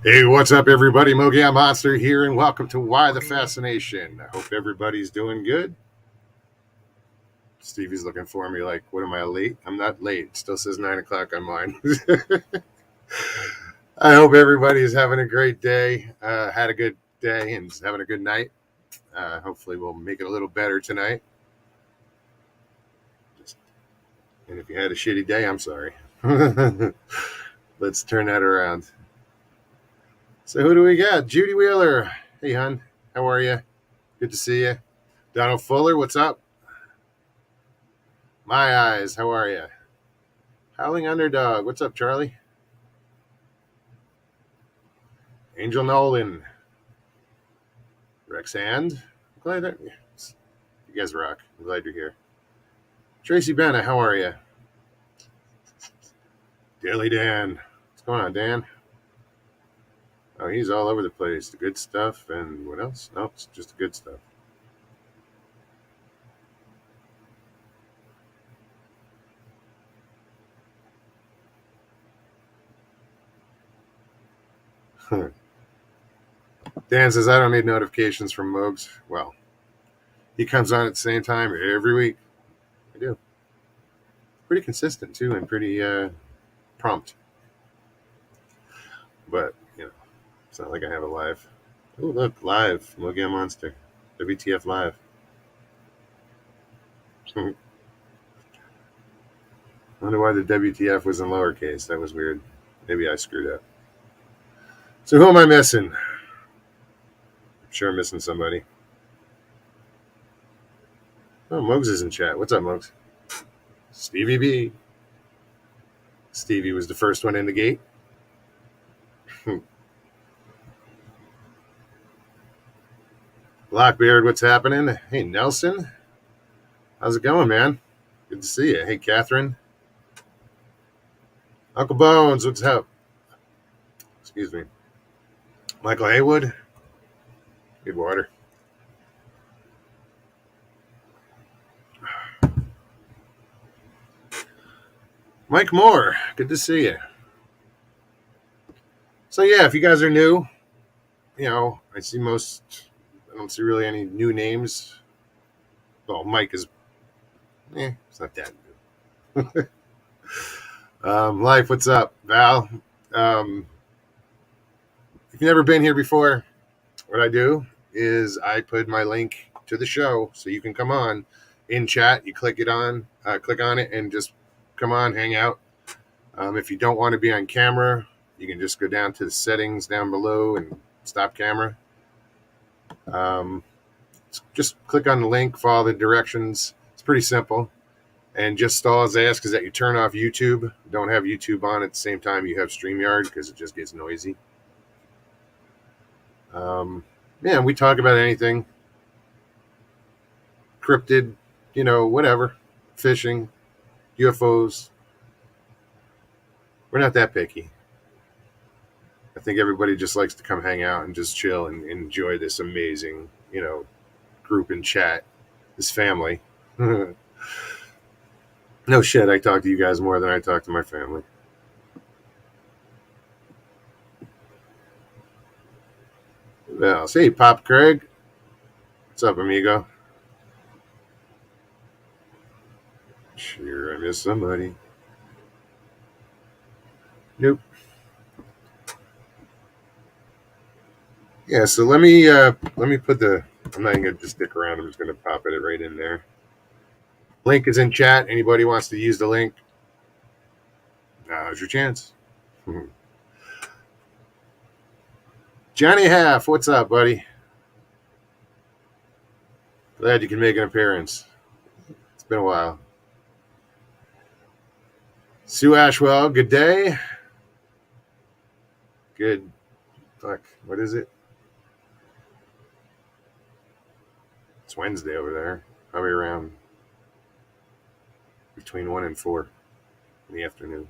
Hey, what's up, everybody? Mogollon Monster here, and welcome to Why the Fascination. I hope everybody's doing good. Stevie's looking for me like, what am I late? I'm not late. It still says 9 o'clock on mine. I hope everybody's having a great day, had a good day, and is having a good night. Hopefully, we'll make it a little better tonight. And if you had a shitty day, I'm sorry. Let's turn that around. So, who do we got? Judy Wheeler. Hey, hon. How are you? Good to see you. Donald Fuller, what's up? My Eyes, how are you? Howling Underdog, what's up, Charlie? Angel Nolan, Rex Hand, glad that you guys rock. I'm glad you're here. Tracy Bennett, how are you? Daily Dan, what's going on, Dan? Oh, he's all over the place. The good stuff and what else? No, it's just the good stuff. Dan says, I don't need notifications from Mogs. Well, he comes on at the same time every week. I do. Pretty consistent, too, and pretty prompt. But, it's not like I have a live. Oh, look, live. Mogollon Monster. WTF Live. I wonder why the WTF was in lowercase. That was weird. Maybe I screwed up. So who am I missing? I'm sure I'm missing somebody. Oh, Mugs is in chat. What's up, Mugs? Stevie B. Stevie was the first one in the gate. Blackbeard, what's happening? Hey, Nelson. How's it going, man? Good to see you. Hey, Catherine. Uncle Bones, what's up? Excuse me. Michael Haywood. Good water. Mike Moore, good to see you. So yeah, if you guys are new, I don't see really any new names. Well, Mike is, it's not that new. Life, what's up? Val, if you've never been here before, what I do is I put my link to the show so you can come on in chat. You click on it, and just come on, hang out. If you don't want to be on camera, you can just go down to the settings down below and stop camera. Just click on the link, follow the directions. It's pretty simple. And just all I ask is that you turn off YouTube. Don't have YouTube on at the same time you have StreamYard because it just gets noisy. We talk about anything. Cryptid, whatever. Fishing, UFOs. We're not that picky. I think everybody just likes to come hang out and just chill and enjoy this amazing, group in chat, this family. No shit, I talk to you guys more than I talk to my family. Well, hey, Pop Craig. What's up, amigo? Sure, I miss somebody. Nope. Yeah, so let me put the. I'm not even gonna just stick around. I'm just gonna pop it right in there. Link is in chat. Anybody wants to use the link? Now's your chance. Johnny Half, what's up, buddy? Glad you can make an appearance. It's been a while. Sue Ashwell, good day. Good. Fuck, what is it? It's Wednesday over there. Probably around between 1 and 4 in the afternoon.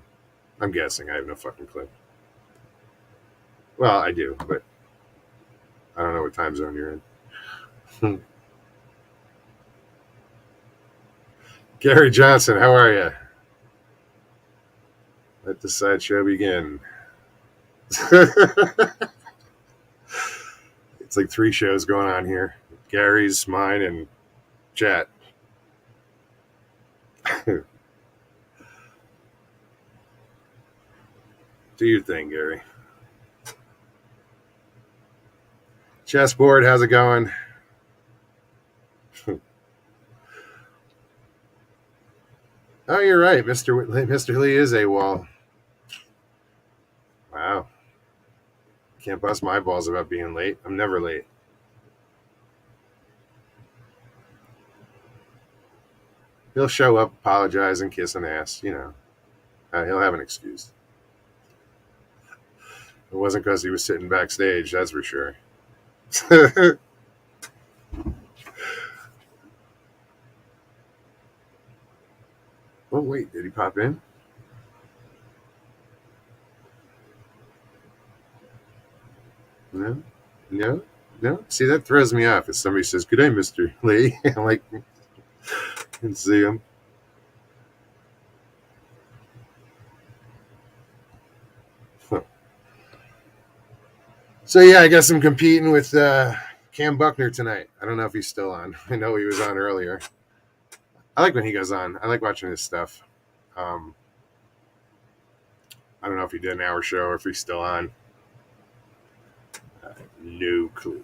I'm guessing. I have no fucking clue. Well, I do, but I don't know what time zone you're in. Gary Johnson, how are you? Let the sideshow begin. It's like 3 shows going on here. Gary's, mine, and chat. Do your thing, Gary. Chessboard, how's it going? Oh, you're right. Mr. Lee is AWOL. Wow. Can't bust my balls about being late. I'm never late. He'll show up, apologize, and kiss an ass. He'll have an excuse. It wasn't because he was sitting backstage, that's for sure. Oh, wait, did he pop in? No, no, no. See, that throws me off. If somebody says, "Good day, Mr. Lee," I'm like, and see him. So, yeah, I guess I'm competing with Cam Buckner tonight. I don't know if he's still on. I know he was on earlier. I like when he goes on. I like watching his stuff. I don't know if he did an hour show or if he's still on. No clue.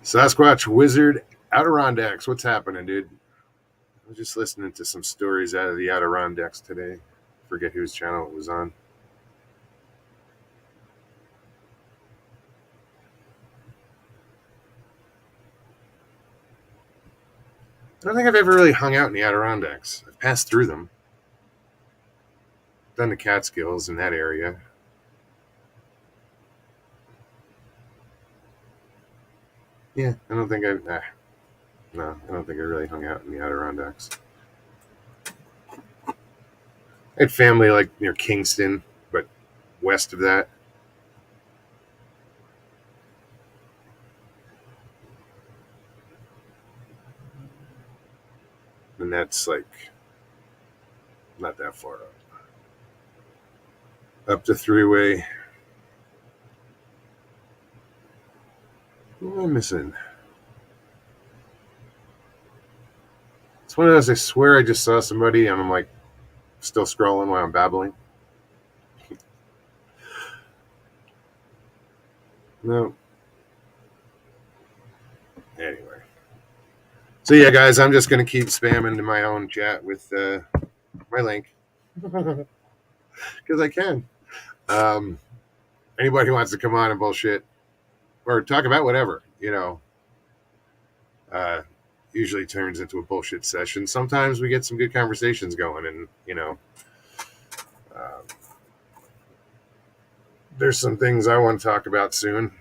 Sasquatch Wizard Adirondacks. What's happening, dude? I was just listening to some stories out of the Adirondacks today. Forget whose channel it was on. I don't think I've ever really hung out in the Adirondacks. I've passed through them. Done the Catskills in that area. Yeah, I don't think no, I don't think I really hung out in the Adirondacks. I had family like near Kingston, but west of that. And that's like not that far up. Up the 3-way. What am I missing? It's one of those I swear I just saw somebody and I'm like still scrolling while I'm babbling. No. Anyway. So yeah, guys, I'm just gonna keep spamming my own chat with my link. Because I can. Anybody who wants to come on and bullshit or talk about whatever, uh, usually turns into a bullshit session. Sometimes we get some good conversations going, and uh, there's some things I want to talk about soon,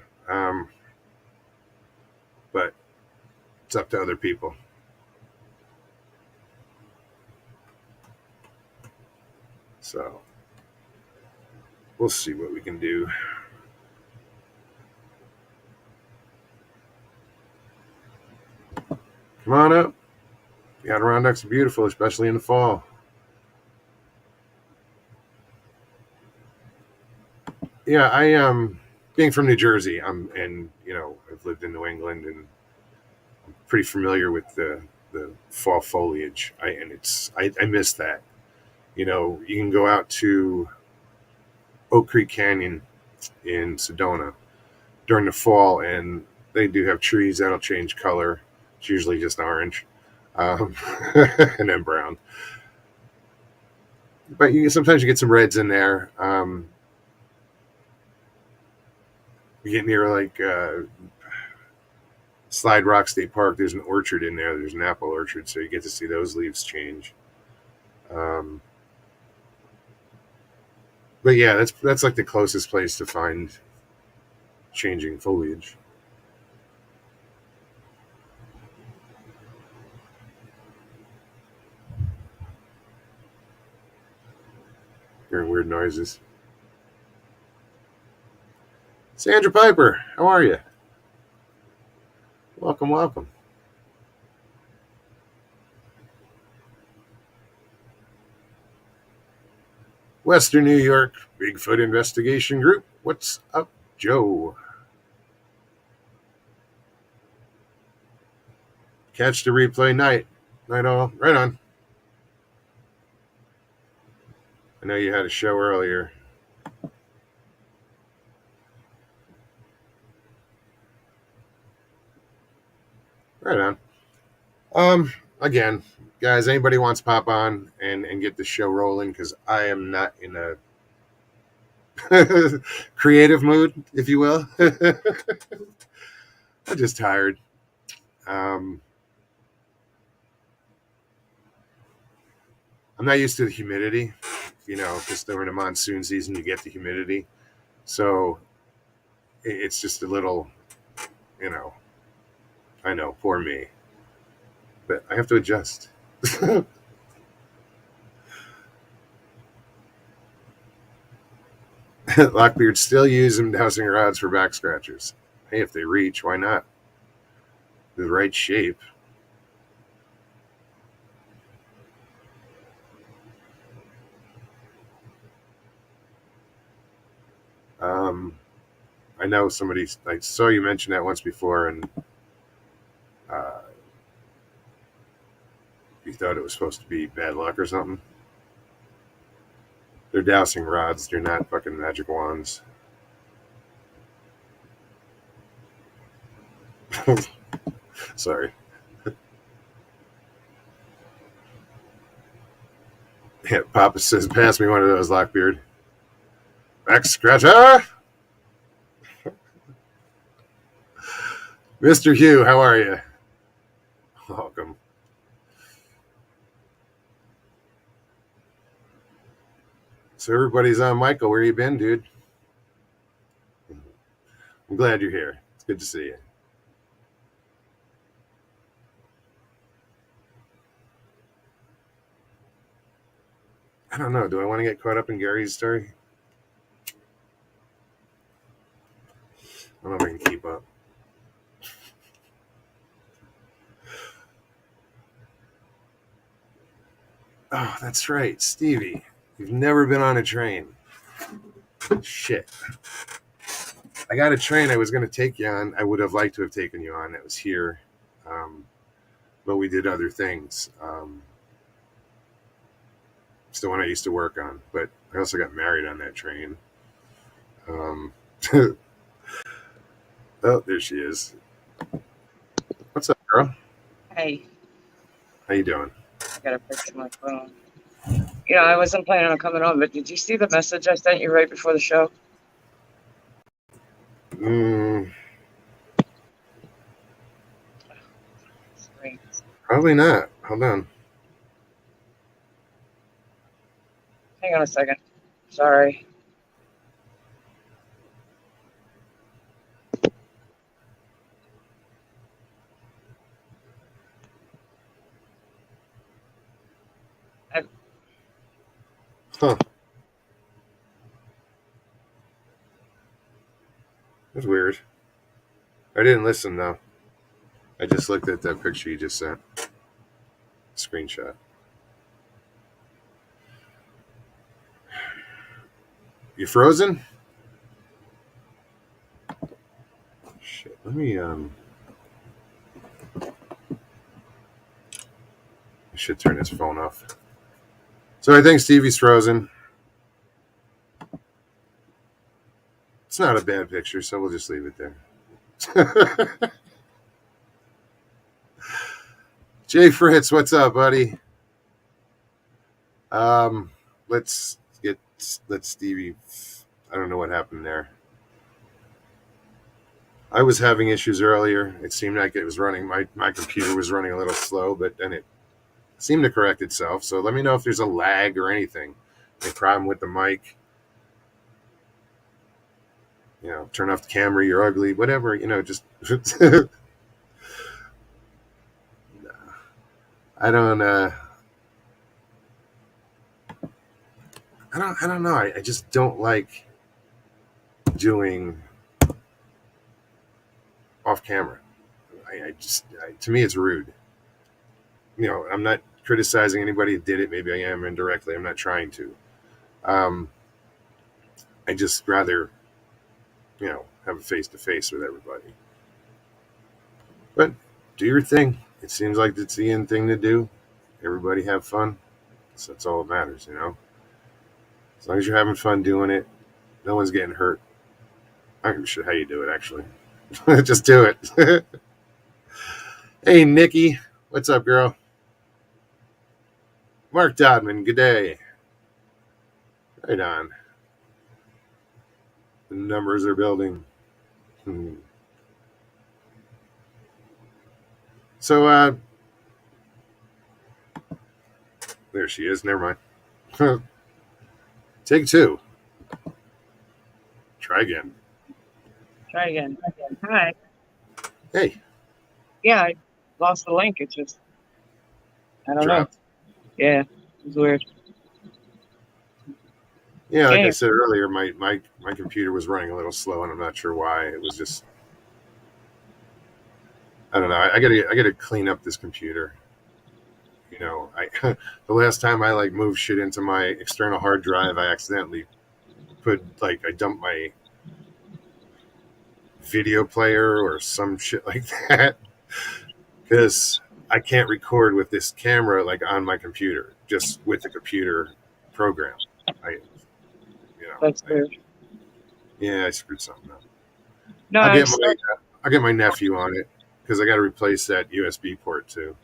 but it's up to other people. So we'll see what we can do. Come on up. The Adirondacks are beautiful, especially in the fall. Yeah, I being from New Jersey, and I've lived in New England and I'm pretty familiar with the fall foliage. I miss that. You can go out to Oak Creek Canyon in Sedona during the fall, and they do have trees that'll change color. It's usually just orange, and then brown. But sometimes you get some reds in there. You get near like Slide Rock State Park. There's an orchard in there. There's an apple orchard, so you get to see those leaves change. But yeah, that's like the closest place to find changing foliage. Hearing weird noises. Sandra Piper, how are you? Welcome, welcome. Western New York Bigfoot Investigation Group. What's up, Joe? Catch the replay night. Night all. Right on. I know you had a show earlier. Right on. Again, guys, anybody wants to pop on and get the show rolling, because I am not in a creative mood, if you will. I'm just tired. I'm not used to the humidity, because during the monsoon season you get the humidity. So it's just a little, I know, poor me. But I have to adjust. Lockbeard still using dowsing rods for back scratchers. Hey, if they reach, why not? The right shape. I know I saw you mention that once before, and you thought it was supposed to be bad luck or something. They're dowsing rods. They're not fucking magic wands. Sorry. Yeah, Papa says, pass me one of those, Lockbeard. Back scratcher! Mr. Hugh, how are you? Welcome. So everybody's on. Michael, where you been, dude? I'm glad you're here. It's good to see you. I don't know. Do I want to get caught up in Gary's story? I don't know if I can keep up. Oh, that's right. Stevie, you've never been on a train. Shit. I got a train I was going to take you on. I would have liked to have taken you on. It was here. But we did other things. It's the one I used to work on. But I also got married on that train. Oh, there she is. What's up, girl? Hey. How you doing? I got a picture of my phone. I wasn't planning on coming on, but did you see the message I sent you right before the show? Probably not. Hold on. Hang on a second. Sorry. Huh. That's weird. I didn't listen, though. I just looked at that picture you just sent. Screenshot. You frozen? Shit. Let me, I should turn his phone off. So I think Stevie's frozen. It's not a bad picture, so we'll just leave it there. Jay Fritz, what's up, buddy? Let's Stevie. I don't know what happened there. I was having issues earlier. It seemed like it was running. My computer was running a little slow, but then it seemed to correct itself. So let me know if there's a lag or anything. A problem with the mic. Turn off the camera. You're ugly. Whatever. Just. I don't. I don't know. I just don't like doing off camera. To me, it's rude. I'm not criticizing anybody that did it. Maybe I am indirectly. I'm not trying to. Um, I just rather, have a face to face with everybody. But do your thing. It seems like it's the in thing to do. Everybody have fun. So that's all that matters, As long as you're having fun doing it, no one's getting hurt. I don't give a shit how you do it, actually. Just do it. Hey, Nikki. What's up, girl? Mark Dodman, good day. Right on. The numbers are building. So, there she is. Never mind. Take two. Try again. Try again. Hi. Hey. Yeah, I lost the link. It just, I don't Dropped. know. Yeah, it's weird. Yeah, like I said earlier, my computer was running a little slow, and I'm not sure why. It was just, I don't know. I gotta clean up this computer. The last time I moved shit into my external hard drive, I accidentally I dumped my video player or some shit like that, because I can't record with this camera on my computer, just with the computer program. That's weird. Yeah, I screwed something up. No, I'll get my nephew on it, because I got to replace that USB port too.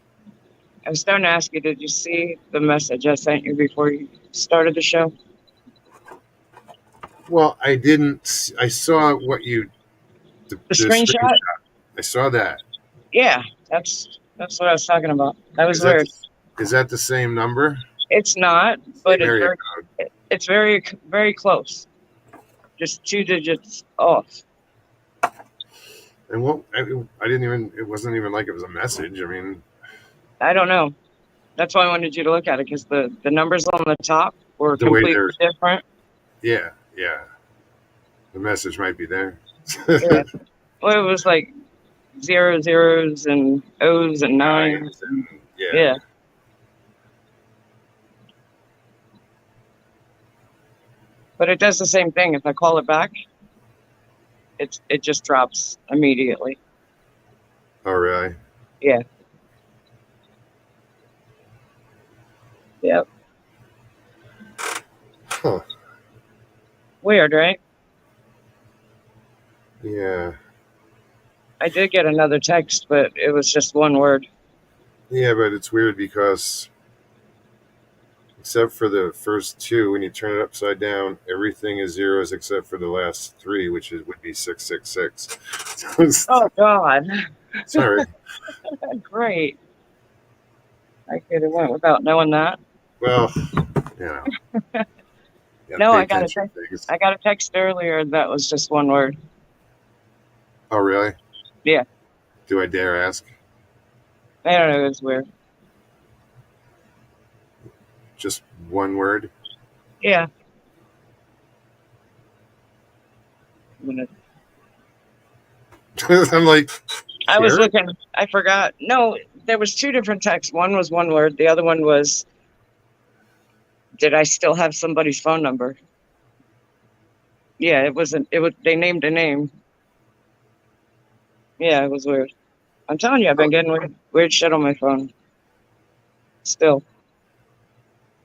I was starting to ask you, did you see the message I sent you before you started the show? Well, I didn't. I saw what you. The screenshot? I saw that. Yeah, that's what I was talking about. That was weird. Is that the same number? It's not, but it's very, very close. Just 2 digits off. And I didn't even. It wasn't even like it was a message. I mean, I don't know. That's why I wanted you to look at it, because the numbers on the top were completely different. Yeah. The message might be there. Yeah. Well, it was like 0s and O's and 9s. Yeah. But it does the same thing. If I call it back, it just drops immediately. Oh, really? Yeah. Yep. Huh. Weird, right? Yeah. I did get another text, but it was just one word. Yeah, but it's weird because, except for the first two, when you turn it upside down, everything is zeros except for the last three, which would be 666. Oh, God. Sorry. Great. I could have went without knowing that. Well, No, I got a text earlier that was just one word. Oh, really? Yeah. Do I dare ask? I don't know. It was weird. Just one word? Yeah. I'm like, I was looking. I forgot. No, there was 2 different texts. One was one word. The other one was, did I still have somebody's phone number? Yeah, it wasn't. They named a name. Yeah, it was weird. I'm telling you, I've been getting weird shit on my phone. Still.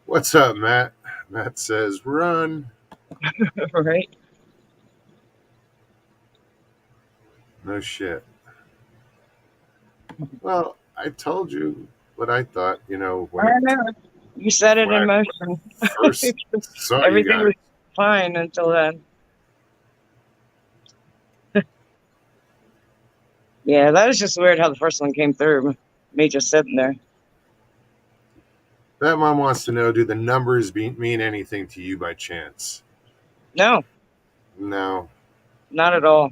What's up, Matt? Matt says, run. Right? No shit. Well, I told you what I thought, I know. You set it in motion. First saw everything was fine until then. Yeah, that was just weird how the first one came through. Me just sitting there. That mom wants to know, do the numbers mean anything to you by chance? No. No. Not at all.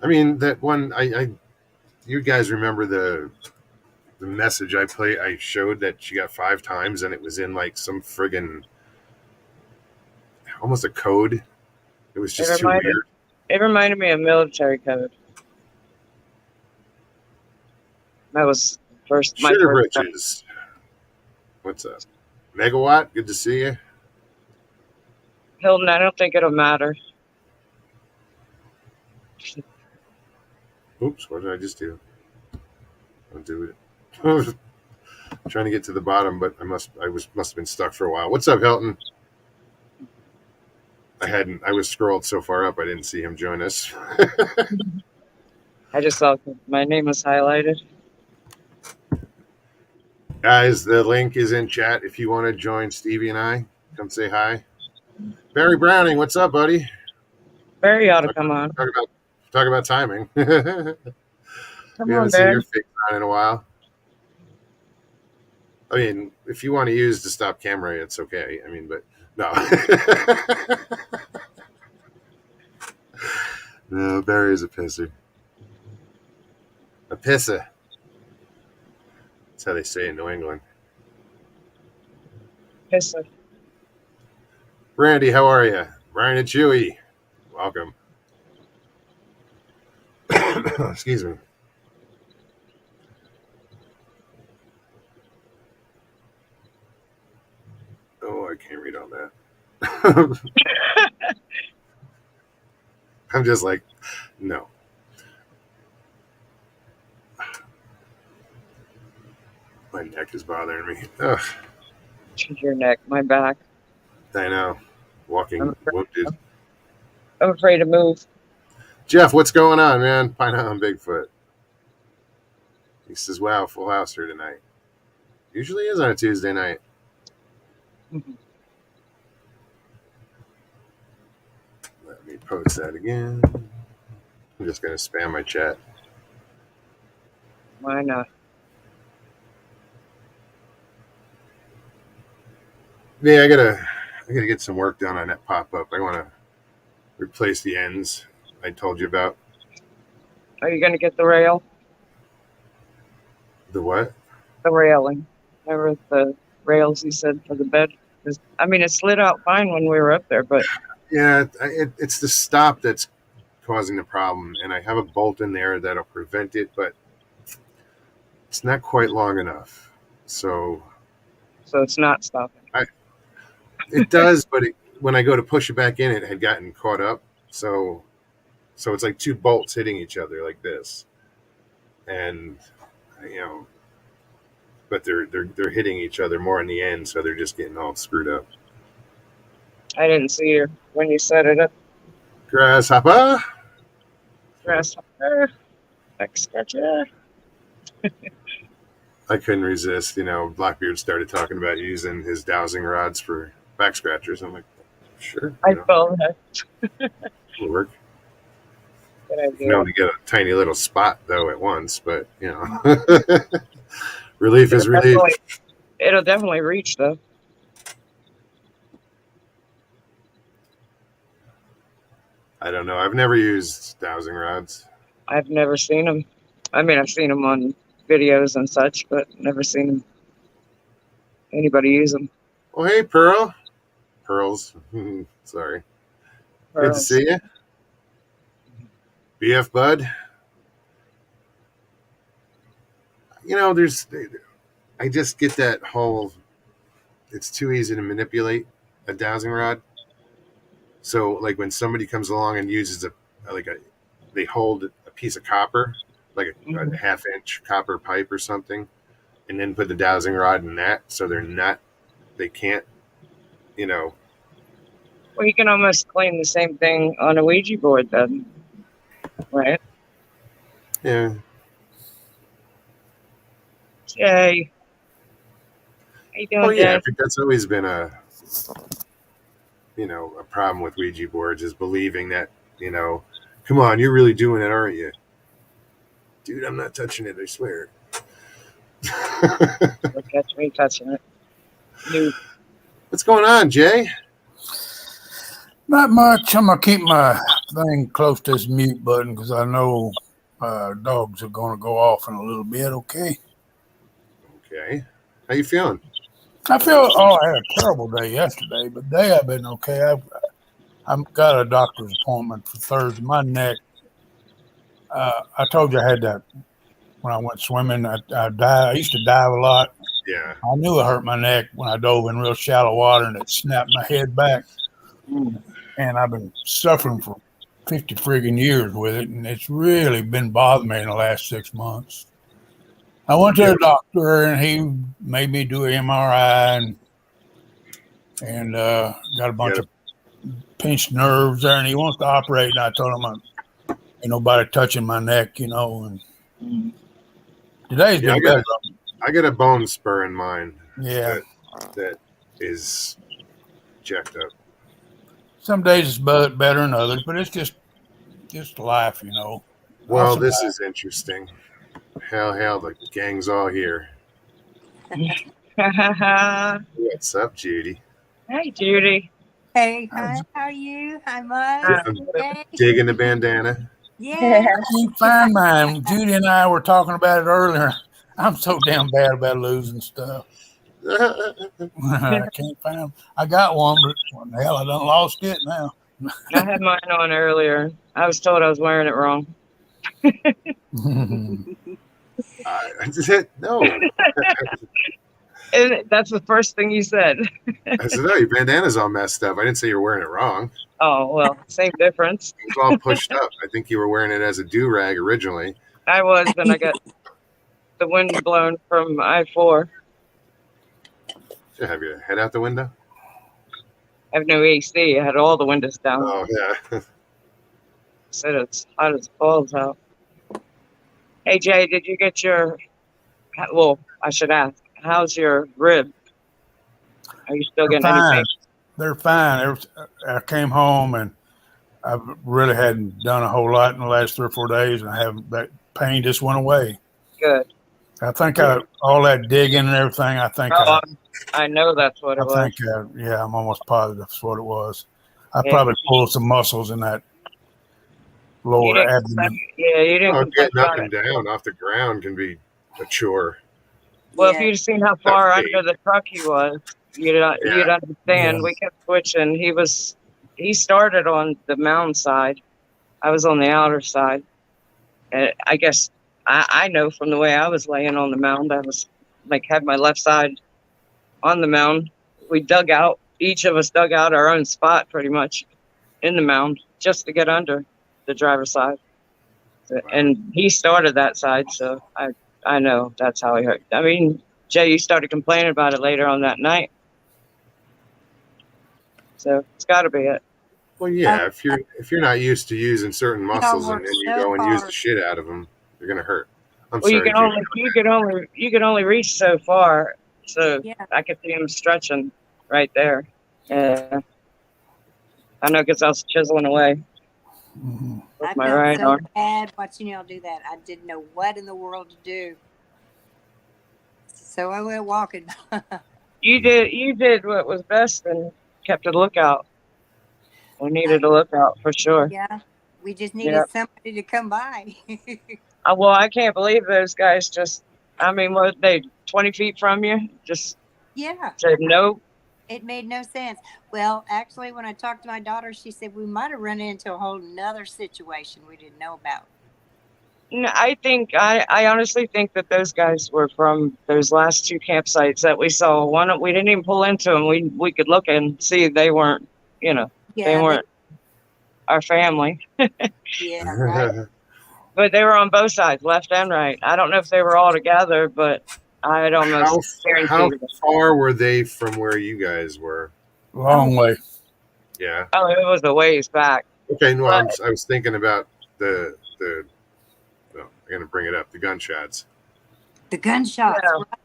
I mean, that one, you guys remember the message I showed that she got 5 times, and it was in some friggin' almost a code. It was just too weird. It reminded me of military code. That was my first britches. What's up? Megawatt, good to see you. Hilton, I don't think it'll matter. Oops, what did I just do? I'll do it. Trying to get to the bottom, but must have been stuck for a while. What's up, Hilton? I was scrolled so far up I didn't see him join us. I just saw my name was highlighted. Guys, the link is in chat if you want to join Stevie and I. Come say hi. Barry Browning, what's up, buddy? Barry ought to come on. Talk about timing. Come We haven't on, seen Barry. your face on in a while. I mean, if you want to use the stop camera, it's okay. I mean, but no. No, Barry's a pisser. A pisser. That's how they say it in New England. Pisser. Randy, how are you? Brian and Chewy, welcome. Excuse me. Oh, I can't read all that. I'm just like, no. My neck is bothering me. Ugh, Your neck, my back. I know. Walking wounded. I'm afraid to move. Jeff, what's going on, man? Pineapple on Bigfoot. He says, wow, full house here tonight. Usually is on a Tuesday night. Mhm. Let me post that again. I'm just going to spam my chat. Why not? Yeah, I gotta get some work done on that pop-up. I want to replace the ends I told you about. Are you going to get the rail? The what? The railing. Remember the rails you said for the bed? I mean, it slid out fine when we were up there, but Yeah, it's the stop that's causing the problem, and I have a bolt in there that'll prevent it, but it's not quite long enough. So it's not stopping. it does, but when I go to push it back in, it had gotten caught up. So it's like two bolts hitting each other like this, and but they're hitting each other more in the end, so they're just getting all screwed up. I didn't see her when you set it up. Grasshopper. Grasshopper. Excatcher. I couldn't resist. Blackbeard started talking about using his dowsing rods for back scratchers. I'm like, sure. I saw that. It'll work. Good idea. You can only get a tiny little spot though at once, but relief is relief. It'll definitely reach though. I don't know. I've never used dowsing rods. I've never seen them. I mean, I've seen them on videos and such, but never seen anybody use them. Oh, hey, Pearl. Pearls. Sorry. Good to see you. BF Bud. I just get that whole, it's too easy to manipulate a dowsing rod. So like when somebody comes along and uses they hold a piece of copper, like a half-inch copper pipe or something, and then put the dowsing rod in that, so they can't. Well, you can almost claim the same thing on a Ouija board then, right? Yeah. Yay. How you doing, Oh yeah, Dad? I think that's always been a problem with Ouija boards is believing that, come on, you're really doing it, aren't you? Dude, I'm not touching it, I swear. Don't catch me touching it. New. What's going on, Jay? Not much. I'm going to keep my thing close to this mute button because I know dogs are going to go off in a little bit, okay? Okay. How you feeling? I had a terrible day yesterday, but today I've been okay. I've got a doctor's appointment for Thursday. My neck, I told you I had that when I went swimming. I used to dive a lot. Yeah. I knew I hurt my neck when I dove in real shallow water and it snapped my head back. And I've been suffering for 50 friggin' years with it, and it's really been bothering me in the last 6 months. I went to the doctor, and he made me do an MRI and got a bunch of pinched nerves there, and he wants to operate. And I told him, ain't nobody touching my neck, And today's been better. I got a bone spur in mind. Yeah. That is jacked up. Some days it's better than others, but it's just life, Well, this is interesting. Hell, the gang's all here. What's up, Judy? Hey, Judy. Hey, hi, how are you? Hi, Mike. I'm digging the bandana. Yeah. You find mine. Judy and I were talking about it earlier. I'm so damn bad about losing stuff. I can't find them. I got one, but what the hell, I done lost it now. I had mine on earlier. I was told I was wearing it wrong. I said, no. And that's the first thing you said. I said, no, your bandana's all messed up. I didn't say you were wearing it wrong. Oh, well, same difference. It was all pushed up. I think you were wearing it as a do-rag originally. I was, then I got the wind blown from I-4. Should have your head out the window. I have no AC. I had all the windows down. Oh, yeah. Said it's hot as balls out. Hey, Jay, did you get your... Well, I should ask. How's your rib? Are you still getting anything? They're fine. I came home and I really hadn't done a whole lot in the last 3 or 4 days, and that pain just went away. Good. I think all that digging and everything. I know that's what it was. I'm almost positive that's what it was. I probably pulled some muscles in that lower abdomen. You didn't. Getting up and down off the ground can be a chore. Well, if you'd seen how far under the truck he was, you'd understand. Yeah. We kept switching. He started on the mound side. I was on the outer side. I guess I know from the way I was laying on the mound, I was had my left side on the mound. We each of us dug out our own spot pretty much in the mound just to get under the driver's side. And he started that side, so I know that's how he hurt. I mean, Jay, you started complaining about it later on that night. So it's got to be it. Well, yeah, if you're not used to using certain muscles and then you go and use the shit out of them, you're gonna hurt. You can only reach so far. So I could see him stretching right there. I know because I was chiseling away with my right arm. Bad watching y'all do that. I didn't know what in the world to do, so I went walking. You did what was best and kept a lookout. We needed a lookout for sure. Yeah, we just needed somebody to come by. Well, I can't believe those guys what they 20 feet from you? Just said nope. It made no sense. Well, actually, when I talked to my daughter, she said we might have run into a whole nother situation we didn't know about. No, I honestly think that those guys were from those last 2 campsites that we saw. One, we didn't even pull into them. We could look and see they weren't, they weren't our family. Yeah, right. But they were on both sides, left and right. I don't know if they were all together, but I'd almost guarantee. How far were they from where you guys were? Long way. Yeah. Oh, it was a ways back. Okay, no, I was thinking about the I'm gonna bring it up, the gunshots. The gunshots.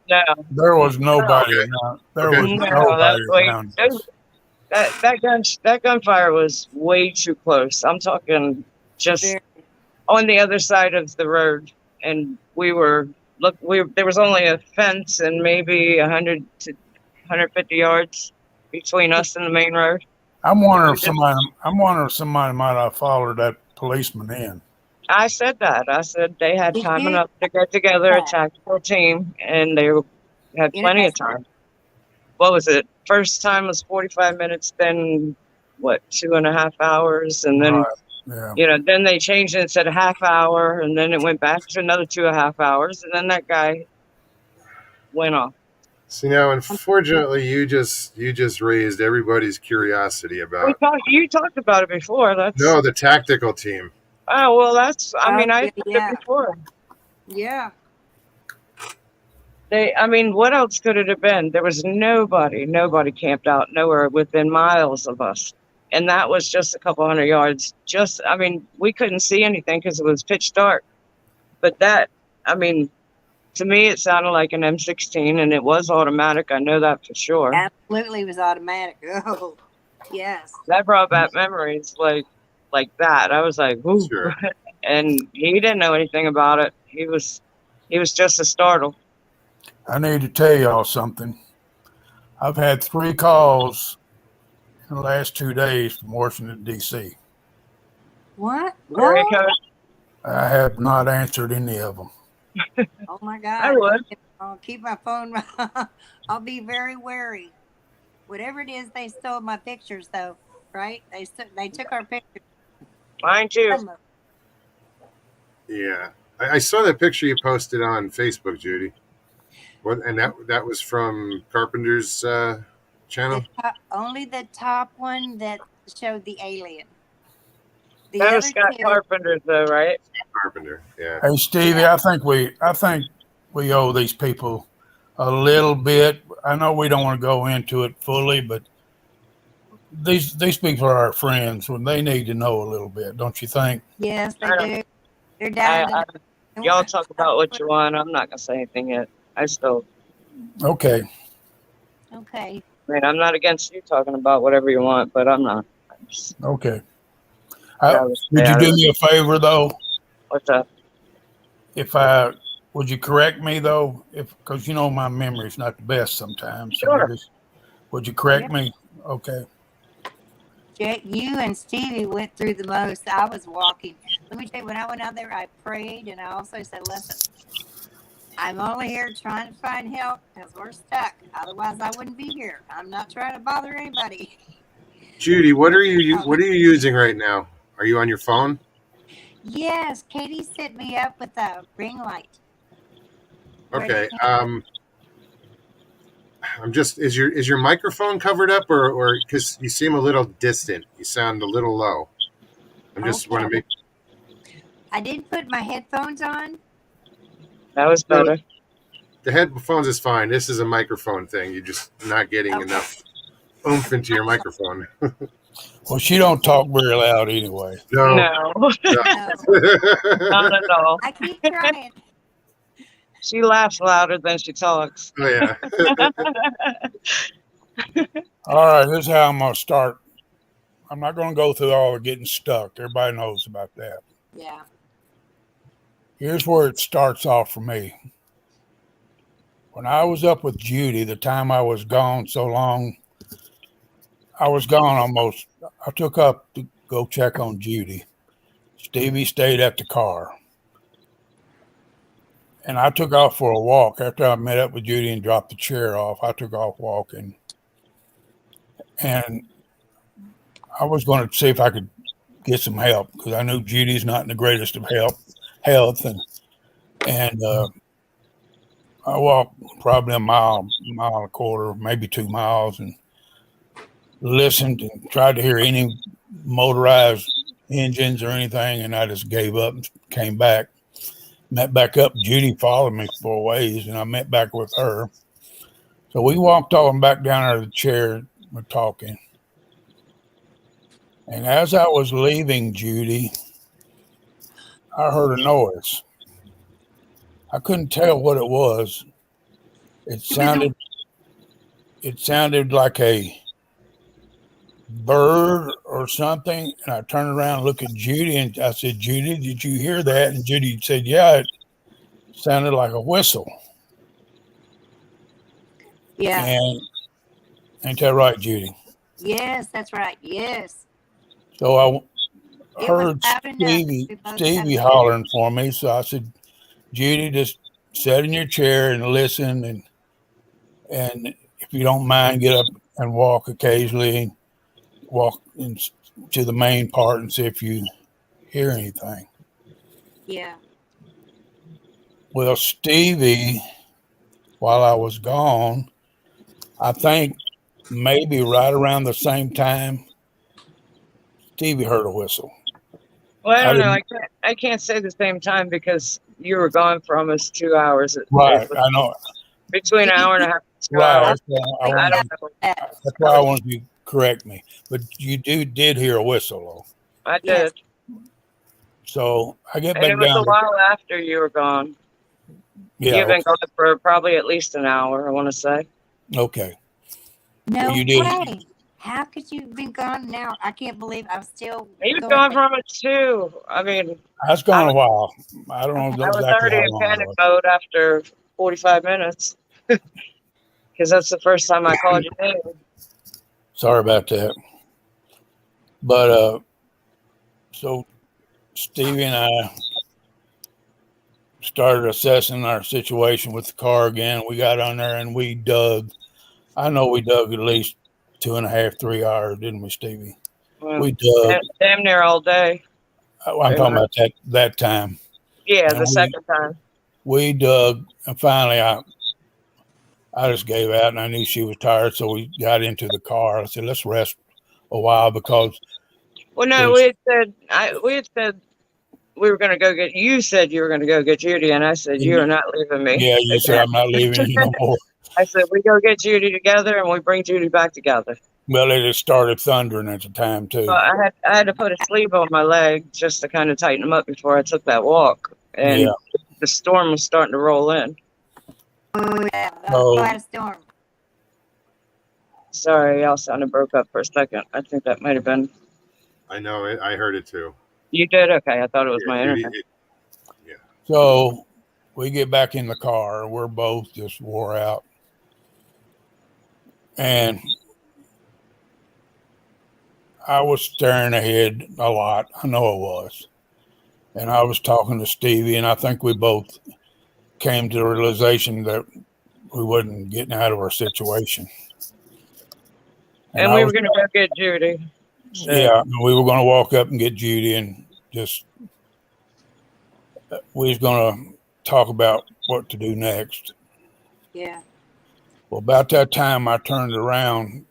No. There was nobody. Nobody around us. That gunfire was way too close. I'm talking just on the other side of the road, and there was only a fence and maybe 100 to 150 yards between us and the main road. I'm wondering if somebody might have followed that policeman in. I said that. I said they had time enough to get together, a tactical team, and they had plenty of time. What was it? First time was 45 minutes, then 2.5 hours, and then then they changed it and said a half hour, and then it went back to another 2.5 hours, and then that guy went off. See now, unfortunately, you just raised everybody's curiosity about You talked about it before. That's the tactical team. oh well. That's I mean Oh, I yeah, said yeah. it before. Yeah. I mean, what else could it have been? There was nobody camped out nowhere within miles of us. And that was just a couple hundred yards. I mean, we couldn't see anything because it was pitch dark. But I mean, to me, it sounded like an M16 and it was automatic. I know that for sure. Absolutely was automatic. Oh, yes. That brought back memories like that. I was like, ooh. Sure. And he didn't know anything about it. He was just as startled. I need to tell y'all something. I've had 3 calls in the last 2 days from Washington, D.C. What? Area What? code. I have not answered any of them. Oh my God. I would. I'll keep my phone. I'll be very wary. Whatever it is, they stole my pictures, though, right? They took our pictures. Mine too. Yeah, I saw that picture you posted on Facebook, Judy. What? And that was from Carpenter's channel. Only the top one that showed the alien. The That other was Scott two, Carpenter, though, right? Carpenter. Yeah. Hey, Stevie, I think we owe these people a little bit. I know we don't want to go into it fully, but these people are our friends when they need to know a little bit, don't you think? yes, they I do. They're down. Y'all talk about what you want. I'm not gonna say anything yet. Okay. Okay. I mean, I'm not against you talking about whatever you want, but I'm not. Okay. Yeah, Would you do me a favor though? What's up? Would you correct me though? Because my memory's not the best sometimes. Sure. Would you correct me? Okay. You and Stevie went through the most. I was walking. Let me tell you, when I went out there, I prayed, and I also said, listen, I'm only here trying to find help because we're stuck. Otherwise, I wouldn't be here. I'm not trying to bother anybody. Judy, what are you using right now? Are you on your phone? Yes, Katie set me up with a ring light. Okay. I'm just is your microphone covered up or because you seem a little distant? You sound a little low. I just want to make. I did put my headphones on. That was better. The headphones is fine. This is a microphone thing. You're just not getting enough oomph into your microphone. Well, she don't talk very loud anyway. No. Not at all. I keep trying. She laughs louder than she talks. Oh yeah. All right, this is how I'm going to start. I'm not going to go through all the getting stuck. Everybody knows about that. Yeah. Here's where it starts off for me. When I was up with Judy, the time I was gone so long, I was gone almost. I took up to go check on Judy. Stevie stayed at the car. And I took off for a walk after I met up with Judy and dropped the chair off. I took off walking. And I was going to see if I could get some help because I knew Judy's not in the greatest of health. And I walked probably a mile and a quarter, maybe 2 miles, and listened and tried to hear any motorized engines or anything. And I just gave up and came back. Met back up. Judy followed me for a ways, and I met back with her. So we walked on back down out of the chair. We're talking. And as I was leaving Judy, I heard a noise. I couldn't tell what it was. It sounded like a bird or something. And I turned around and looked at Judy and I said, Judy, did you hear that? And Judy said, yeah, it sounded like a whistle. Yeah. And ain't that right, Judy? Yes, that's right. Yes. So I It heard was loud enough. Stevie hollering for me. So I said, Judy, just sit in your chair and listen. And if you don't mind, get up and walk occasionally. Walk to the main part and see if you hear anything. Yeah. Well, Stevie, while I was gone, I think maybe right around the same time, Stevie heard a whistle. Well, I don't know. didn't- I can't say the same time because you were gone for almost 2 hours. Right, I know. Between an hour and a half and 2 Right, hours. I I wanted, don't know. that's why I wanted you to correct me. But you did hear a whistle, though. I Yes. did. So I get And back it was down. a while after you were gone. Yeah, You've been gone for probably at least an hour, I want to say. okay. No you did. way. How could you have been gone now? I can't believe I'm still. He was going gone back. for almost 2. I mean, That's gone a while. I don't know I was exactly already how in long it panic was. mode after 45 minutes. Because that's the first time I called you in. Sorry about that. But so Stevie and I started assessing our situation with the car again. We got on there and we dug. I know we dug at least 2.5, 3 hours, didn't we, Stevie? Well, We dug. damn near all day. I'm talking about that time. Yeah, And the second time. We dug, and finally I just gave out, and I knew she was tired, so we got into the car. I said, let's rest a while because. Well, no, we had said we were going to go get. You said you were going to go get Judy, and I said you are not leaving me. Yeah, you said I'm not leaving you no more. I said we go get Judy together, and we bring Judy back together. Well, it had started thundering at the time too. Well, I had to put a sleeve on my leg just to kind of tighten them up before I took that walk, and the storm was starting to roll in. Oh, yeah. Oh. Quite a storm. Sorry, y'all sounded broke up for a second. I think that might have been. I know it. I heard it too. You did? Okay, I thought it was my Judy, internet. So we get back in the car. We're both just wore out. And I was staring ahead a lot. I know I was. And I was talking to Stevie, and I think we both came to the realization that we wasn't getting out of our situation. And we were going to go get Judy. Yeah, we were going to walk up and get Judy and just, we was going to talk about what to do next. Yeah. Well, about that time, I turned around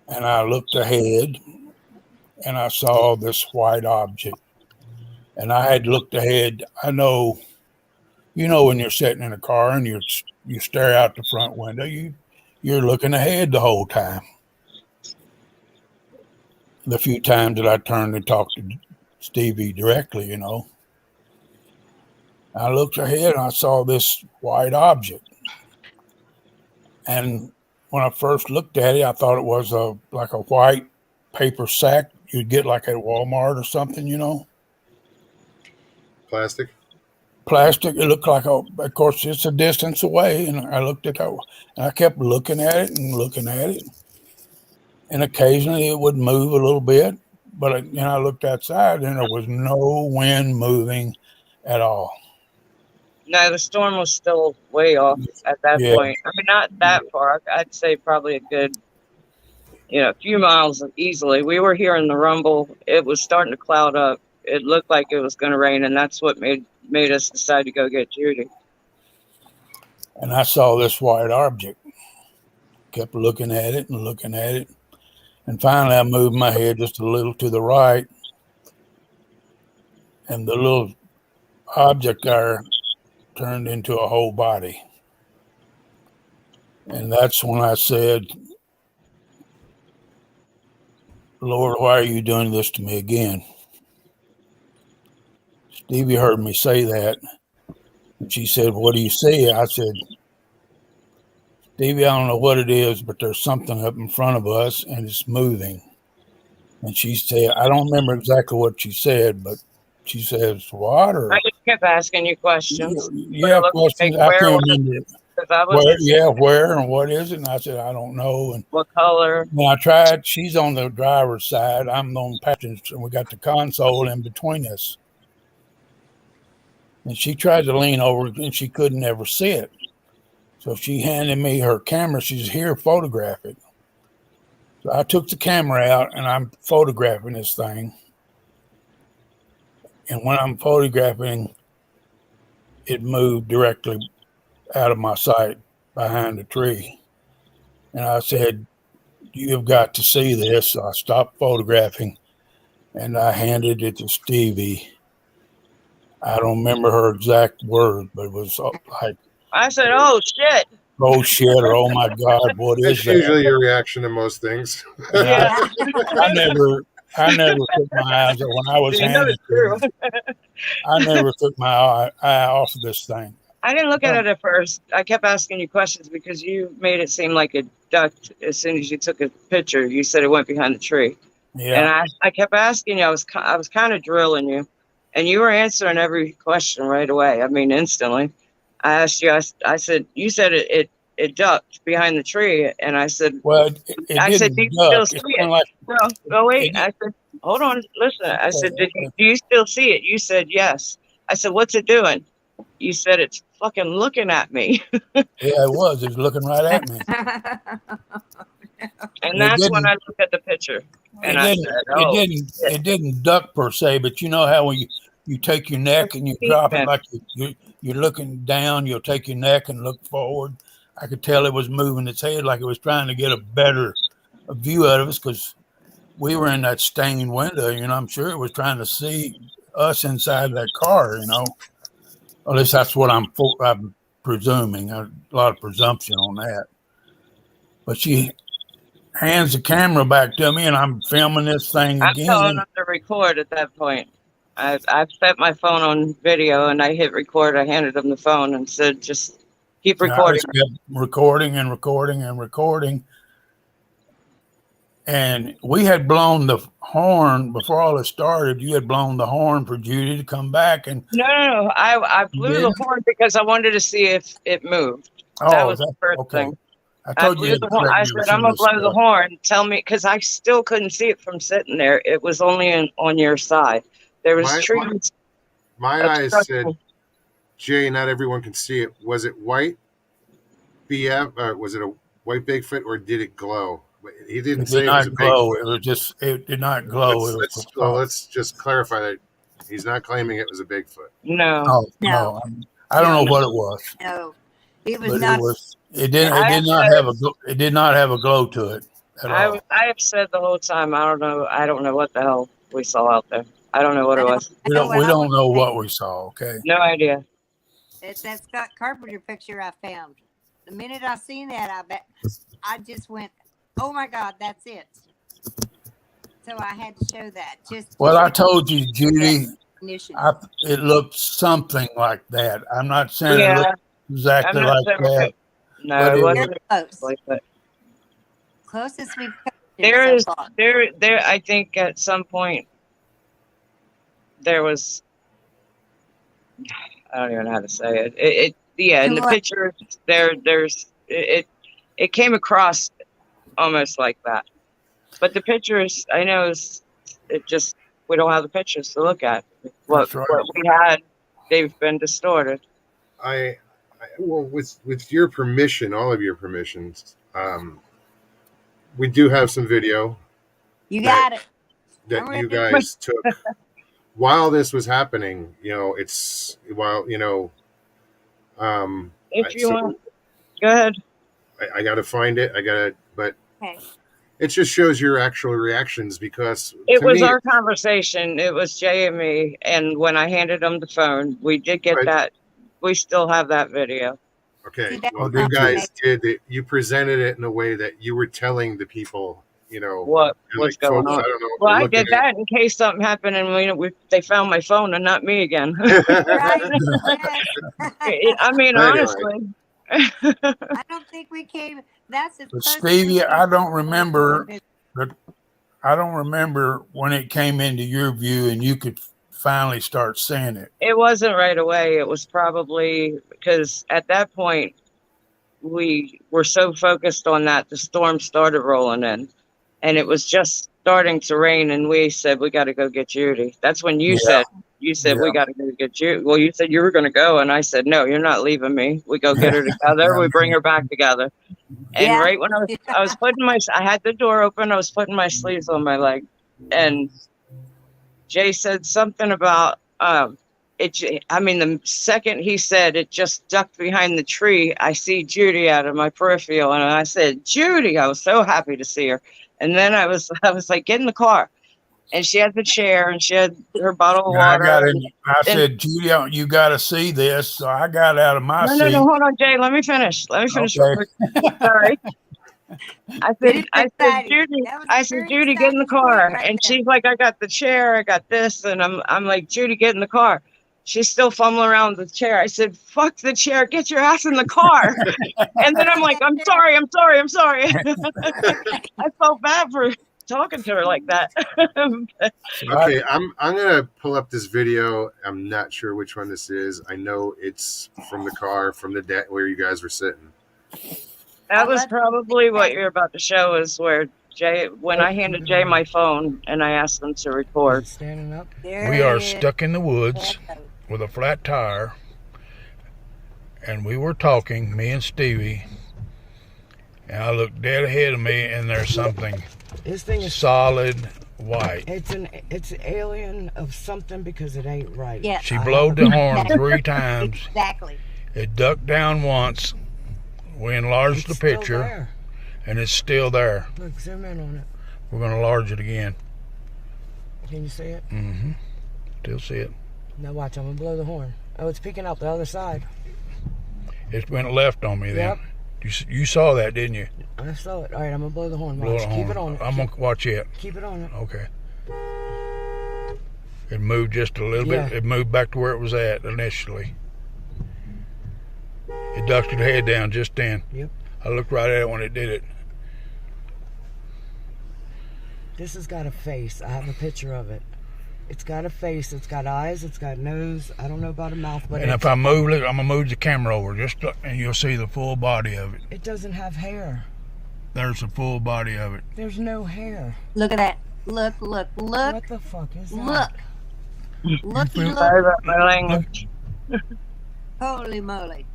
and I looked ahead and I saw this white object. And I had looked ahead. I know, when you're sitting in a car and you stare out the front window, you're looking ahead the whole time. The few times that I turned and talked to Stevie directly, I looked ahead and I saw this white object. And when I first looked at it, I thought it was like a white paper sack you'd get like at Walmart or something, Plastic. It looked like of course it's a distance away, and I looked at that and I kept looking at it and looking at it, and occasionally it would move a little bit, but I looked outside and there was no wind moving at all. No, the storm was still way off at that point. I mean, not that far. I'd say probably a good, a few miles easily. We were hearing the rumble. It was starting to cloud up. It looked like it was going to rain, and that's what made us decide to go get Judy. And I saw this white object. Kept looking at it and looking at it. And finally, I moved my head just a little to the right. And the little object there turned into a whole body. And that's when I said, Lord, why are you doing this to me again? Stevie heard me say that. And she said, what do you see? I said, Stevie, I don't know what it is, but there's something up in front of us and it's moving. And she said, I don't remember exactly what she said, but she says, what? Or I just kept asking you questions. Yeah, questions. I can't remember. Where and what is it? And I said, I don't know. And what color? When I tried, she's on the driver's side. I'm on the passenger, and we got the console in between us. And she tried to lean over, and she couldn't ever see it. So she handed me her camera. She's here, photograph it. So I took the camera out, and I'm photographing this thing. And when I'm photographing, it moved directly out of my sight behind a tree. And I said, "You have got to see this." So I stopped photographing and I handed it to Stevie. I don't remember her exact word, but it was like, I said, "Oh shit!" "Oh shit," or "Oh my God, what is That's that?" usually your reaction to most things. And Yeah, I never took my eyes when I was you know handing it's true. it to her. I never took my eye off of this thing. I didn't look at it at first. I kept asking you questions because you made it seem like it ducked as soon as you took a picture. You said it went behind the tree, and Yeah. I kept asking you. I was kind of drilling you, and you were answering every question right away. I mean, instantly. I asked you. I said you said it ducked behind the tree, and I said Well, it I said, didn't do you duck. still It's see kind it? of like No, wait. it, I said, hold on, listen. I said, okay. do you still see it? You said yes. I said, what's it doing? You said it's fucking looking at me. Yeah, it was. It was looking right at me. And It that's when didn't. I looked at the picture. It And I didn't. said, It oh, didn't. shit. It didn't duck per se. But you know how when you take your neck and you drop it like you're looking down, you'll take your neck and look forward. I could tell it was moving its head like it was trying to get a better view out of us because we were in that stained window. You know, I'm sure it was trying to see us inside that car. You know, at least that's what I'm presuming. A lot of presumption on that. But she hands the camera back to me, and I'm filming this thing I'm telling again. them to record at that point. I've set my phone on video and I hit record. I handed them the phone and said, just keep And I recording. just kept recording and recording and recording. And we had blown the horn before all this started. You had blown the horn for Judy to come back, and No. I blew the didn't? horn because I wanted to see if it moved. Oh, That was the that, first okay. thing. I I told you blew you had the to horn. correct I me with said, I'm some of gonna this blow the stuff. horn. Tell me, because I still couldn't see it from sitting there. It was only on your side. There was My trees eyes said, obstructing. Jay, not everyone can see it. Was it white BF? Was it a white Bigfoot or did it glow? He didn't It did say it was a not glow. Bigfoot. It was just. It did not glow. It was. Let's just clarify that he's not claiming it was a Bigfoot. No, Oh No. no! I don't know no. what it was, No, it was but not. it was. It didn't. It I have did not said have a. It did not have a glow to it at all. I have said the whole time. I don't know. I don't know what the hell we saw out there. I don't know what I it know, was. I know what We I don't want know to say. what we saw. Okay. No idea. It's that Scott Carpenter picture I found. The minute I seen that, I just went, "Oh my God, that's it!" So I had to show that. Well, I told you, Judy. Definition. It looked something like that. I'm not saying it Yeah, looked I'm exactly not like saying that. it. No, But it it wasn't Close. like that. Closest we've come There so is far. there. I think at some point there was. I don't even know how to say it. Yeah, in the picture it came across almost like that. But the pictures, I know, we don't have the pictures to look at. What That's right. what we had, they've been distorted. Well, with your permission, all of your permissions, we do have some video You got it. that I'm you ready. guys took while this was happening. You know, it's while If you want, go ahead. I got to find it. But Okay. it just shows your actual reactions because It to was me, our conversation. It was Jay and me, and when I handed him the phone, we did get Right. that. We still have that video. okay. See, that's Well, what you I'm guys did it. You presented it in a way that you were telling the people, What you're was like, going folks, on? I don't know what Well, we're I looking did that in case something happened and they found my phone and not me again. Right. Yes. I mean, Anyway. honestly. I don't think we came. That's as But close as Stevie, we I came. don't remember. But I don't remember when it came into your view and you could finally start seeing it. It wasn't right away. It was probably because at that point we were so focused on that the storm started rolling in, and it was just starting to rain. And we said we got to go get Judy. That's when you said we got to go get you. Well, you said you were going to go, and I said no, you're not leaving me. We go get her together. We bring her back together. And Yeah. right when I was putting I had the door open. I was putting my sleeves on my leg, and Jay said something about I mean, the second he said it just ducked behind the tree, I see Judy out of my peripheral, and I said, Judy, I was so happy to see her. And then I was like, get in the car. And she had the chair and she had her bottle of And water. I said, Judy, you got to see this. So I got out of my seat. No, hold on, Jay. Let me finish. Okay. Real quick. Sorry. I said, Judy, get in the car. And she's like, I got the chair, I got this. And I'm like, Judy, get in the car. She's still fumbling around with the chair. I said, fuck the chair, get your ass in the car. And then I'm like, I'm sorry. I felt bad for talking to her like that. Okay, I'm gonna pull up this video. I'm not sure which one this is. I know it's from the car, from the deck where you guys were sitting. That was probably what you're about to show, is where Jay, when I handed Jay my phone and I asked them to record. Standing up. We are stuck in the woods with a flat tire, and we were talking, me and Stevie, and I looked dead ahead of me, and there's something This thing is solid white. It's an alien of something because it ain't right. Yeah. She blowed the horn 3 times. Exactly. It ducked down once. We enlarged the Still picture, there. and it's still there. Look, zoom in on it. We're going to enlarge it again. Can you see it? Mm-hmm. Still see it. Now watch, I'm gonna blow the horn. Oh, it's peeking out the other side. It went left on me then. Yep. You saw that, didn't you? I saw it. All right, I'm gonna blow the horn. Blow Watch. the Keep horn. it on it. I'm going to watch it. Keep it on it. Okay. It moved just a little bit. Yeah. It moved back to where it was at initially. It ducked its head down just then. Yep. I looked right at it when it did it. This has got a face. I have a picture of it. It's got a face. It's got eyes. It's got nose. I don't know about a mouth, but And if I move it, I'm going to move the camera over and you'll see the full body of it. it doesn't have hair. There's the full body of it. There's no hair. Look at that. Look. What the fuck is Look. that? Looky, Sorry look. about my language. Holy moly.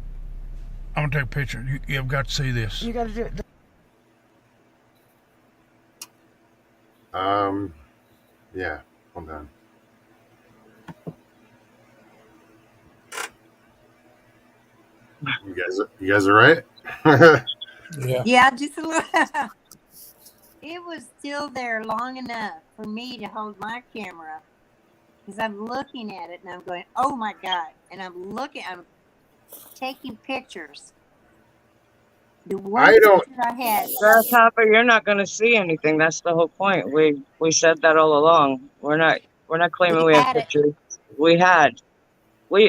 I'm going to take a picture. You've got to see this. You gotta do it. Yeah, hold on. You guys are right. Yeah. Yeah, just a little. It was still there long enough for me to hold my camera, because I'm looking at it and I'm going, oh my God. And I'm taking pictures. The one I don't- picture I had. Grasshopper, you're not going to see anything. That's the whole point. We said that all along. We're not claiming We we have had it. pictures. We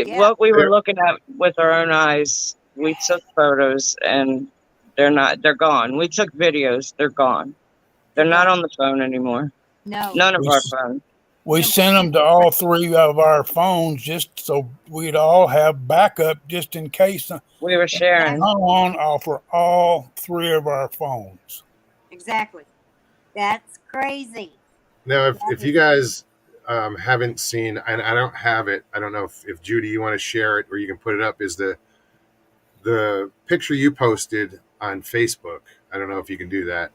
Yeah. what we were looking at with our own eyes. We took photos and they're gone. We took videos. They're gone. They're not on the phone anymore. No. None of our phones. We sent them to all 3 of our phones just so we'd all have backup just in case. We were sharing. On for all 3 of our phones. Exactly. That's crazy. Now, if you guys haven't seen, and I don't have it, I don't know if Judy, you want to share it or you can put it up, is the picture you posted on Facebook. I don't know if you can do that.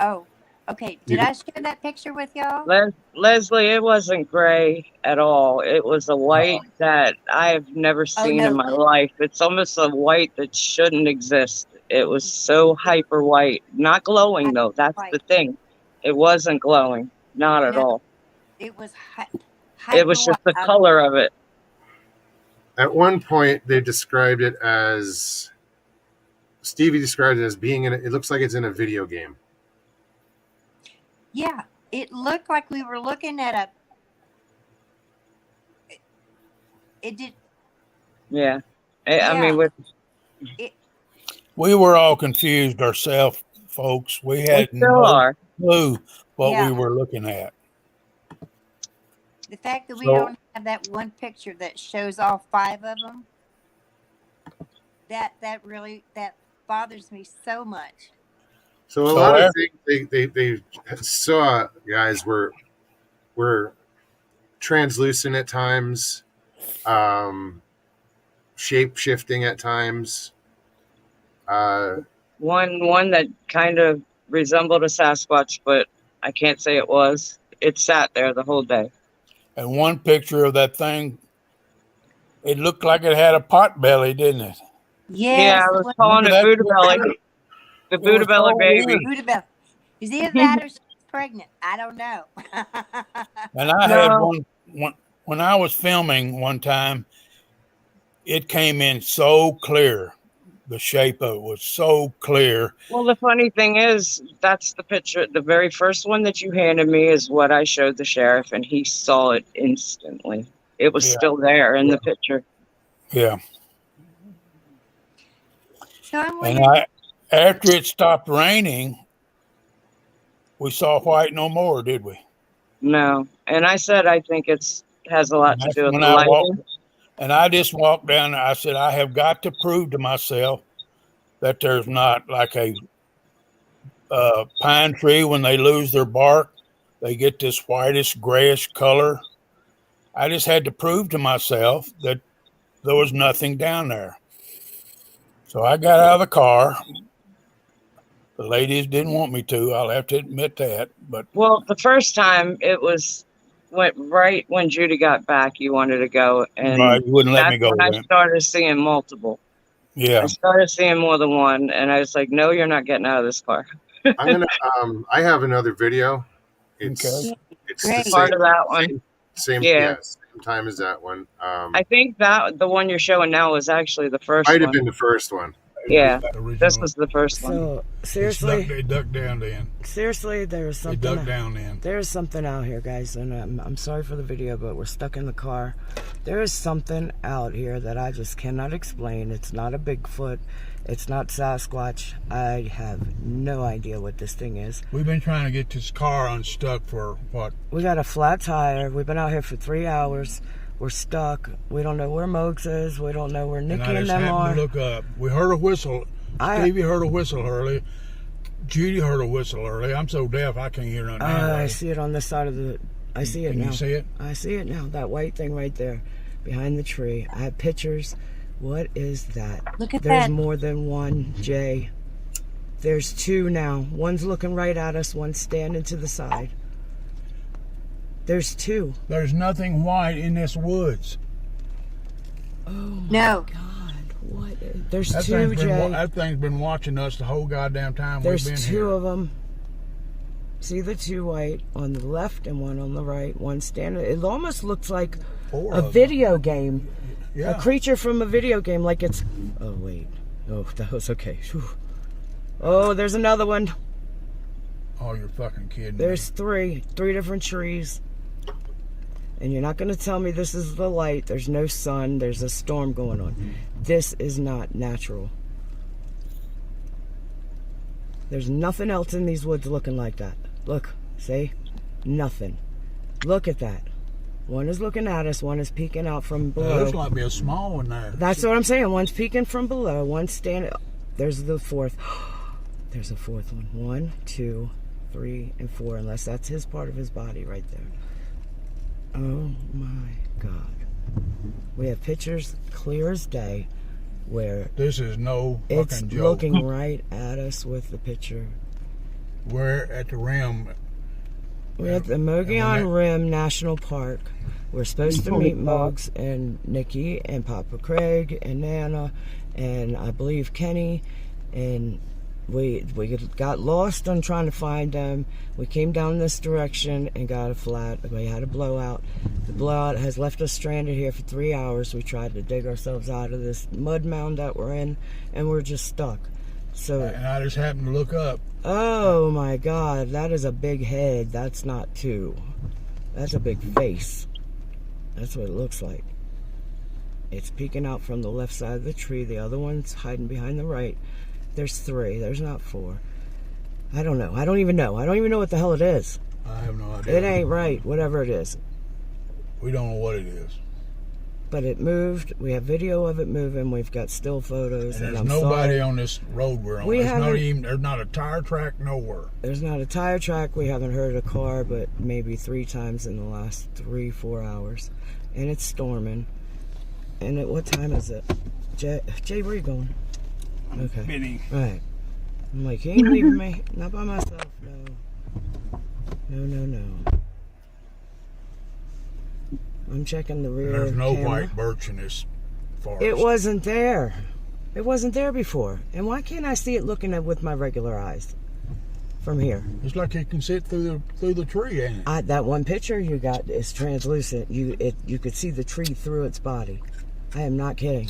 Oh, okay. Did I share that picture with y'all? Leslie, it wasn't gray at all. It was a white that I've never seen no. in my life. It's almost a white that shouldn't exist. It was so hyper white. Not glowing, though. That's the thing. It wasn't glowing. Not at No. all. It was It was just the color of it. At one point, they described it as, Stevie described it as being it looks like it's in a video game. Yeah, it looked like we were looking at it did. Yeah. I mean, We were all confused ourselves, folks. We we had still no are. clue what Yeah. we were looking at. The fact that we So- don't have that one picture that shows all 5 of them, that bothers me so much. So a lot of things they saw, guys, were translucent at times, shape shifting at times. One that kind of resembled a Sasquatch, but I can't say it was. It sat there the whole day. And one picture of that thing It looked like it had a pot belly, didn't it? Yes, Yeah, I it was was calling it Remember that Buddha picture? Belly. The It was Buddha Belly so baby. weird. Buddha Belly. Is either that or she's pregnant? I don't know. And I had No. one when I was filming one time. It came in so clear. The shape of it was so clear. Well, the funny thing is, that's the picture. The very first one that you handed me is what I showed the sheriff, and he saw it instantly. It was Yeah. still there in the picture. Yeah. So I'm And wondering, after it stopped raining, we saw white no more, did we? No, and I said I think has a lot And to that's do with when the I lighting. walked. And I just walked down there. I said, I have got to prove to myself that there's not like a pine tree when they lose their bark, they get this whitish, grayish color. I just had to prove to myself that there was nothing down there. So I got out of the car. The ladies didn't want me to. I'll have to admit that. But Well, the first time went right when Judy got back. You wanted to go, and you wouldn't let me that's go when I then. started seeing multiple. Yeah. I started seeing more than one, and I was like, "No, you're not getting out of this car." I'm gonna. I have another video. It's Okay. it's Great. the Part of that one. same Yeah. same time as that one. I think that the one you're showing now was actually the first Might have one. been the first one. Yeah, Original. this was the first one. So seriously, They ducked down then. seriously, there's They something. ducked down then. There's something out here, guys, and I'm sorry for the video, but we're stuck in the car. There is something out here that I just cannot explain. It's not a Bigfoot. It's not Sasquatch. I have no idea what this thing is. We've been trying to get this car unstuck for what? We got a flat tire. We've been out here for 3 hours. We're stuck. We don't know where Mogs is. We don't know where Nikki And I and just them happened are. to look up. We heard a whistle. Stevie heard a whistle early. Judy heard a whistle early. I'm so deaf I can't hear nothing. I see it on this side of the... I see it Can now. you see it? I see it now. That white thing right there behind the tree. I have pictures. What is that? look at There's that. more than one, Jay. There's two now. One's looking right at us. One's standing to the side. There's two. There's nothing white in this woods. Oh my No. God. What? There's That two, thing's Jay. that thing's been watching us the whole goddamn time There's we've been two here. of them. See the two white on the left and one on the right. One standing. It almost looks like Four a of them. video game. Yeah. A creature from a video game, like it's... Oh, wait. Oh, that was okay. Whew. Oh, there's another one. Oh, you're fucking kidding There's three different trees. And you're not going to tell me this is the light. There's no sun. There's a storm going on. This is not natural. There's nothing else in these woods looking like that. Look, see? Nothing. Look at that. One is looking at us. One is peeking out from me. below. There's like be a small one there. That's what I'm saying. One's peeking from below. One's standing. There's the fourth. There's a fourth one. 1, 2, 3, and 4. Unless that's his part of his body right there. Oh my God. We have pictures clear as day where This is no it's fucking joke. looking right at us with the picture. We're at the rim. We're at the Mogollon Rim National Park. We're supposed to meet Mogs and Nikki and Papa Craig and Nana and I believe Kenny, and we got lost on trying to find them. We came down this direction and got a flat. We had a blowout. The blowout has left us stranded here for 3 hours. We tried to dig ourselves out of this mud mound that we're in, and we're just stuck. So, And I just happened to look up. oh my God, that is a big head. That's not two. That's a big face. That's what it looks like. It's peeking out from the left side of the tree. The other one's hiding behind the right. There's 3. There's not 4. I don't know. I don't even know. I don't even know what the hell it is. I have no idea. It ain't right, whatever it is. We don't know what it is. But it moved. We have video of it moving. We've got still photos. And And there's I'm nobody sorry. on this road we're on. We haven't- There's not a tire track nowhere. There's not a tire track. We haven't heard a car but maybe 3 times in the last 3-4 hours. And it's storming. And what time is it? Jay, where you going? Okay. Benny. Right. I'm like, he ain't leaving me. Not by myself. No. No, no, no. I'm checking the rear. There's no camera. white birch in this forest. It wasn't there. It wasn't there before. And why can't I see it looking at with my regular eyes from here? It's like you can see it through the tree, ain't it? That one picture you got is translucent. You could see the tree through its body. I am not kidding.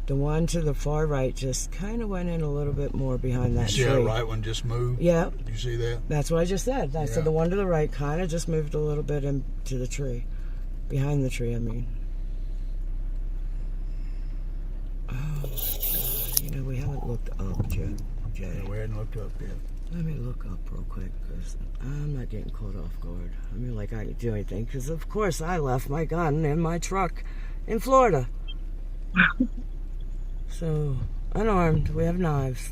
The one to the far right just kind of went in a little bit more behind that You see tree. that right one just moved? Yeah. You see that? That's what I just said. I said the one to the right kind of just moved a little bit into the tree. Behind the tree, I mean. Oh, my God. You know, we haven't looked up, Jay. Yeah, we hadn't looked up yet. Let me look up real quick because I'm not getting caught off guard. I mean, like I could do anything because, of course, I left my gun in my truck in Florida. So, unarmed, we have knives.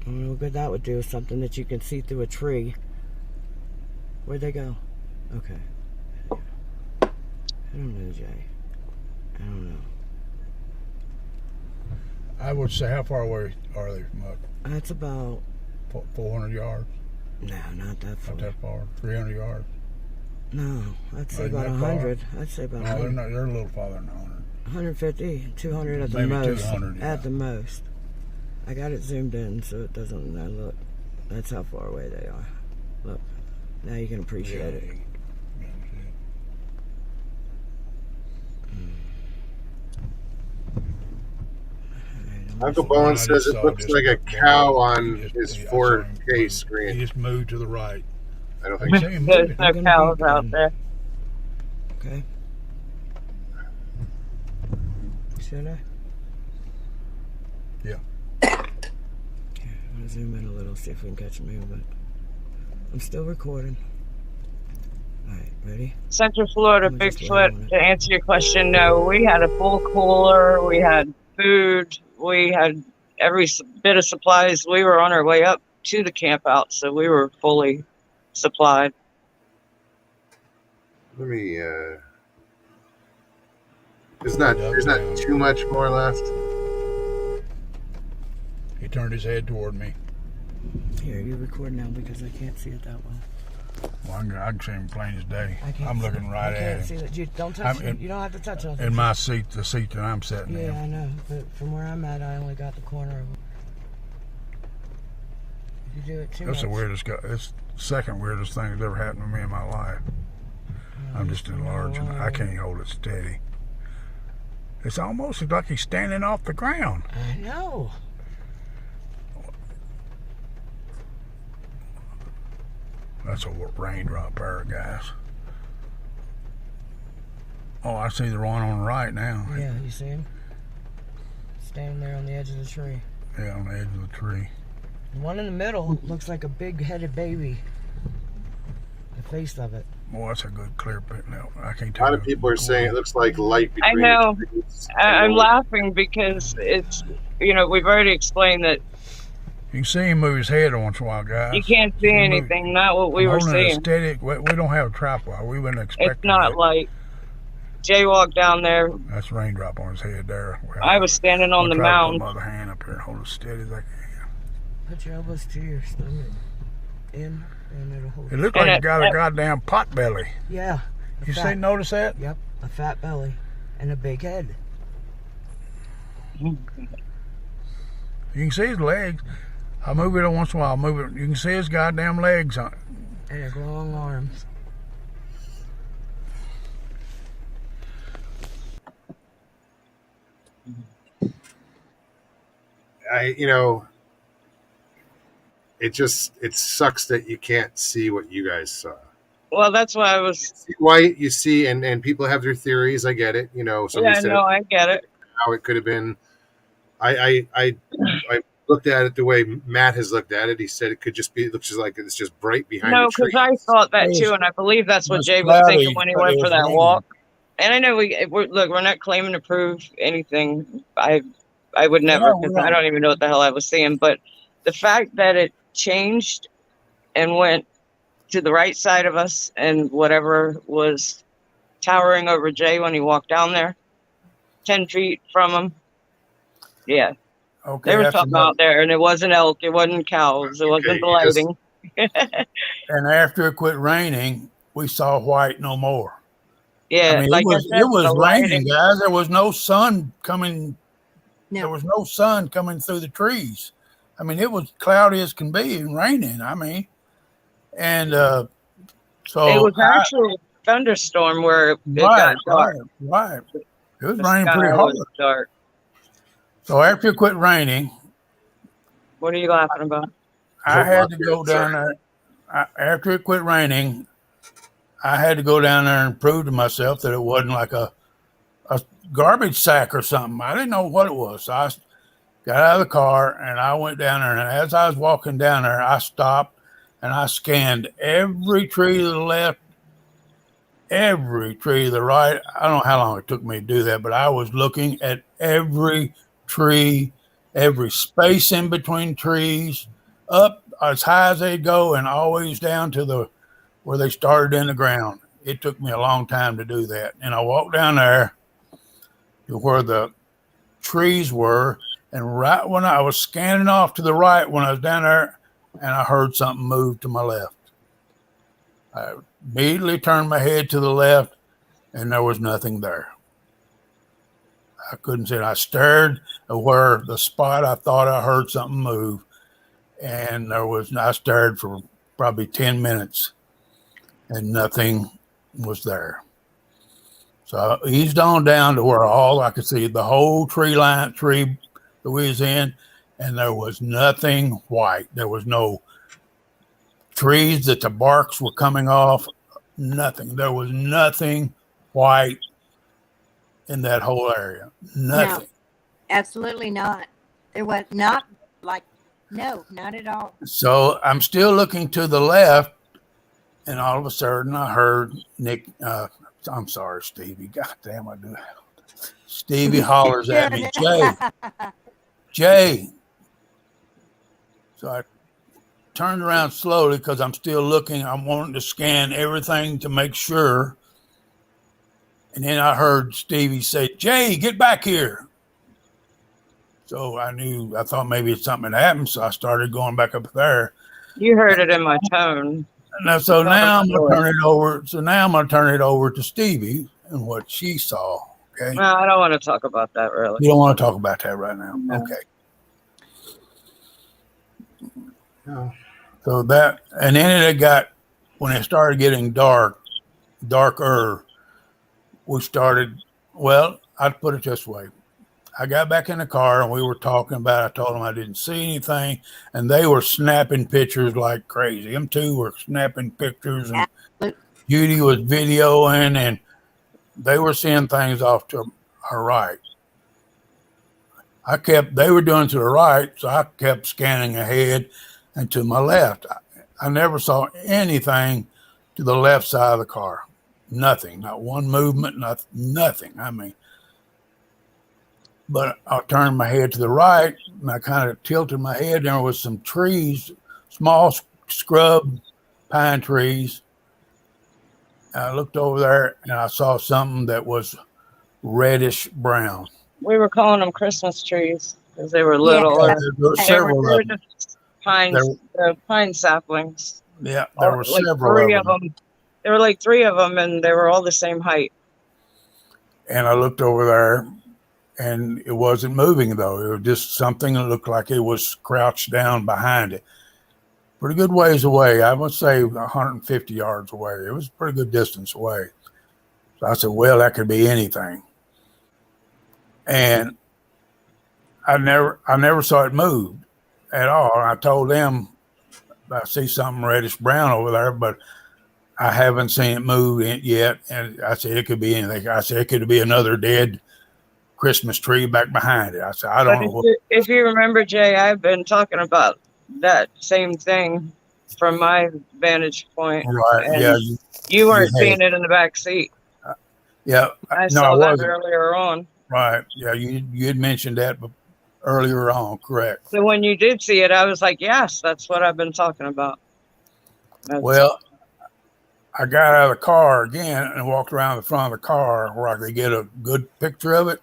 I don't know what good that would do. Something that you can see through a tree. Where'd they go? Okay. I don't know, Jay. I don't know. I would say, how far away are they from us? That's about... 400 yards? No, not that far. Not that far. 300 yards? No, I'd say Not about that far. 100. I'd say about No, 100. they're a little farther than 100. 150, 200 at the Maybe most. 200, yeah. At the most. I got it zoomed in so it doesn't. Now look, that's how far away they are. Look, now you can appreciate it. Uncle Bowen says it looks like a cow on his 4K screen. He just moved to the right. I don't think so. There's no cows out there. Okay. Should I? Yeah. Okay, I'm gonna zoom in a little, see if we can catch me, but I'm still recording. Alright, ready? Central Florida I'm just laying on Bigfoot, it. to answer your question, no. We had a full cooler, we had food, we had every bit of supplies. We were on our way up to the camp out, so we were fully supplied. Let me, there's not too much more left. He turned his head toward me. Here, you record now because I can't see it that well. Well, I can see him plain as day. I can't I'm see- looking right I at can't him. see that. You don't touch I'm it. in- You don't have to touch it. In my seat, the seat that I'm sitting Yeah, in. I know, but from where I'm at, I only got the corner of it. You do it too That's the much. weirdest guy. It's the second weirdest thing that's ever happened to me in my life. I'm just enlarging. I can't hold it steady. It's almost like he's standing off the ground. I know. That's a raindrop there, guys. Oh, I see the one on the right now. Yeah, you see him? Standing there on the edge of the tree. Yeah, on the edge of the tree. The one in the middle looks like a big-headed baby. The face of it. Boy, that's a good clear pic. No, I can't A tell. lot of people are saying it looks like light I between know. the trees. I'm laughing because it's, we've already explained that You can see him move his head once in a while, guys. you can't see anything, not what we were Holding it seeing. steady. We don't have a tripod. We wouldn't expect It's not it. like Jay walked down there. That's a raindrop on his head there. Well, I was standing on I'll the try to mound. put my other hand up here and hold it steady as I can. Put your elbows to your stomach. In, and it'll hold. It looked And like it- it got a goddamn pot belly. Yeah. a You fat- notice that? Yep, a fat belly and a big head. You can see his legs. I move it once in a while. Move it. You can see his goddamn legs on it. And his long arms. It sucks that you can't see what you guys saw. Well, that's why I You was. see white, you see, and people have their theories. I get it. Somebody Yeah, said no, I get it. how it could have been. I looked at it the way Matt has looked at it. He said it could just be. It looks just like it's just bright behind No, the tree. because I thought that It was- too, and I believe that's it what was Jay was cloudy, thinking when he but it went for was that raining. walk. And I know we're not claiming to prove anything. I would never, No, because we're I not. don't even know what the hell I was seeing. But the fact that it changed and went to the right side of us, and whatever was towering over Jay when he walked down there, 10 feet from him. Yeah, Okay, there was that's something another- out there, and it wasn't elk, it wasn't cows, it wasn't the you just- lighting. And after it quit raining, we saw white no more. Yeah, I mean, like I it said, was the raining, lighting. guys. There was no sun coming. No. There was no sun coming through the trees. I mean, it was cloudy as can be and raining. I mean, and It so was actually a thunderstorm where it got right. dark. It was The raining sky pretty hard. was dark. So after it quit raining, What are you laughing about? I had to go down there. After it quit raining, I had to go down there and prove to myself that it wasn't like a garbage sack or something. I didn't know what it was. So I got out of the car and I went down there. And as I was walking down there, I stopped and I scanned every tree to the left, every tree to the right. I don't know how long it took me to do that, but I was looking at every tree, every space in between trees, up as high as they'd go and always down to where they started in the ground. It took me a long time to do that. And I walked down there to where the trees were. And right when I was scanning off to the right, when I was down there, and I heard something move to my left. I immediately turned my head to the left, and there was nothing there. I couldn't see it. I stared at where the spot I thought I heard something move, and I stared for probably 10 minutes, and nothing was there. So I eased on down to where all I could see, the whole tree that we was in, and there was nothing white. There was no trees that the barks were coming off, nothing. There was nothing white in that whole area. Nothing. No, absolutely not. There was not no, not at all. So I'm still looking to the left, and all of a sudden I heard Nick, I'm sorry, Stevie. God damn, I do. Stevie hollers at me, Jay. So I turned around slowly because I'm still looking. I'm wanting to scan everything to make sure. And then I heard Stevie say, Jay, get back here. So I thought maybe something had happened. So I started going back up there. You heard it in my tone. So now I'm going to turn it over. So now I'm going to turn it over to Stevie and what she saw. Okay. Well, I don't want to talk about that really. You don't want to talk about that right now. No. Okay. No. So that, and then it got, when it started getting darker, we started, well, I'd put it this way. I got back in the car and we were talking about it. I told them I didn't see anything, and they were snapping pictures like crazy. Them two were snapping pictures, and Judy was videoing, and they were seeing things off to her right. They were doing to the right, so I kept scanning ahead and to my left. I never saw anything to the left side of the car. Nothing, not one movement, nothing. I mean, but I turned my head to the right, and I kind of tilted my head. There was some trees, small scrub pine trees. I looked over there, and I saw something that was reddish brown. We were calling them Christmas trees because they were little. Yeah. There were several They were of them. just pine saplings. Yeah, there were like several three of them. There were like three of them, and they were all the same height. And I looked over there, and it wasn't moving, though. It was just something that looked like it was crouched down behind it. Pretty good ways away. I would say 150 yards away. It was a pretty good distance away. So I said, well, that could be anything. And I never saw it move at all. And I told them, I see something reddish brown over there, but I haven't seen it move yet. And I said, it could be anything. I said, it could be another dead Christmas tree back behind it. I said, I don't know. If you remember, Jay, I've been talking about that same thing from my vantage point. Right. And Yeah. you weren't seeing it in the back seat. Yeah. I saw that earlier on. Right. Yeah. You had mentioned that earlier on. Correct. So when you did see it, I was like, yes, that's what I've been talking about. Well, I got out of the car again and walked around the front of the car where I could get a good picture of it.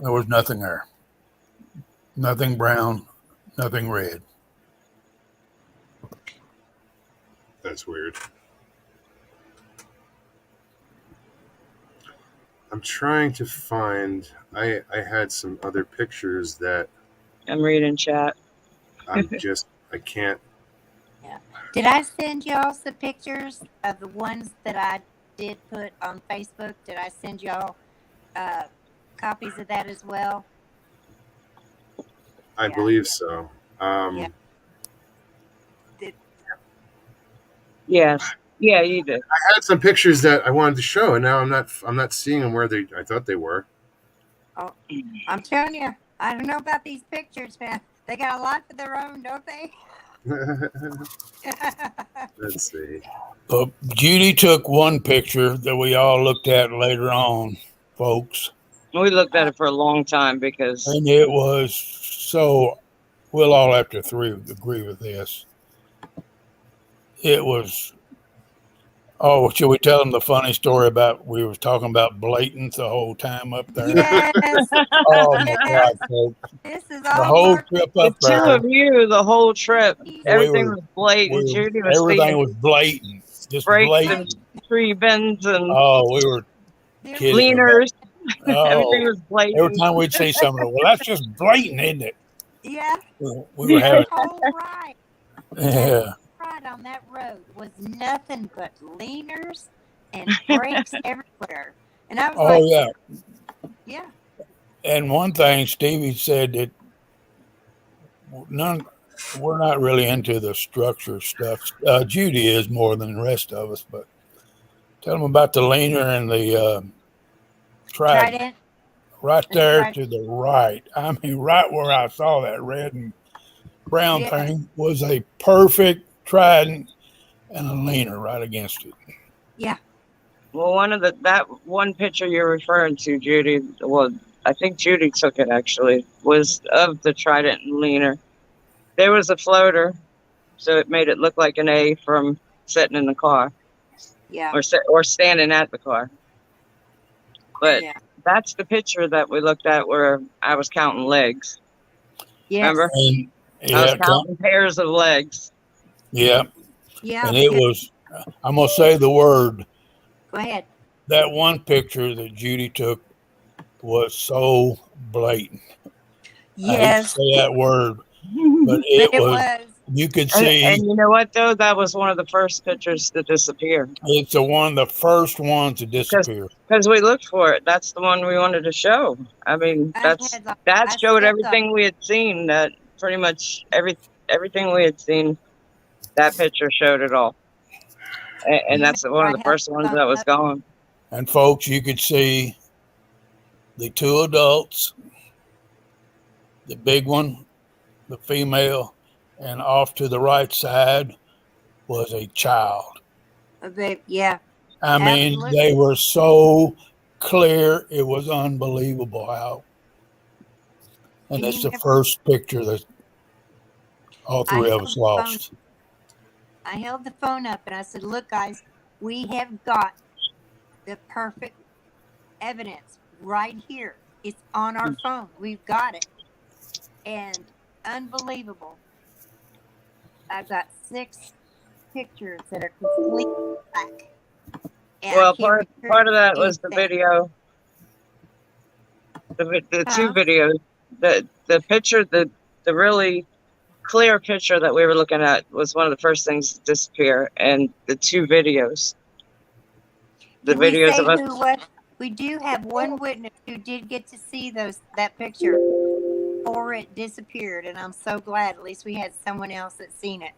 There was nothing there. Nothing brown, nothing red. That's weird. I'm trying to find. I had some other pictures that I'm reading chat. I can't. Yeah. Did I send y'all some pictures of the ones that I did put on Facebook? Did I send y'all copies of that as well? I Yeah. believe so. Yeah. Yes. Yeah, you did. I had some pictures that I wanted to show, and now I'm not seeing them where I thought they were. Oh, I'm telling you, I don't know about these pictures, man. They got a life of their own, don't they? Let's see. But Judy took one picture that we all looked at later on, folks. We looked at it for a long time because And it was so, we'll all have to agree with this. It was, oh, should we tell them the funny story about we were talking about blatant the whole time up there? Yes. Oh my God, folks. This is The all whole Mark. trip the up two there, of you, the whole trip, everything was blatant. Judy was everything seeing was blatant. Just breaks blatant. and tree bends and Oh, we were kidding. leaners. Oh, Everything was every blatant. time we'd say something, well, that's just blatant, isn't it? Yeah. We were having, The whole ride. yeah. Ride on that road was nothing but leaners and brakes everywhere. And I was Oh, like, yeah. yeah. And one thing Stevie said that we're not really into the structure stuff. Judy is more than the rest of us, but tell them about the leaner and the trident. Trident. Right there Trident. to the right. I mean, right where I saw that red and brown Yeah. thing was a perfect trident and a leaner right against it. Yeah. Well, that one picture you're referring to, Judy, well, I think Judy took it actually, was of the trident and leaner. There was a floater, so it made it look like an A from sitting in the car. Yeah. Or standing at the car. But yeah. that's the picture that we looked at where I was counting legs. Yes. Remember? And, I was counting pairs of legs. Yeah. Yeah. And it was, I'm going to say the word. Go ahead. That one picture that Judy took was so blatant. Yes. I hate to say that word, but it was. You could see. And you know what, though? That was one of the first pictures to disappear. It's the first one to disappear. Because we looked for it. That's the one we wanted to show. I mean, that showed everything we had seen. That pretty much everything we had seen, that picture showed it all. And that's one of the first ones that was gone. And folks, you could see the two adults, the big one, the female, and off to the right side was a child. Yeah. I mean, Absolutely. they were so clear. It was unbelievable how. And it's the first picture that all three of us lost. I held the phone up and I said, look, guys, we have got the perfect evidence right here. It's on our phone. We've got it. And unbelievable. I've got 6 pictures that are completely black. And well, part of that was the video. The two videos. The picture, the really clear picture that we were looking at was one of the first things to disappear, and the 2 videos. The videos of us. We do have one witness who did get to see that picture before it disappeared, and I'm so glad. At least we had someone else that's seen it.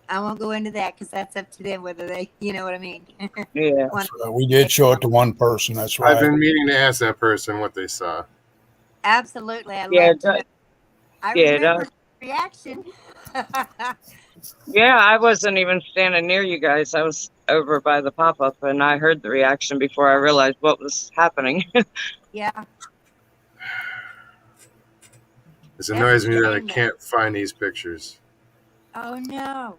I won't go into that because that's up to them whether they, you know what I mean. Yeah, we did show it to one person. That's right. I've been meaning to ask that person what they saw. Absolutely, I remember the reaction. Yeah, I wasn't even standing near you guys. I was over by the pop-up, and I heard the reaction before I realized what was happening. Yeah. It annoys me that I can't find these pictures. Oh, no.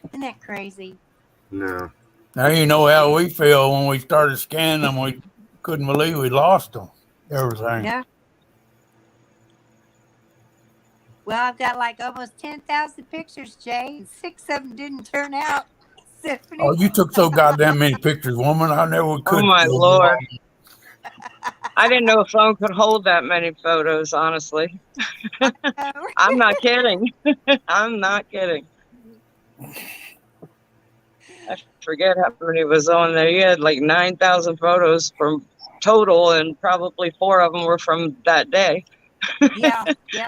Isn't that crazy? No. Now you know how we feel when we started scanning them. We couldn't believe we lost them. Everything. Yeah. Well, I've got like almost 10,000 pictures, Jay, and 6 of them didn't turn out. Oh, you took so goddamn many pictures, woman. I never could. Oh, my Lord. I didn't know a phone could hold that many photos, honestly. I'm not kidding. I'm not kidding. I forget how many was on there. You had like 9,000 photos from total, and probably 4 of them were from that day. Yeah, yeah.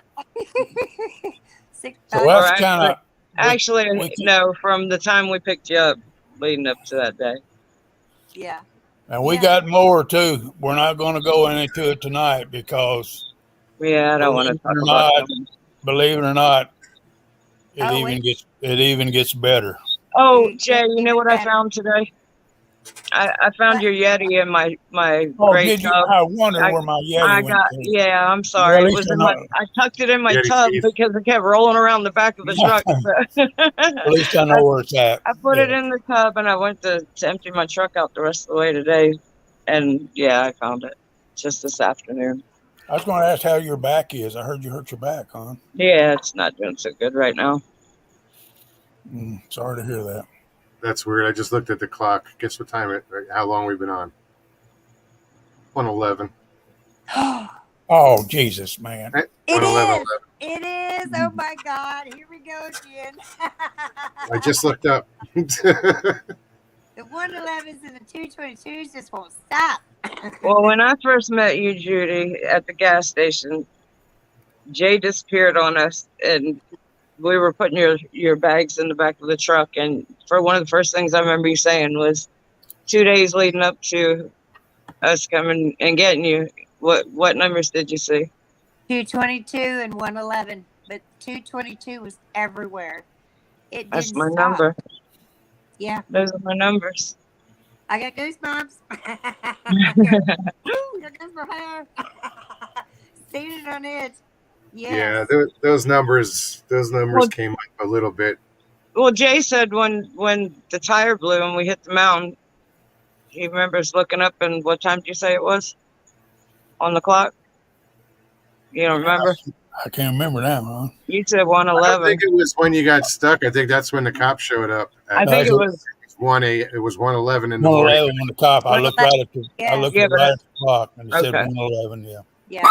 So Or that's kind of actually, no, from the time we picked you up leading up to that day. yeah. and we got more too. We're not going to go into it tonight because Yeah, I don't want to talk about that. believe it or not, Oh, it even gets better. Oh, Jay, you know what I found today? I found your Yeti in my Oh, great did you? tub. I wonder where my Yeti went to. Yeah, I'm sorry. Well, It was in my. I tucked it in my Yeti tub teeth. because it kept rolling around the back of the truck. At least I know where it's at. I put it in the tub, and I went to empty my truck out the rest of the way today, and yeah, I found it just this afternoon. I was going to ask how your back is. I heard you hurt your back, huh? Yeah, it's not doing so good right now. Sorry to hear that. That's weird. I just looked at the clock. Guess what time how long we've been on? 1:11. Oh, Jesus, man. Right? It 1:11. is. It is. Oh my God. Here we go again. I just looked up. The 111s and the 222s just won't stop. Well, when I first met you, Judy, at the gas station, Jay disappeared on us, and we were putting your bags in the back of the truck. And for one of the first things I remember you saying was 2 days leading up to us coming and getting you. What numbers did you see? 222 and 111, but 222 was everywhere. It That's didn't my stop. number. Yeah, Those are my numbers. I got goosebumps. Woo, there goes my hair. Standing on it. Yes. Yeah, those numbers came up a little bit. Well, Jay said when the tire blew and we hit the mountain, he remembers looking up, and what time did you say it was on the clock? You don't remember? I can't remember now, huh? You said I 1:11. think it was when you got stuck. I think that's when the cops showed up. I think it was 1:11 in the morning. 111 when the cop. I looked right at the right at the clock and it said Okay. 111. Yeah. Yeah.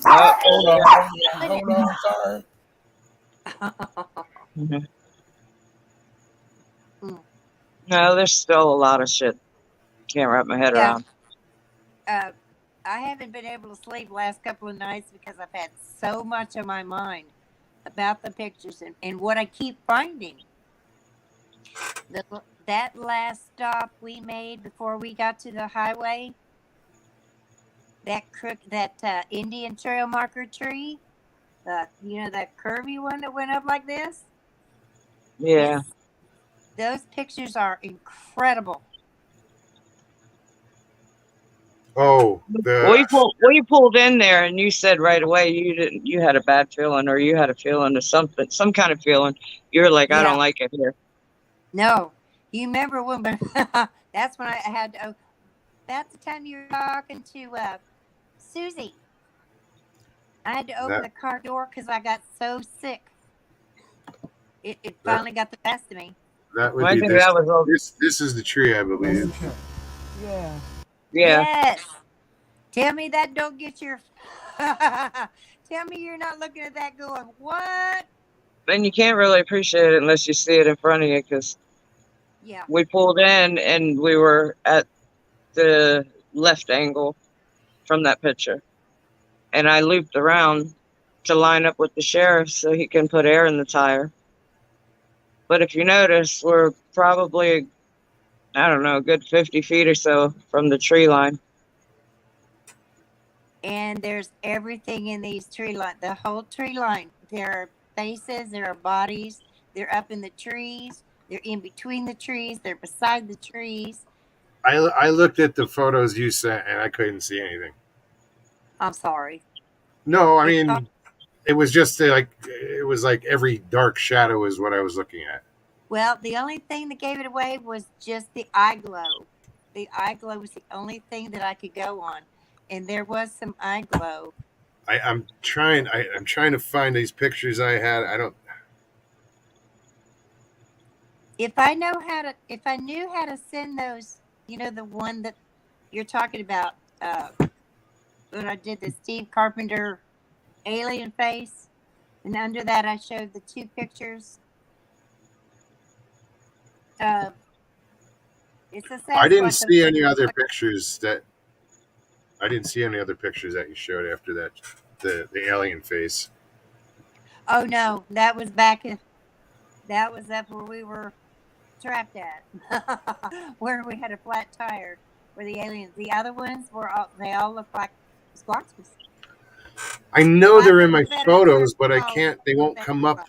Hold on. Sorry. Mhm. No, there's still a lot of shit. Can't wrap my head around. I haven't been able to sleep last couple of nights because I've had so much on my mind about the pictures and what I keep finding. That last stop we made before we got to the highway, that Indian trail marker tree, that curvy one that went up like this. Yeah. Those pictures are incredible. Oh, we pulled in there, and you said right away you had a bad feeling, or you had a feeling of something, some kind of feeling. You were like, I don't like it here. No, you remember when? That's when I had to. That's the time you were talking to Susie. I had to open the car door because I got so sick. It finally got the best of me. That would be this. This is the tree, I believe. Yeah. Yeah. Yes. Tell me that don't get your. Tell me you're not looking at that going, what? And you can't really appreciate it unless you see it in front of you, because we pulled in and we were at the left angle from that picture. And I looped around to line up with the sheriff so he can put air in the tire. But if you notice, we're probably, I don't know, a good 50 feet or so from the tree line. And there's everything in these tree line, the whole tree line. There are faces, there are bodies, they're up in the trees, they're in between the trees, they're beside the trees. I looked at the photos you sent and I couldn't see anything. I'm sorry. No, I mean, it was just like every dark shadow is what I was looking at. Well, the only thing that gave it away was just the eye glow. The eye glow was the only thing that I could go on, and there was some eye glow. I'm trying to find these pictures I had. I don't. If I knew how to send those, the one that you're talking about when I did the Steve Carpenter alien face, and under that I showed the two pictures. It's a I didn't Sasquatch. see any other pictures that. I didn't see any other pictures that you showed after that. The alien face. Oh no, that was back in. That was up where we were trapped at, where we had a flat tire. Where the aliens, the other ones were all. They all look like Squatches. I know I they're in think my better photos, for but I both can't. They won't than come for up. both.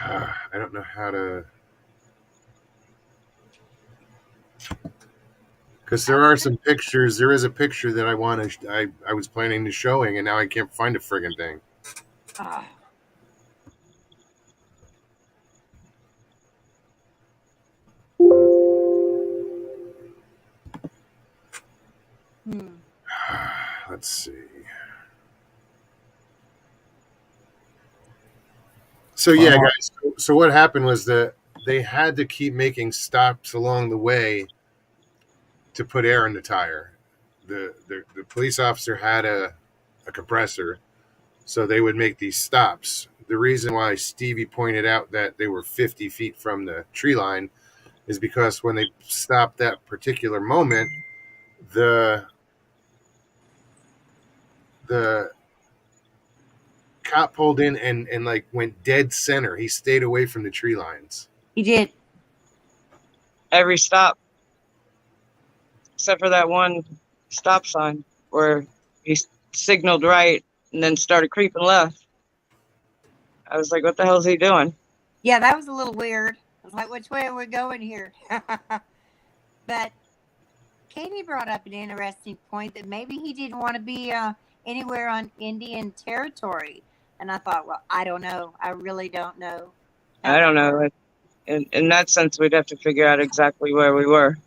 I don't know how to. Because there are some pictures. There is a picture that I want to. I was planning to showing, and now I can't find a friggin' thing. Ah. Hmm. Let's see. So yeah, guys. So what happened was that they had to keep making stops along the way to put air in the tire. The police officer had a compressor, so they would make these stops. The reason why Stevie pointed out that they were 50 feet from the tree line is because when they stopped that particular moment, the cop pulled in and like went dead center. He stayed away from the tree lines. He did. Every stop, except for that one stop sign where he signaled right and then started creeping left. I was like, what the hell is he doing? Yeah, that was a little weird. I was like, which way are we going here? But Katie brought up an interesting point that maybe he didn't want to be anywhere on Indian territory. And I thought, well, I don't know. I really don't know. I don't know. In that sense, we'd have to figure out exactly where we were.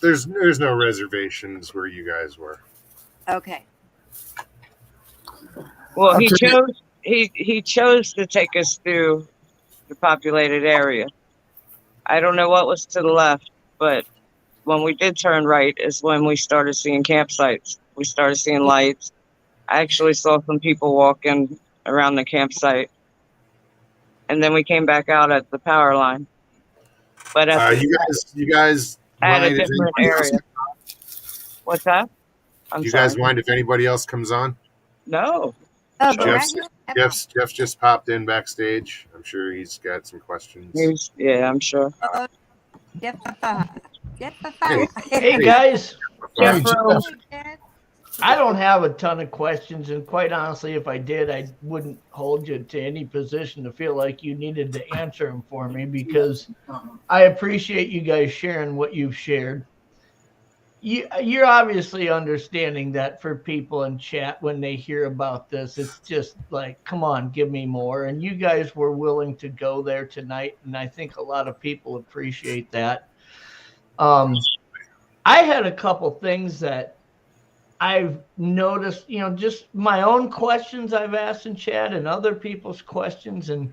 There's no reservations where you guys were. Okay. Well, he chose to take us through the populated area. I don't know what was to the left, but when we did turn right is when we started seeing campsites. We started seeing lights. I actually saw some people walking around the campsite. And then we came back out at the power line. But you guys at a mind if different anybody else- area. What's that? I'm you sorry. guys mind if anybody else comes on? No. Oh, but Jeff's, right here- Jeff's just popped in backstage. I'm sure he's got some questions. Yeah, I'm sure. Uh-oh. Jeff, Hey guys, Hey, Jeff, I don't have a ton of questions, and quite honestly, if I did, I wouldn't hold you to any position to feel like you needed to answer them for me, because I appreciate you guys sharing what you've shared. You're obviously understanding that for people in chat, when they hear about this, it's just like, come on, give me more. And you guys were willing to go there tonight, and I think a lot of people appreciate that. I had a couple things that I've noticed, just my own questions I've asked in chat and other people's questions. And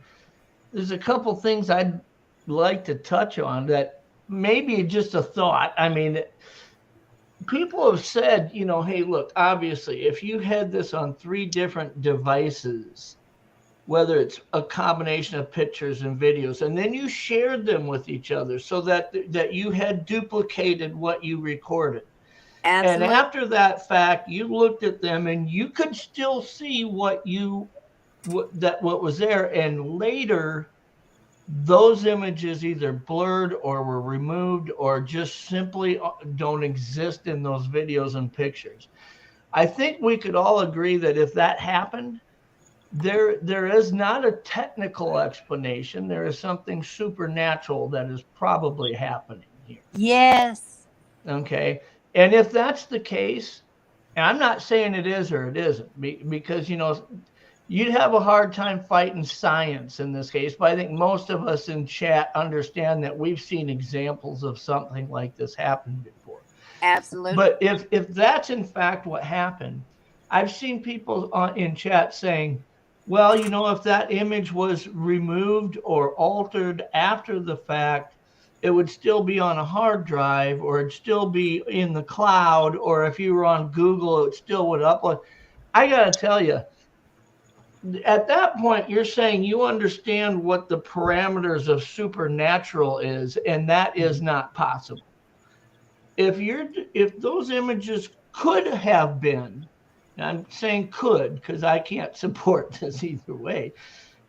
there's a couple things I'd like to touch on that maybe just a thought. I mean, people have said, hey, look, obviously, if you had this on 3 different devices, whether it's a combination of pictures and videos, and then you shared them with each other so that you had duplicated what you recorded. Absolutely. And after that fact, you looked at them and you could still see what was there. And later, those images either blurred or were removed or just simply don't exist in those videos and pictures. I think we could all agree that if that happened, there is not a technical explanation. There is something supernatural that is probably happening here. Yes. Okay. And if that's the case, and I'm not saying it is or it isn't, because, you'd have a hard time fighting science in this case, but I think most of us in chat understand that we've seen examples of something like this happen before. Absolutely. But if that's in fact what happened, I've seen people in chat saying, well, if that image was removed or altered after the fact, it would still be on a hard drive, or it'd still be in the cloud, or if you were on Google, it still would upload. I got to tell you, at that point, you're saying you understand what the parameters of supernatural is, and that is not possible. If those images could have been, and I'm saying could because I can't support this either way,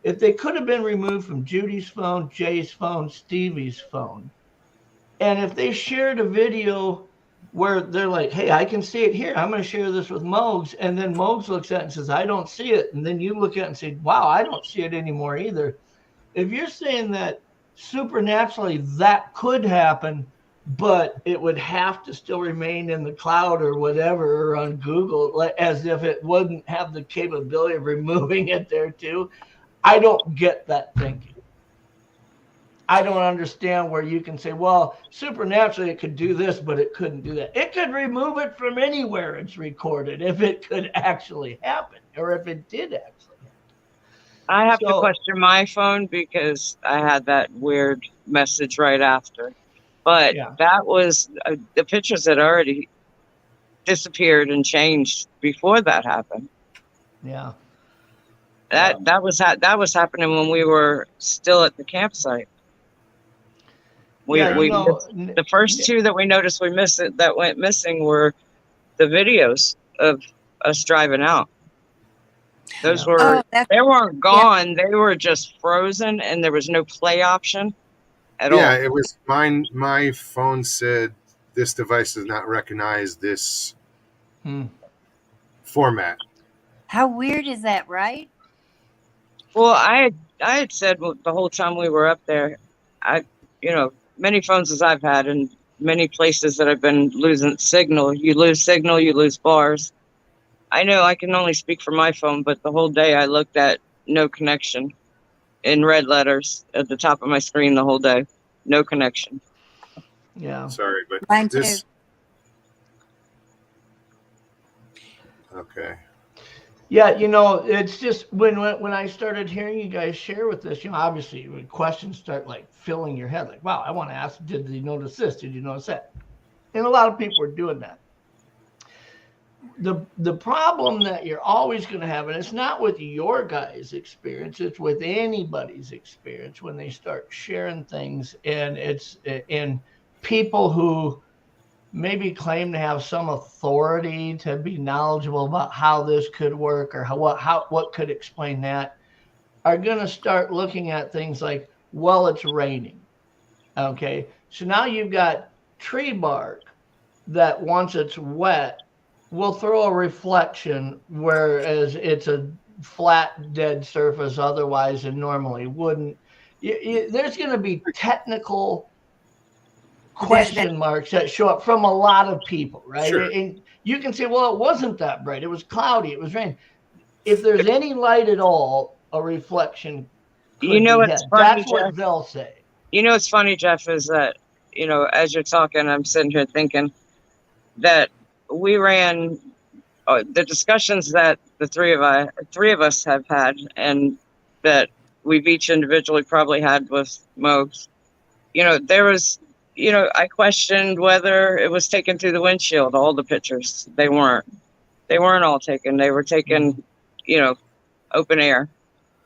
if they could have been removed from Judy's phone, Jay's phone, Stevie's phone, and if they shared a video where they're like, hey, I can see it here, I'm going to share this with Mogs, and then Mogs looks at it and says, I don't see it, and then you look at it and say, wow, I don't see it anymore either. If you're saying that supernaturally that could happen, but it would have to still remain in the cloud or whatever, or on Google, as if it wouldn't have the capability of removing it there too, I don't get that thinking. I don't understand where you can say, well, supernaturally it could do this, but it couldn't do that. It could remove it from anywhere it's recorded if it could actually happen, or if it did actually happen. I have to question my phone because I had that weird message right after. But that was, the pictures had already disappeared and changed before that happened. Yeah. That was happening when we were still at the campsite. The first two that we noticed that went missing were the videos of us driving out. Those they weren't gone. They were just frozen, and there was no play option at all. Yeah, it was mine. My phone said this device does not recognize this format. How weird is that, right? Well, I had said the whole time we were up there, many phones as I've had and many places that I've been losing signal. You lose signal, you lose bars. I know I can only speak for my phone, but the whole day I looked at no connection in red letters at the top of my screen the whole day. No connection. Yeah. Sorry, but Mine too. Okay. Yeah, it's just when I started hearing you guys share with this, obviously when questions start like filling your head, like, wow, I want to ask, did you notice this? Did you notice that? And a lot of people are doing that. The problem that you're always going to have, and it's not with your guys' experience, it's with anybody's experience when they start sharing things, and it's in people who maybe claim to have some authority to be knowledgeable about how this could work or what could explain that, are going to start looking at things like, well, it's raining. Okay, so now you've got tree bark that once it's wet will throw a reflection, whereas it's a flat, dead surface otherwise and normally wouldn't. There's going to be technical question marks that show up from a lot of people, right? Sure. And you can say, well, it wasn't that bright. It was cloudy. It was raining. If there's any light at all, a reflection could be what's funny, that's what they'll say. What's funny, Jeff, is that, as you're talking, I'm sitting here thinking that we ran the discussions that the three of us have had, and that we've each individually probably had with Mogs. There was, I questioned whether it was taken through the windshield, all the pictures. They weren't all taken. They were taken, open air.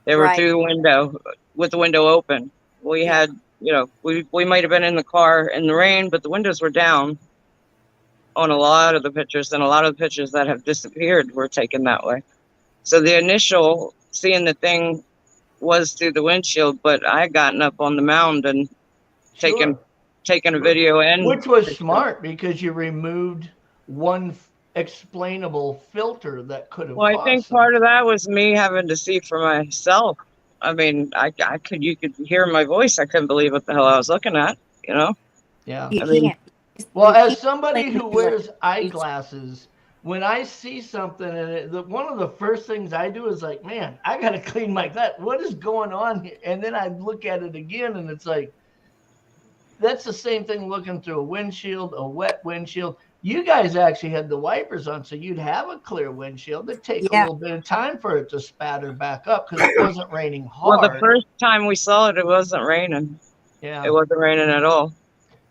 They were through the window with the window open. We had, we might have been in the car in the rain, but the windows were down on a lot of the pictures, and a lot of the pictures that have disappeared were taken that way. So the initial seeing the thing was through the windshield, but I had gotten up on the mound and taken a video in. Which was smart because you removed one explainable filter that could have. Well, I think part of that was me having to see for myself. I mean, you could hear my voice. I couldn't believe what the hell I was looking at, Yeah. I mean, well, as somebody who wears eyeglasses, when I see something, and one of the first things I do is like, man, I got to clean my glass. What is going on here? And then I look at it again, and it's like, that's the same thing looking through a windshield, a wet windshield. You guys actually had the wipers on, so you'd have a clear windshield. It'd take a little bit of time for it to spatter back up because it wasn't raining hard. Well, the first time we saw it, it wasn't raining. Yeah. It wasn't raining at all.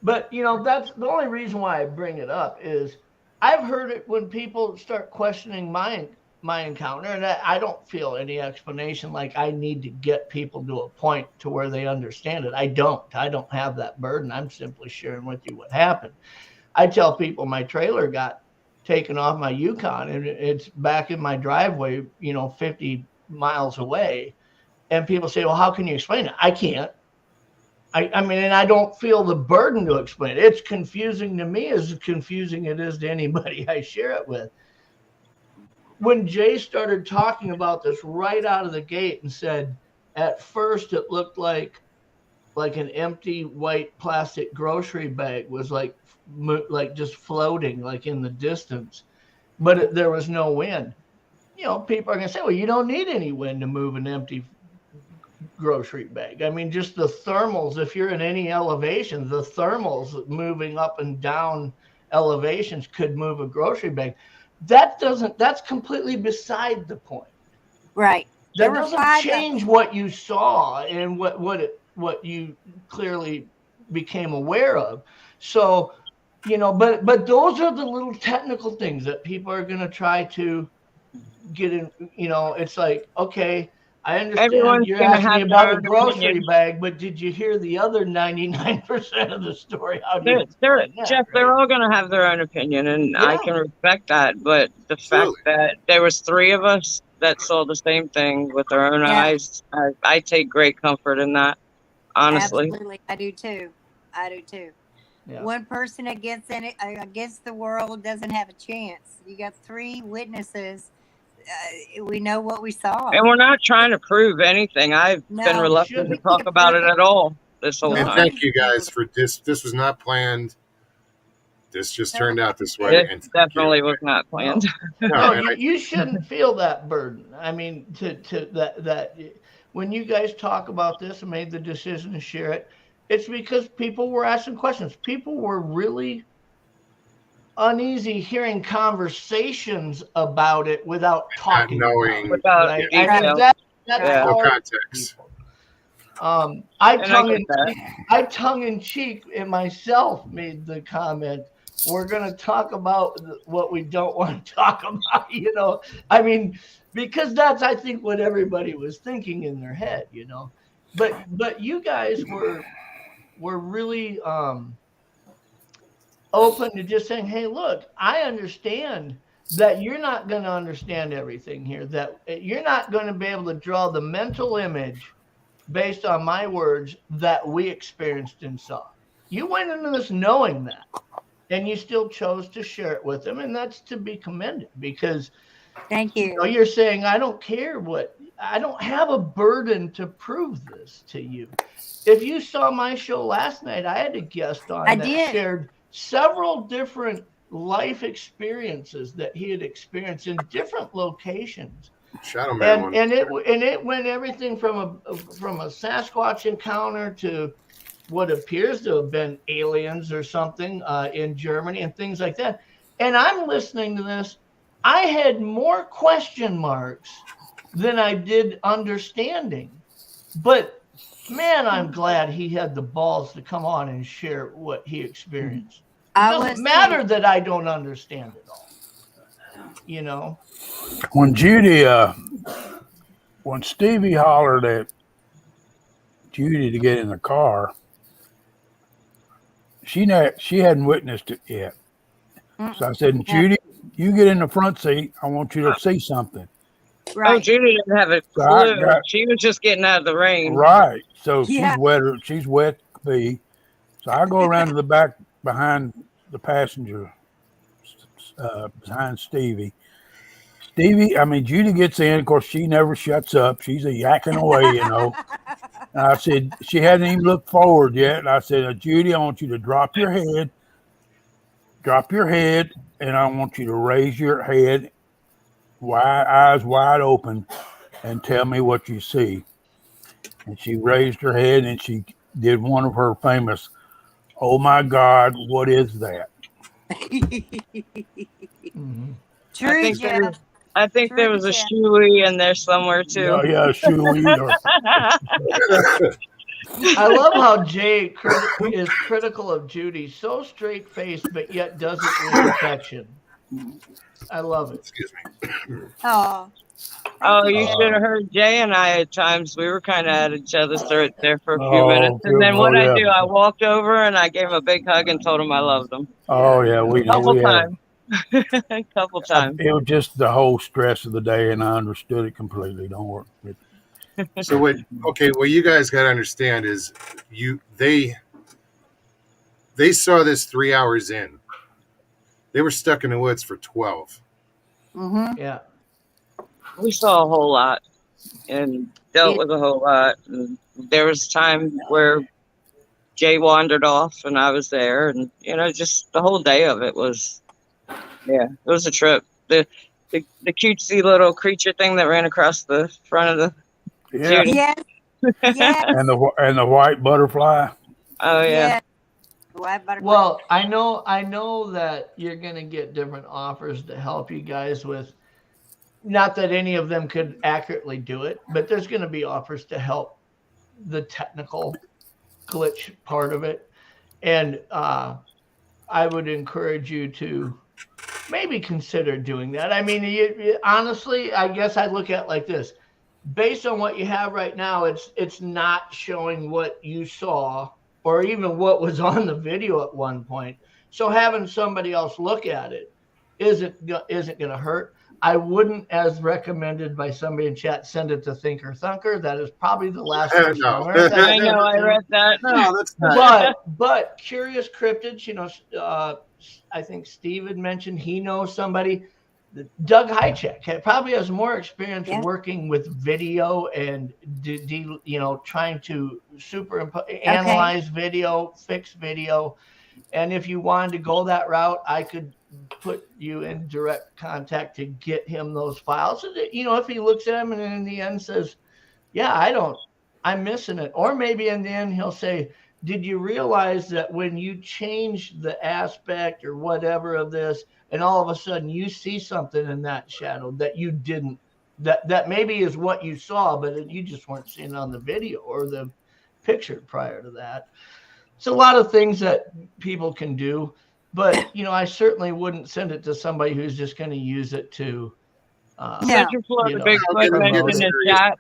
But that's the only reason why I bring it up is I've heard it when people start questioning my encounter, and I don't feel any explanation like I need to get people to a point to where they understand it. I don't have that burden. I'm simply sharing with you what happened. I tell people my trailer got taken off my Yukon and it's back in my driveway, 50 miles away. And people say, well, how can you explain it? I can't. I mean, and I don't feel the burden to explain it. It's confusing to me as confusing it is to anybody I share it with. When Jay started talking about this right out of the gate and said, at first it looked like an empty white plastic grocery bag was like just floating like in the distance, but there was no wind. People are going to say, well, you don't need any wind to move an empty grocery bag. I mean, just the thermals, if you're in any elevation, the thermals moving up and down elevations could move a grocery bag. That's completely beside the point. Right. That doesn't change what you saw and what you clearly became aware of. So, but those are the little technical things that people are going to try to get in. It's like, okay, I understand you're asking me about a grocery bag, but did you hear the other 99% of the story? Jeff, they're all going to have their own opinion, and I can respect that. But the fact that there was 3 of us that saw the same thing with our own eyes, I take great comfort in that, honestly. Absolutely, I do too. Yeah. One person against the world doesn't have a chance. You got 3 witnesses. We know what we saw, and we're not trying to prove anything. I've been reluctant to talk about it at all this whole time. Thank you guys for this. This was not planned. This just turned out this way. It definitely was not planned. No, you shouldn't feel that burden. I mean, that when you guys talk about this and made the decision to share it, it's because people were asking questions. People were really uneasy hearing conversations about it without talking, knowing, right? That's no context. I tongue in cheek in myself made the comment, we're going to talk about what we don't want to talk about, I mean, because that's, I think, what everybody was thinking in their head, but you guys were really, open to just saying, hey, look, I understand that you're not going to understand everything here, that you're not going to be able to draw the mental image based on my words that we experienced and saw. You went into this knowing that, and you still chose to share it with them, and that's to be commended because thank you. You're saying, I don't care I don't have a burden to prove this to you. If you saw my show last night, I had a guest on shared several different life experiences that he had experienced in different locations. Shadow Man and it went everything from a Sasquatch encounter to what appears to have been aliens or something in Germany and things like that. And I'm listening to this. I had more question marks than I did understanding. But man, I'm glad he had the balls to come on and share what he experienced. It doesn't matter that I don't understand it all. When Judy, when Stevie hollered at Judy to get in the car, she hadn't witnessed it yet. So I said, Judy, you get in the front seat. I want you to see something. Right. Oh, Judy didn't have a clue. She was just getting out of the rain. Right. So she's wet to be. So I go around to the back behind the passenger, behind Stevie. Judy gets in. Of course, she never shuts up. She's yakking away, And I said, she hadn't even looked forward yet. And I said, Judy, I want you to drop your head, and I want you to raise your head, eyes wide open, and tell me what you see. And she raised her head, and she did one of her famous, oh my God, what is that? Mm-hmm. I think there was a shoey in there somewhere too. Yeah, shoey. I love how Jay is critical of Judy, so straight-faced, but yet does it with affection. I love it. Excuse me. Oh. Oh, you should have heard Jay and I at times. We were kind of at each other's throat there for a few minutes. And then what I do, I walked over and I gave him a big hug and told him I loved him. Oh yeah, we know. Couple times. A couple times. It was just the whole stress of the day, and I understood it completely. Don't worry. So what you guys got to understand is they saw this 3 hours in. They were stuck in the woods for 12. Mm-hmm. Yeah. We saw a whole lot and dealt with a whole lot. And there was time where Jay wandered off and I was there, and just the whole day of it was, it was a trip. The cutesy little creature thing that ran across the front of the Yes. Yes. And the white butterfly. Oh yeah. Well, I know that you're gonna get different offers to help you guys with. Not that any of them could accurately do it, but there's going to be offers to help the technical glitch part of it. And I would encourage you to maybe consider doing that. I mean, honestly, I guess I look at it like this. Based on what you have right now, it's not showing what you saw or even what was on the video at one point. So having somebody else look at it isn't going to hurt. I wouldn't, as recommended by somebody in chat, send it to Thinker Thunker. That is probably the last person No. I know, I read that. No, that's not. But Curious Cryptids, I think Steve had mentioned he knows somebody. Doug Hychek probably has more experience working with video and trying to analyze video, fix video. And if you wanted to go that route, I could put you in direct contact to get him those files. And, if he looks at them and in the end says, yeah, I'm missing it. Or maybe in the end he'll say, did you realize that when you change the aspect or whatever of this, and all of a sudden you see something in that shadow that you didn't, that maybe is what you saw, but you just weren't seeing it on the video or the picture prior to that. It's a lot of things that people can do. But, I certainly wouldn't send it to somebody who's just going to use it to. Central Florida Bigfoot mentioned in chat.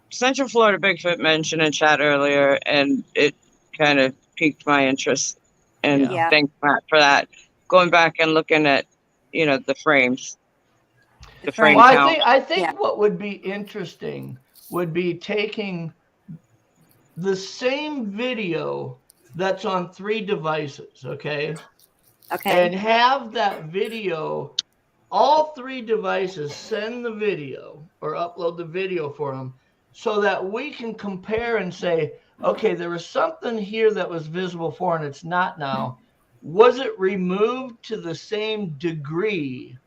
Central Florida Bigfoot mentioned in chat earlier, and it kind of piqued my interest. And thanks, Matt, for that. Going back and looking at, the frames. The frame count. I think what would be interesting would be taking the same video that's on 3 devices, okay? Okay. And have that video, all 3 devices send the video or upload the video for them so that we can compare and say, okay, there was something here that was visible for and it's not now. Was it removed to the same degree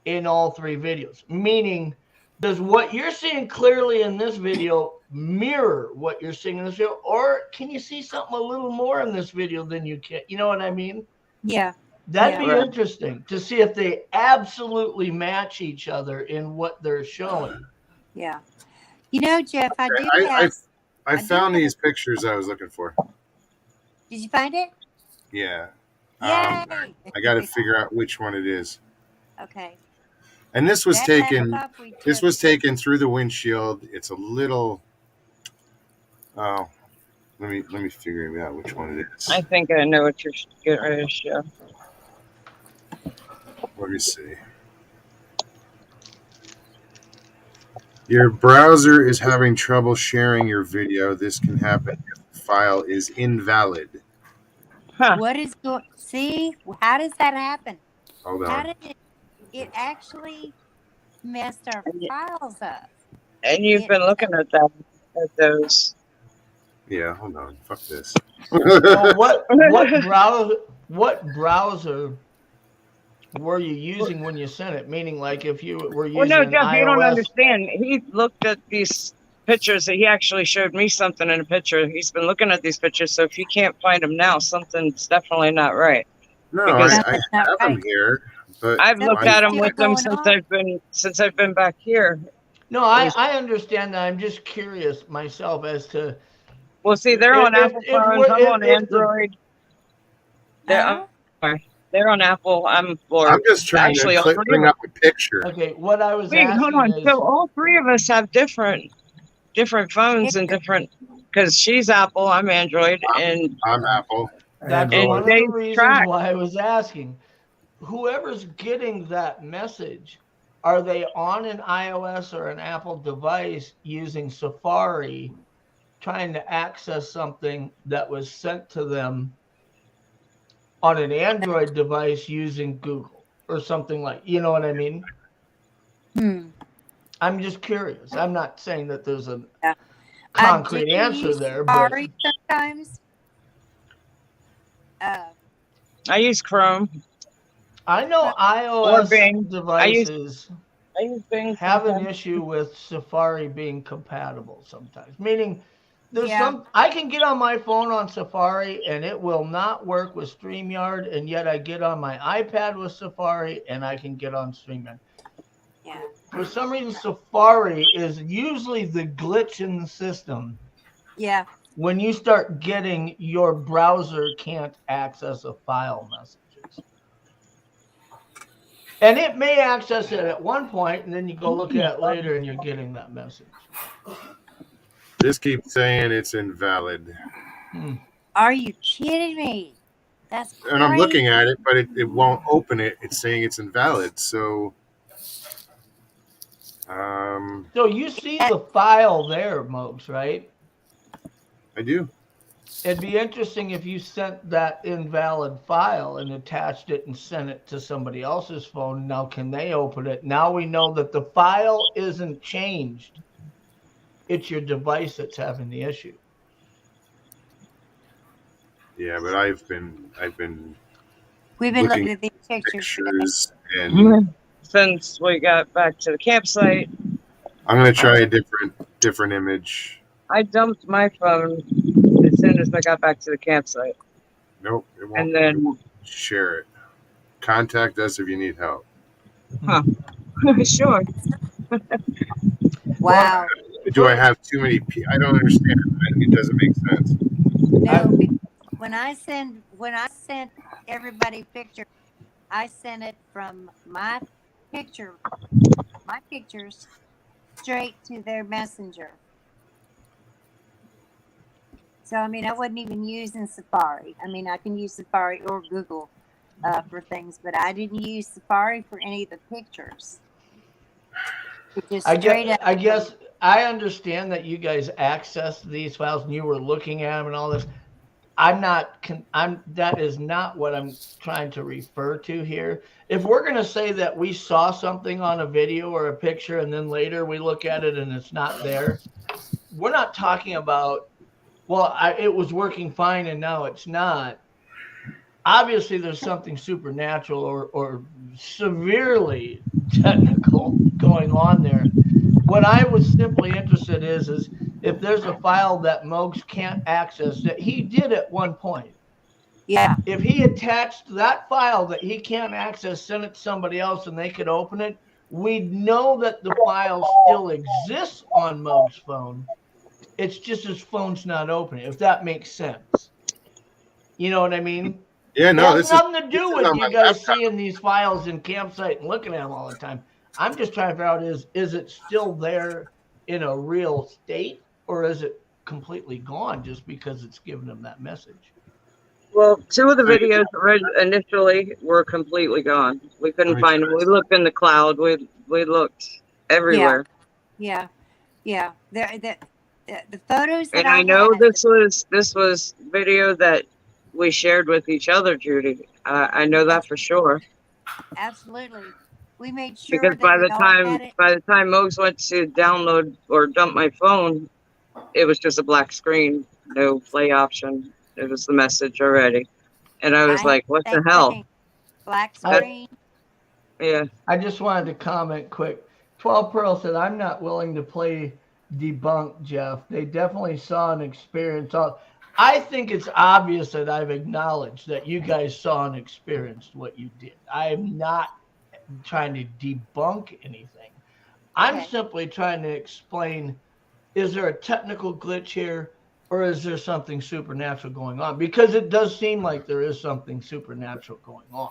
in all 3 videos? Meaning, does what you're seeing clearly in this video mirror what you're seeing in this video? Or can you see something a little more in this video than you can? You know what I mean? Yeah. That'd be interesting to see if they absolutely match each other in what they're showing. Yeah. Jeff, I found these pictures I was looking for. Did you find it? Yeah. Yay! I got to figure out which one it is. Okay. And this was taken. This was taken through the windshield. It's a little. Oh, let me figure out which one it is. I think I know what you're getting ready to show. Let me see. Your browser is having trouble sharing your video. This can happen if the file is invalid. Huh. What is going? See, how does that happen? Hold on. How did it actually messed our files up? And you've been looking at those. Yeah, hold on. Fuck this. So what browser were you using when you sent it? Meaning, like, if you were using Jeff, iOS, you don't understand. He looked at these pictures. He actually showed me something in a picture. He's been looking at these pictures. So if you can't find them now, something's definitely not right. No, Because I have them here, but I've looked at them with them since I've been back here. No, I understand that. I'm just curious myself as to Well, see, they're on Apple phones. I'm on Android. They're on Apple. I'm just trying to bring up a picture. Okay, what I was Wait, asking hold on. is, So all three of us have different phones and different, because she's Apple, I'm Android, and I'm Apple. that's Android. one of the reasons why I was asking. Whoever's getting that message, are they on an iOS or an Apple device using Safari, trying to access something that was sent to them on an Android device using Google or something like, you know what I mean? I'm just curious. I'm not saying that there's a concrete answer there, but sometimes I use Chrome. I know iOS devices I use Bing have an issue with Safari being compatible sometimes, meaning there's I can get on my phone on Safari and it will not work with StreamYard, and yet I get on my iPad with Safari and I can get on StreamYard. Yeah. For some reason, Safari is usually the glitch in the system. Yeah. When you start getting your browser can't access a file messages. And it may access it at one point, and then you go look at it later and you're getting that message. This keeps saying it's invalid. Are you kidding me? That's crazy. And I'm looking at it, but it won't open it. It's saying it's invalid. So you see the file there, Mogs, right? I do. It'd be interesting if you sent that invalid file and attached it and sent it to somebody else's phone. Now, can they open it? Now we know that the file isn't changed. It's your device that's having the issue. Yeah, but we've been looking at these pictures and since we got back to the campsite. I'm gonna try a different image. I dumped my phone as soon as I got back to the campsite. Nope, it won't. And then it won't share it. Contact us if you need help. Huh? Sure. Wow. Do I have too many? I don't understand. It doesn't make sense. No, when I sent everybody pictures, I sent it from my pictures straight to their messenger. So I mean, I wasn't even using Safari. I mean, I can use Safari or Google for things, but I didn't use Safari for any of the pictures. I guess I understand that you guys accessed these files and you were looking at them and all this. That is not what I'm trying to refer to here. If we're going to say that we saw something on a video or a picture and then later we look at it and it's not there, we're not talking about, it was working fine and now it's not. Obviously, there's something supernatural or severely technical going on there. What I was simply interested is if there's a file that Mogs can't access that he did at one point. Yeah. If he attached that file that he can't access, sent it to somebody else and they could open it, we'd know that the file still exists on Mogs' phone. It's just his phone's not opening, if that makes sense. You know what I mean? Yeah, no, it has nothing to do with you guys seeing these files in campsite and looking at them all the time. I'm just trying to figure out is it still there in a real state, or is it completely gone just because it's giving them that message? Well, two of the videos initially were completely gone. We couldn't find them. We looked in the cloud. We looked everywhere. Yeah. The photos. And I know this was video that we shared with each other, Judy. I know that for sure. Absolutely. We made sure because by the time Mogs went to download or dump my phone, it was just a black screen, no play option. It was the message already, and I was like, "What the hell?" Black screen. Yeah. I just wanted to comment quick. 12 Pearl said, "I'm not willing to play debunk, Jeff. They definitely saw and experienced all." I think it's obvious that I've acknowledged that you guys saw and experienced what you did. I am not trying to debunk anything. I'm simply trying to explain, is there a technical glitch here? or is there something supernatural going on? Because it does seem like there is something supernatural going on.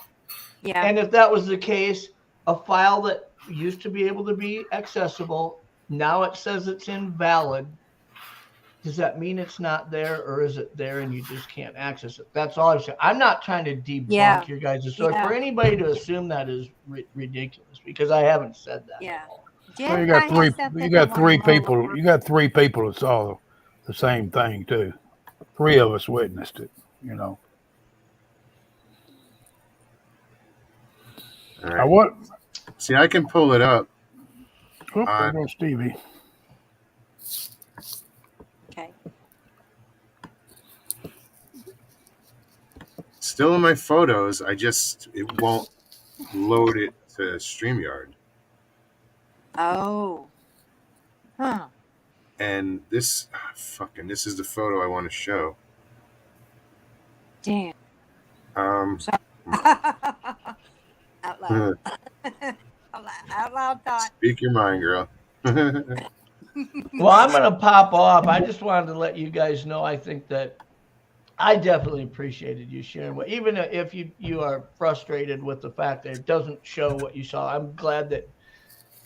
Yeah. And if that was the case, a file that used to be able to be accessible, now it says it's invalid. Does that mean it's not there, or is it there and you just can't access it? That's all I'm saying. I'm not trying to debunk your guys' story. For anybody to assume that is ridiculous, because I haven't said that. Yeah. Well, you got three people. You got three people that saw the same thing too. Three of us witnessed it. You know. All right. What? See, I can pull it up. Oh, there goes Stevie. Okay. Still in my photos. It won't load it to StreamYard. Oh. Huh. And this is the photo I want to show. Damn. Out loud. Out loud thought. Speak your mind, girl. Well, I'm going to pop off. I just wanted to let you guys know, I think that I definitely appreciated you sharing what, even if you are frustrated with the fact that it doesn't show what you saw. I'm glad that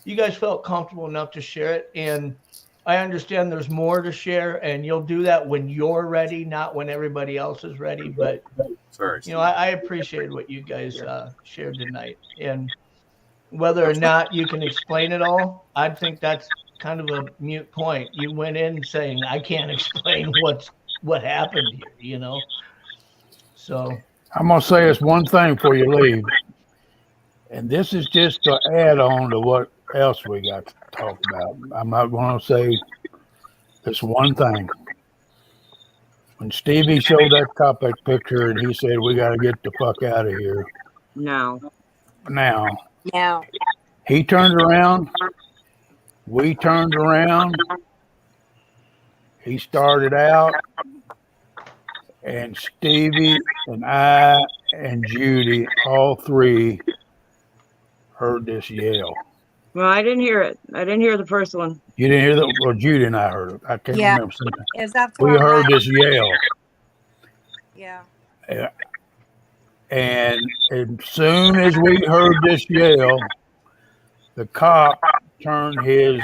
you guys felt comfortable enough to share it. And I understand there's more to share, and you'll do that when you're ready, not when everybody else is ready. But, sorry, you know, I appreciate what you guys shared tonight. And whether or not you can explain it all, I think that's kind of a mute point. You went in saying, I can't explain what happened here, you know? So I'm going to say it's one thing before you leave. And this is just to add on to what else we got to talk about. I'm not going to say this one thing. When Stevie showed that topic picture and he said, we got to get the fuck out of here. Now. He turned around. We turned around. He started out. And Stevie and I and Judy, all three, heard this yell. Well, I didn't hear it. I didn't hear the first one. You didn't hear that? Well, Judy and I heard it. I can't remember something. We heard this yell. Yeah. And as soon as we heard this yell, the cop turned his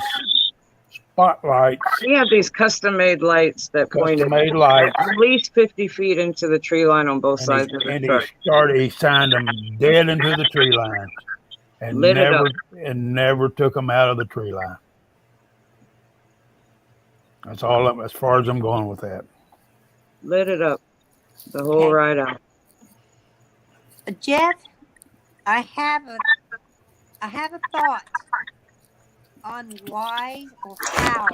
spotlights. We have these custom-made lights that pointed at least 50 feet into the tree line on both sides of the truck. He signed them dead into the tree line and never took them out of the tree line. That's all, as far as I'm going with that. Lit it up the whole ride out. Jeff, I have a thought on why or how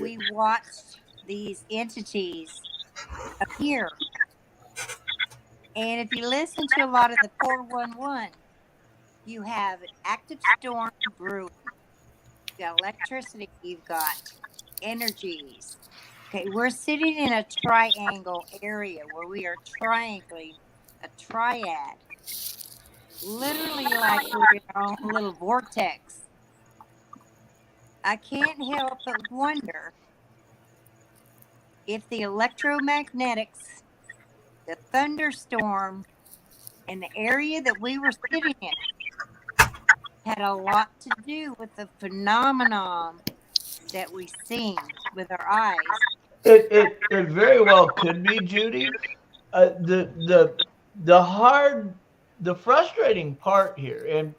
we watched these entities appear. And if you listen to a lot of the 411, you have an active storm brewing. You've got electricity, you've got energies. Okay, we're sitting in a triangle area where we are triangling a triad. Literally like we're in our own little vortex. I can't help but wonder if the electromagnetics, the thunderstorm, and the area that we were sitting in had a lot to do with the phenomenon that we seen with our eyes. It very well could be, Judy. The frustrating part here, and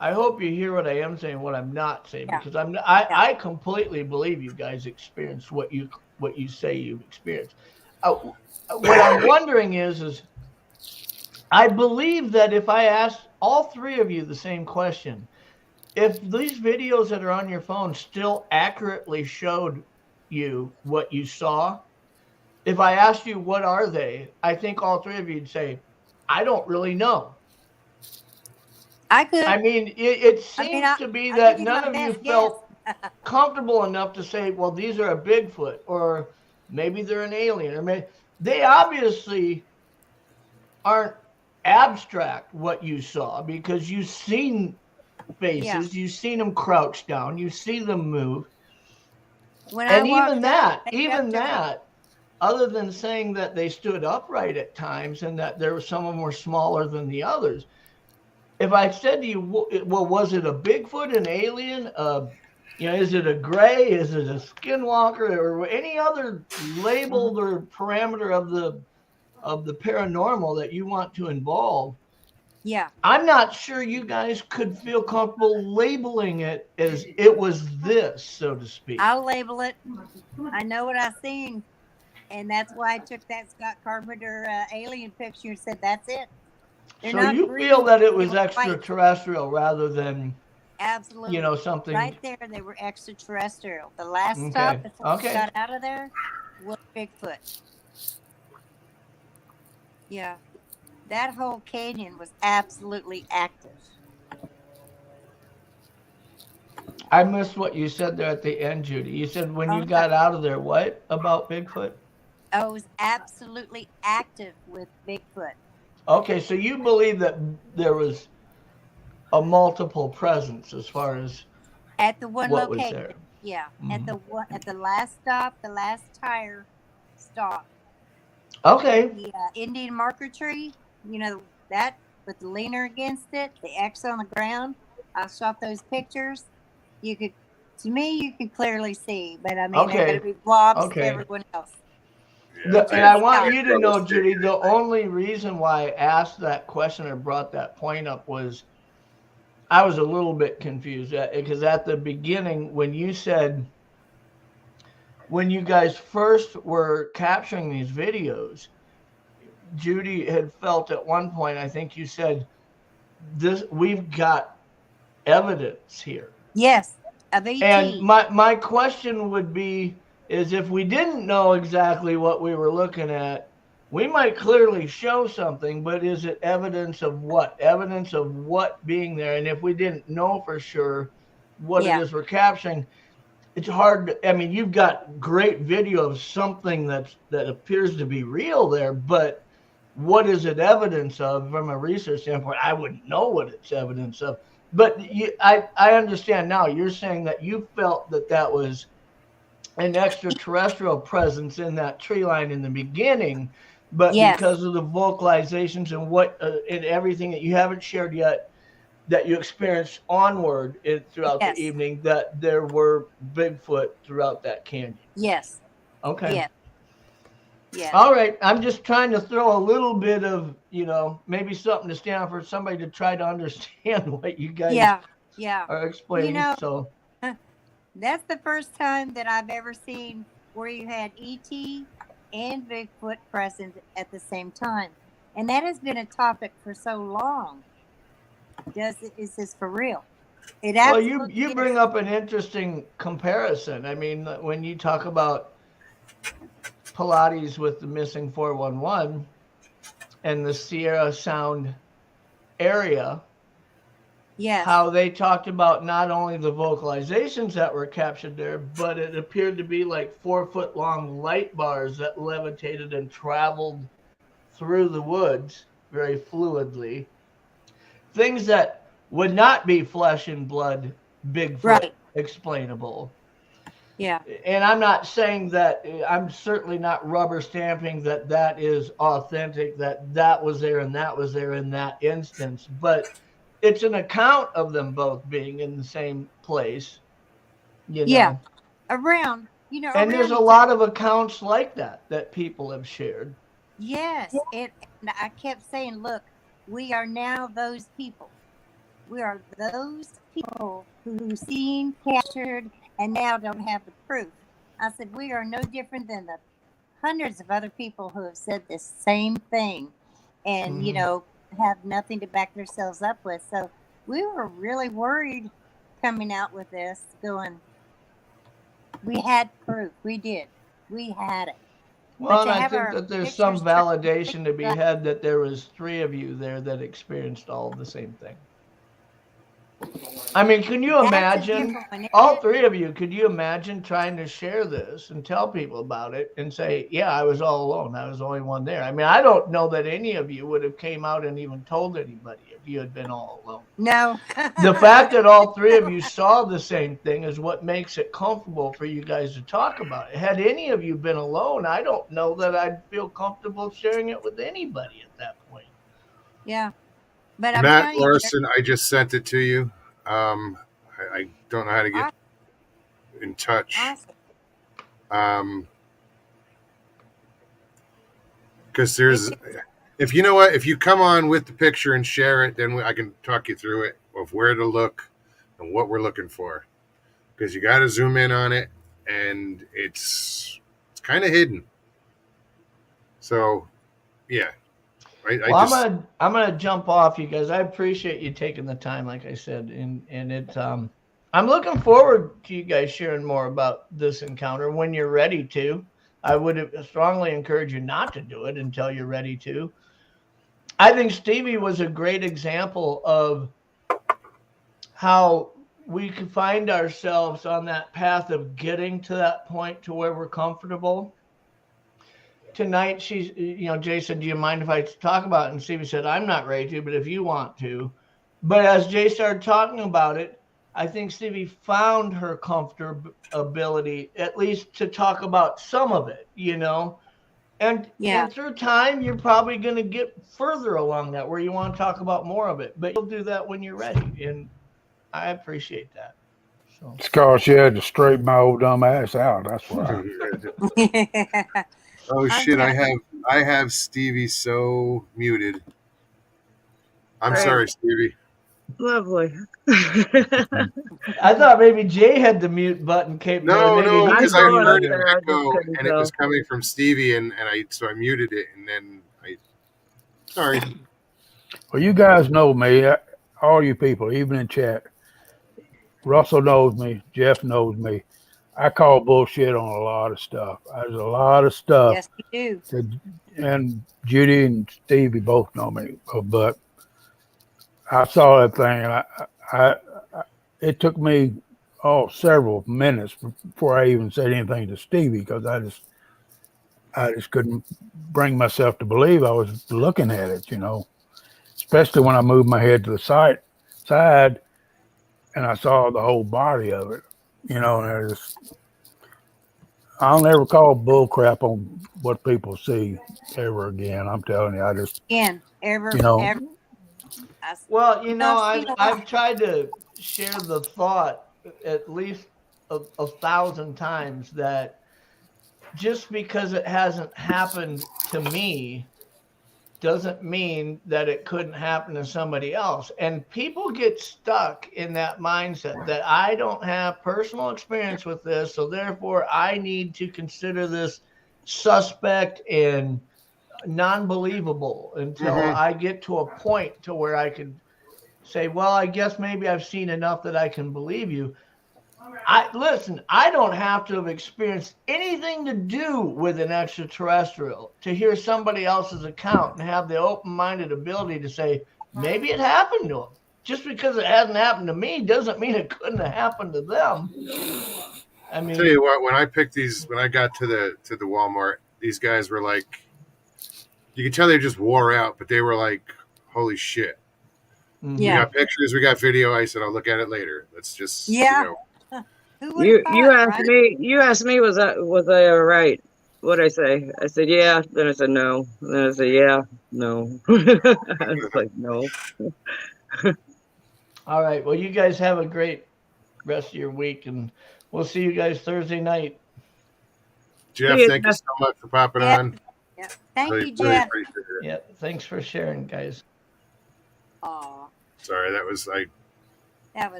I hope you hear what I am saying, what I'm not saying, because I completely believe you guys experienced what you say you've experienced. What I'm wondering is I believe that if I asked all three of you the same question, if these videos that are on your phone still accurately showed you what you saw, if I asked you what are they, I think all three of you'd say, I don't really know. I could. I mean, it seems to be that none of you felt comfortable enough to say, well, these are a Bigfoot, or maybe they're an alien, or maybe they obviously aren't abstract what you saw, because you've seen faces, you've seen them crouch down, you see them move. When I And walked even up, that, they jumped over. other than saying that they stood upright at times and that there were some of them were smaller than the others, if I said to you, well, was it a Bigfoot, an alien, is it a gray, is it a skinwalker, or any other labeled or parameter of the paranormal that you want to involve? Yeah. I'm not sure you guys could feel comfortable labeling it as it was this, so to speak. I'll label it. I know what I seen, and that's why I took that Scott Carpenter alien picture and said, "That's it." They're So not you green, feel that it they was were white. extraterrestrial rather than, Absolutely. something. Right there, they were extraterrestrial. The last stop before we got out of there was Bigfoot. Yeah. That whole canyon was absolutely active. I missed what you said there at the end, Judy. You said when you got out of there, what about Bigfoot? Oh, it was absolutely active with Bigfoot. Okay, so you believe that there was a multiple presence as far as at the one what location. Was there. Yeah, at the last stop, the last tire stop. Okay. The Indian marker tree, that with the leaner against it, the X on the ground. I shot those pictures. You could clearly see, but I mean, they're going to be blobs to everyone else. Yeah, And I want you to know, Judy, the only reason why I asked that question or brought that point up was I was a little bit confused because at the beginning, when you said, when you guys first were capturing these videos, Judy had felt at one point, I think you said, we've got evidence here. Yes, of ET. And my question would be, is if we didn't know exactly what we were looking at, we might clearly show something, but is it evidence of what? Evidence of what being there? And if we didn't know for sure what it is we're capturing, it's hard. I mean, you've got great video of something that appears to be real there, but what is it evidence of from a research standpoint? I wouldn't know what it's evidence of. But I understand now. You're saying that you felt that was an extraterrestrial presence in that tree line in the beginning, but because of the vocalizations and and everything that you haven't shared yet, that you experienced onward throughout the evening, that there were Bigfoot throughout that canyon. Yes. Okay. Yeah. Yeah. All right. I'm just trying to throw a little bit of, maybe something to stand for somebody to try to understand what you guys are explaining. That's the first time that I've ever seen where you had ET and Bigfoot present at the same time. And that has been a topic for so long. Is this for real? Well, you bring up an interesting comparison. I mean, when you talk about Pilates with the missing 411 and the Sierra Sound area, how they talked about not only the vocalizations that were captured there, but it appeared to be like 4-foot long light bars that levitated and traveled through the woods very fluidly. Things that would not be flesh and blood Bigfoot explainable. Yeah. And I'm not saying that, I'm certainly not rubber stamping that is authentic, that was there and that was there in that instance, but it's an account of them both being in the same place. Around, and there's a lot of accounts like that people have shared. Yes. And I kept saying, look, we are now those people. We are those people who seen, captured, and now don't have the proof. I said, we are no different than the hundreds of other people who have said the same thing and, have nothing to back themselves up with. So we were really worried coming out with this, going, we had proof. We did. We had it. Well, I think that there's some validation to be had that there was 3 of you there that experienced all the same thing. I mean, can you That's a imagine, different one, isn't all it? three of you, could you imagine trying to share this and tell people about it and say, yeah, I was all alone. I was the only one there. I mean, I don't know that any of you would have came out and even told anybody if you had been all alone. No. The fact that all three of you saw the same thing is what makes it comfortable for you guys to talk about it. Had any of you been alone, I don't know that I'd feel comfortable sharing it with anybody at that point. Yeah. But I'm Matt telling you, Larson, I just sent it to you. I don't know how to get in touch. awesome. Because there's, if you know what, if you come on with the picture and share it, then I can talk you through it of where to look and what we're looking for. Because you got to zoom in on it, and it's kind of hidden. So, yeah. I'm gonna jump off, you guys. I appreciate you taking the time, like I said, and it's I'm looking forward to you guys sharing more about this encounter when you're ready to. I would strongly encourage you not to do it until you're ready to. I think Stevie was a great example of how we could find ourselves on that path of getting to that point to where we're comfortable. Tonight, Jay said, do you mind if I talk about it? And Stevie said, I'm not ready to, but if you want to. But as Jay started talking about it, I think Stevie found her comfortability, at least to talk about some of it, And through time, you're probably going to get further along that where you want to talk about more of it. But you'll do that when you're ready. And I appreciate that. So. It's because she had to straighten my old dumb ass out. That's why. Oh shit! I have Stevie so muted. I'm sorry, Stevie. Lovely. I thought maybe Jay had the mute button. No, because I heard an there, echo and it was coming from Stevie, and I muted it, and then sorry. Well, you guys know me, all you people, even in chat. Russell knows me. Jeff knows me. I call bullshit on a lot of stuff. There's a lot of stuff. Yes, you do. And Judy and Stevie both know me, but I saw that thing, and it took me several minutes before I even said anything to Stevie, because I just couldn't bring myself to believe I was looking at it, especially when I moved my head to the side and I saw the whole body of it, and I'll never call bull crap on what people see ever again. I'm telling you, ever. Well, I've tried to share the thought at least a 1,000 times that just because it hasn't happened to me doesn't mean that it couldn't happen to somebody else. And people get stuck in that mindset that I don't have personal experience with this, so therefore I need to consider this suspect and non-believable until I get to a point to where I can say, well, I guess maybe I've seen enough that I can believe you. I don't have to have experienced anything to do with an extraterrestrial to hear somebody else's account and have the open-minded ability to say, maybe it happened to them. Just because it hasn't happened to me doesn't mean it couldn't have happened to them. I mean, tell you what, when I got to the Walmart, these guys were like, you could tell they just wore out, but they were like, holy shit. Yeah. We got pictures, we got video. I said, I'll look at it later. Let's just, you asked me, was I all right? What'd I say? I said, yeah. Then I said, no. Then I said, yeah, no. I was like, no. All right. Well, you guys have a great rest of your week, and we'll see you guys Thursday night. Jeff, thank you so much for popping on. Yeah. Thank you, Jeff. Yeah, thanks for sharing, guys. Aw. Sorry, that was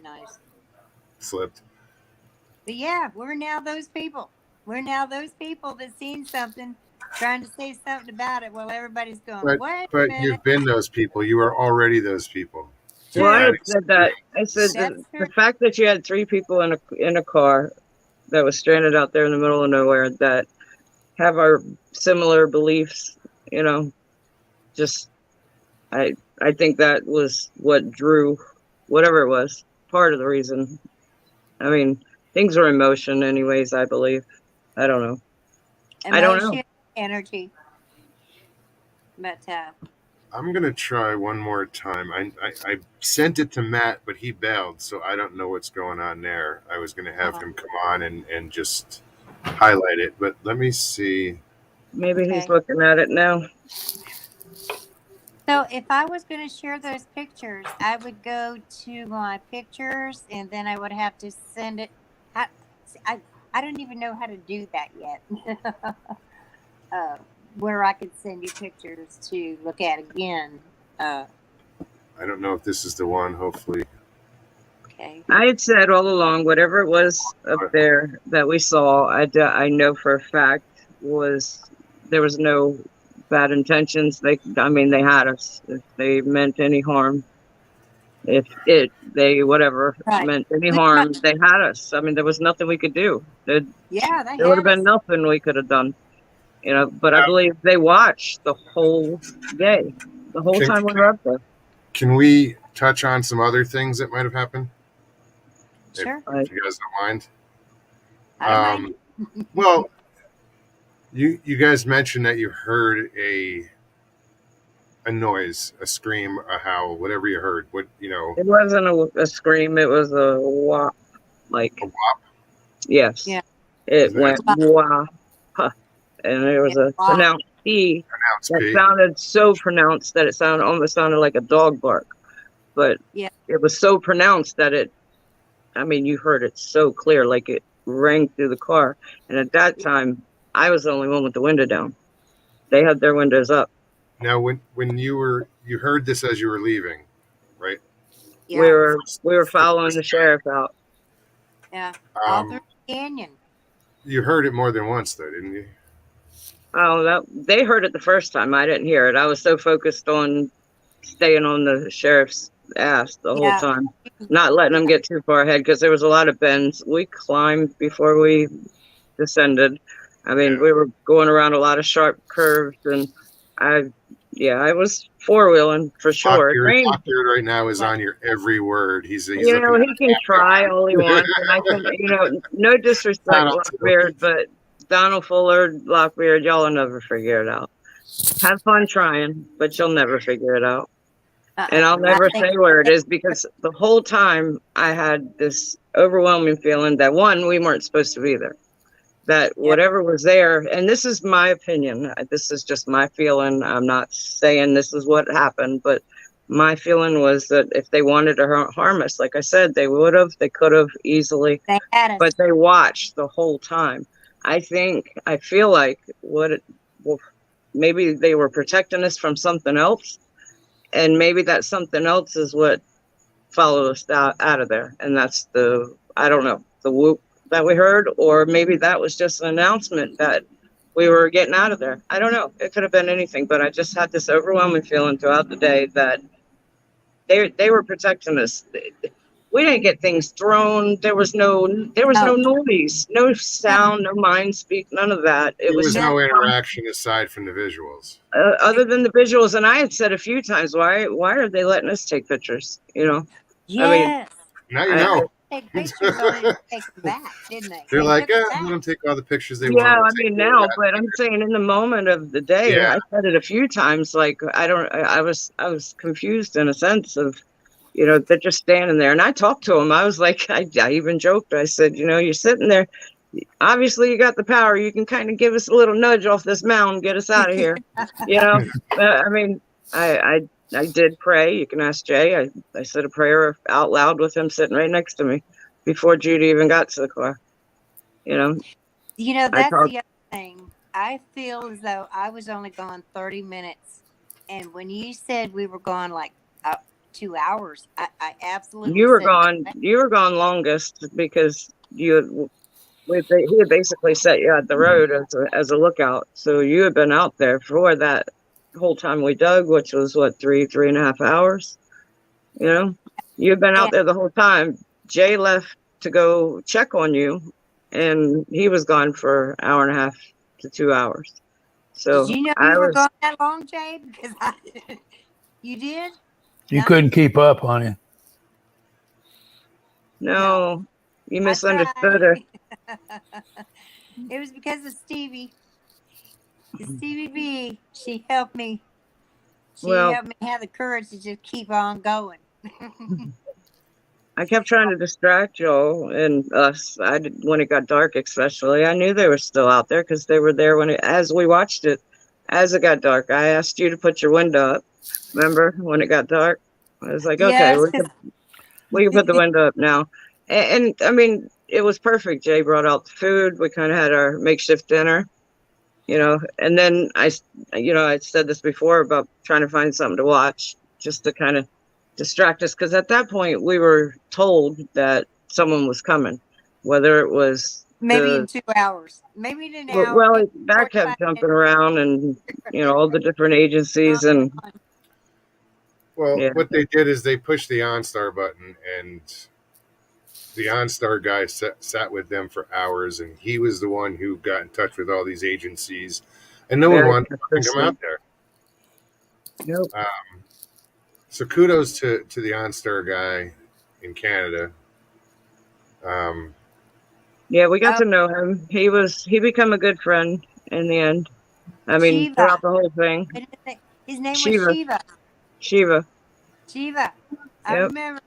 nice. Slipped. But yeah, we're now those people. We're now those people that seen something, trying to say something about it while everybody's going, wait a minute. You've been those people. You are already those people. Well, I said that. I said the fact that you had 3 people in a car that was stranded out there in the middle of nowhere that have our similar beliefs, just I think that was what drew whatever it was. part of the reason. I mean, things are in motion anyways, I believe. I don't know. I don't know. Emotion, energy. But I'm gonna try one more time. I sent it to Matt, but he bailed, so I don't know what's going on there. I was gonna have him come on and just highlight it, but let me see. Maybe he's Okay. looking at it now. so if I was going to share those pictures, I would go to my pictures and then I would have to send it. I, see, I don't even know how to do that yet. Where I could send you pictures to look at again. I don't know if this is the one. Hopefully, Okay. I had said all along, whatever it was up there that we saw, I know for a fact there was no bad intentions. They had us. If they meant any harm, they whatever Right. meant any We harm, got- they had us. I mean, there was nothing we could do. Yeah, There would have been nothing we could have done, But I believe they watched the whole day, the whole time we were up there. can we touch on some other things that might have happened? Sure. If you guys don't mind. I don't mind. Well, you guys mentioned that you heard a noise, a scream, a howl, whatever you heard. It wasn't a scream; it was a whop, like A whop? yes, Yeah. it Is that- went wah, huh, and there was a Wah. pronounced P Pronounced that P. sounded so pronounced that it almost sounded like a dog bark, but Yeah. it was so pronounced that you heard it so clear, like it rang through the car. And at that time, I was the only one with the window down. They had their windows up. Now, when you heard this as you were leaving, right? Yeah. We were following the sheriff out. Yeah. All through Um, the canyon. you heard it more than once, though, didn't you? Oh, they heard it the first time. I didn't hear it. I was so focused on staying on the sheriff's ass the whole Yeah. time, not letting them get too far ahead because there was a lot of bends. We climbed before we descended. Yeah. We were going around a lot of sharp curves, and I was four-wheeling for sure. It rained. Lockbeard right now is on your every word. He's He looking can try all he wants, and I can, no disrespect, Lockbeard, but Donald Fuller, Lockbeard, y'all will never figure it out. Have fun trying, but you'll never figure it out. And I'll never say where it is because the whole time I had this overwhelming feeling that one, we weren't supposed to be there. That whatever was there, and this is my opinion, this is just my feeling. I'm not saying this is what happened, but my feeling was that if they wanted to harm us, like I said, they would have, they could have easily, They had us. but they watched the whole time. I feel like maybe they were protecting us from something else, and maybe that something else is what followed us out of there, and that's the whoop that we heard, or maybe that was just an announcement that we were getting out of there. I don't know. It could have been anything, but I just had this overwhelming feeling throughout the day that they were protecting us. We didn't get things thrown. There was no noise, no sound, no mind speak, none of that. There was no interaction aside from the visuals. Other than the visuals. And I had said a few times, why are they letting us take pictures? Yes. Now you know. Take pictures on it and take them back, didn't they? They're like, took us I'm back. going to take all the pictures they Yeah, want. now, but I'm saying in the moment of the day, Yeah. I said it a few times. Like I was confused in a sense of, they're just standing there. And I talked to them. I was like, I even joked. I said, you're sitting there. Obviously, you got the power. You can kind of give us a little nudge off this mountain, get us out of here. I did pray. You can ask Jay. I said a prayer out loud with him sitting right next to me before Judy even got to the car. That's the other thing. I feel as though I was only gone 30 minutes. And when you said we were gone like 2 hours, I absolutely You were said gone longest because he had basically set you at the road as a lookout. So you had been out there for that whole time we dug, which was what, 3.5 hours. You've been out there the whole time. Jay left to go check on you, and he was gone for an hour and a half to 2 hours. So Did you know you were gone that long, Jay? Because you did. You couldn't keep up, honey. No, you I misunderstood her. tried. It was because of Stevie. Stevie B. She helped me. She Well, helped me have the courage to just keep on going. I kept trying to distract y'all and us. I did, when it got dark, especially. I knew they were still out there because they were there when as we watched it. As it got dark, I asked you to put your window up. Remember when it got dark? I was like, okay, Yes, we can put the window up now. And I mean, it was perfect. Jay brought out the food. We kind of had our makeshift dinner, and then I said this before about trying to find something to watch just to kind of distract us. Because at that point, we were told that someone was coming, whether it was maybe in 2 hours, maybe in an hour. well, maybe that 45 kept jumping minutes. around and, all the different agencies and Well, yeah. what they did is they pushed the OnStar button, and the OnStar guy sat with them for hours, and he was the one who got in touch with all these agencies, and no one Very wanted to come consistent. out there. Nope. So kudos to the OnStar guy in Canada. Yeah, we got to know him. He became a good friend in the end. I mean, Shiva. throughout the whole thing. His name Shiva. was Shiva. Shiva. Shiva. I Yep. remember.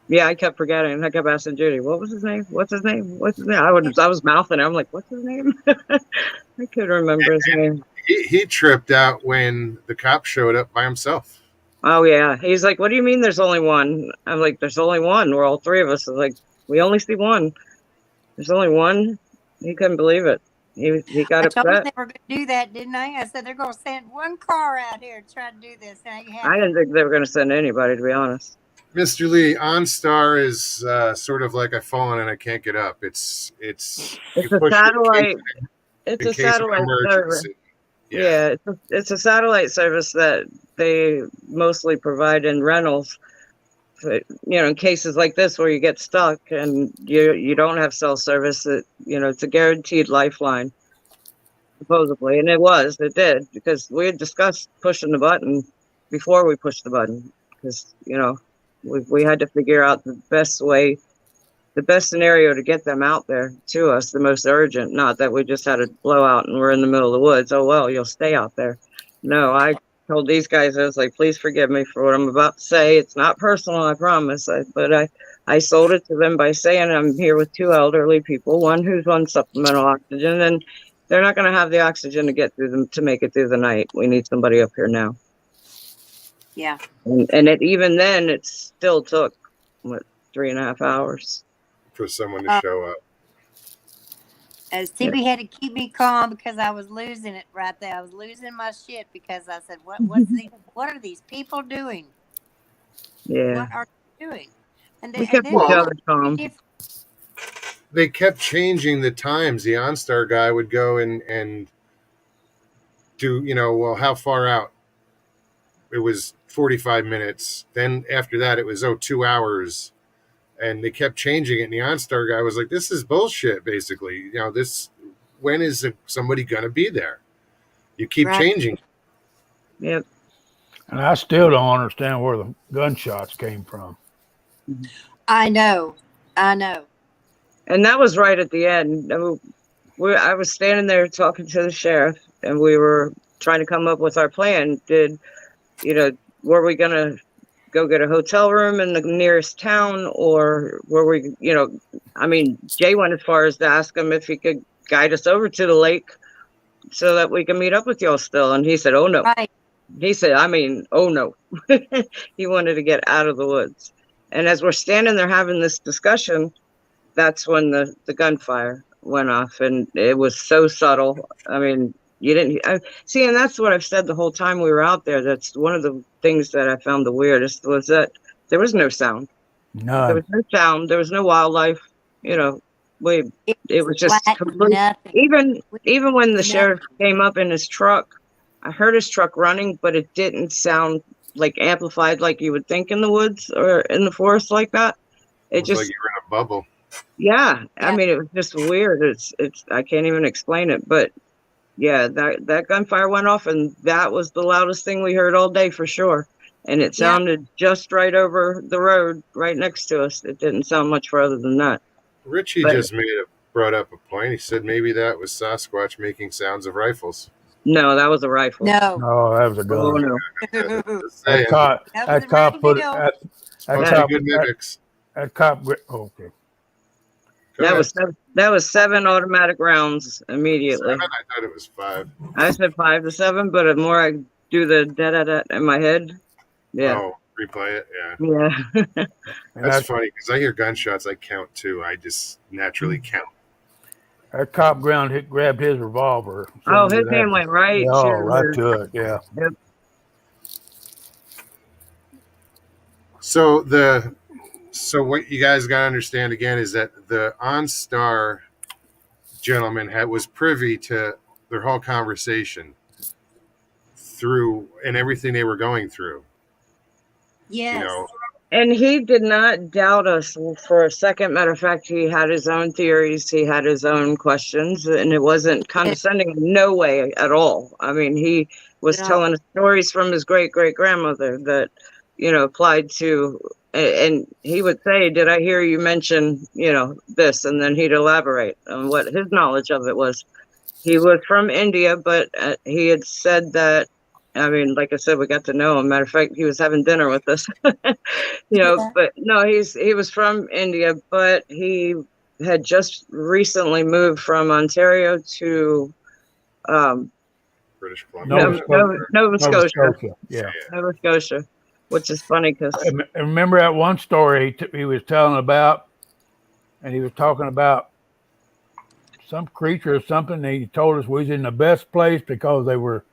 Yeah, I kept forgetting. I kept asking Judy, what was his name? What's his name? What's his name? I was mouthing it. I'm like, what's his name? I couldn't remember his name. He tripped out when the cop showed up by himself. Oh, yeah. He's like, what do you mean there's only one? I'm like, there's only one. We're all three of us. I was like, we only see one. There's only one. He couldn't believe it. He got I told them upset. they were going to do that, didn't I? I said they're going to send one car out here to try to do this. Now you have I didn't think they were going to send anybody, to be honest. Mr. Lee, OnStar is sort of like I've fallen and I can't get up. It's a satellite. It's a satellite service. Yeah, it's a satellite service that they mostly provide in rentals. In cases like this where you get stuck and you don't have cell service, it's a guaranteed lifeline, supposedly, and it did, because we had discussed pushing the button before we pushed the button, because we had to figure out the best scenario to get them out there to us, the most urgent. Not that we just had a blowout and we're in the middle of the woods. Oh well, you'll stay out there. No, I told these guys, I was like, please forgive me for what I'm about to say. It's not personal, I promise. But I sold it to them by saying I'm here with two elderly people, one who's on supplemental oxygen, and they're not going to have the oxygen to get through them to make it through the night. We need somebody up here now. Yeah. And even then, it still took 3.5 hours for someone to show up. Stevie had to keep me calm because I was losing it right there. I was losing my shit because I said, what are these people doing? Yeah. What are they doing? And we kept each other calm. They kept changing the times. The OnStar guy would go and do, well, how far out? It was 45 minutes. Then after that, it was 2 hours. And they kept changing it. And the OnStar guy was like, this is bullshit, basically. When is somebody going to be there? You keep changing. Yep. And I still don't understand where the gunshots came from. I know. And that was right at the end. I was standing there talking to the sheriff, and we were trying to come up with our plan. Were we going to go get a hotel room in the nearest town, or were we, Jay went as far as to ask him if he could guide us over to the lake so that we can meet up with y'all still. And he said, oh no. Right. He said, oh no. He wanted to get out of the woods. And as we're standing there having this discussion, that's when the gunfire went off, and it was so subtle. You didn't see, and that's what I've said the whole time we were out there. That's one of the things that I found the weirdest, was that there was no sound. None. There was no sound. There was no wildlife. It was just complete. Even when the sheriff came up in his truck, I heard his truck running, but it didn't sound like amplified like you would think in the woods or in the forest like that. It just like you were in a bubble. Yeah. It was just weird. It's I can't even explain it, but. Yeah, that gunfire went off, and that was the loudest thing we heard all day for sure. and it sounded just right over the road, right next to us. It didn't sound much further than that. Richie But- just brought up a point. He said maybe that was Sasquatch making sounds of rifles. No, that was a rifle. No. No, that was a Oh, gun. no. Just saying. That cop put it. Supposed That to cop. be good mimics. That cop. Okay. Go ahead. That was 7 automatic rounds immediately. 7? I thought it was 5. I said 5 to 7, but the more I do the da-da-da in my head, yeah. Oh, replay it? Yeah. Yeah. And That's funny because I hear gunshots. I count too. I just naturally count. that cop grabbed his revolver. Oh, his hand went right. Oh, to right to it. Yeah. Yep. So what you guys got to understand again is that the OnStar gentleman was privy to their whole conversation through and everything they were going through. Yes. You know, And he did not doubt us for a second. Matter of fact, he had his own theories. He had his own questions, and it wasn't condescending in no way at all. I mean, he was telling us stories from his great-great-grandmother that, applied to, and he would say, did I hear you mention, this? And then he'd elaborate on what his knowledge of it was. He was from India, but he had said that, I mean, like I said, we got to know him. Matter of fact, he was having dinner with us, but no, he was from India, but he had just recently moved from Ontario to British Columbia. Nova Scotia. Yeah. Nova Scotia, which is funny because I remember that one story he was telling about, and he was talking about some creature or something. And he told us we was in the best place because they were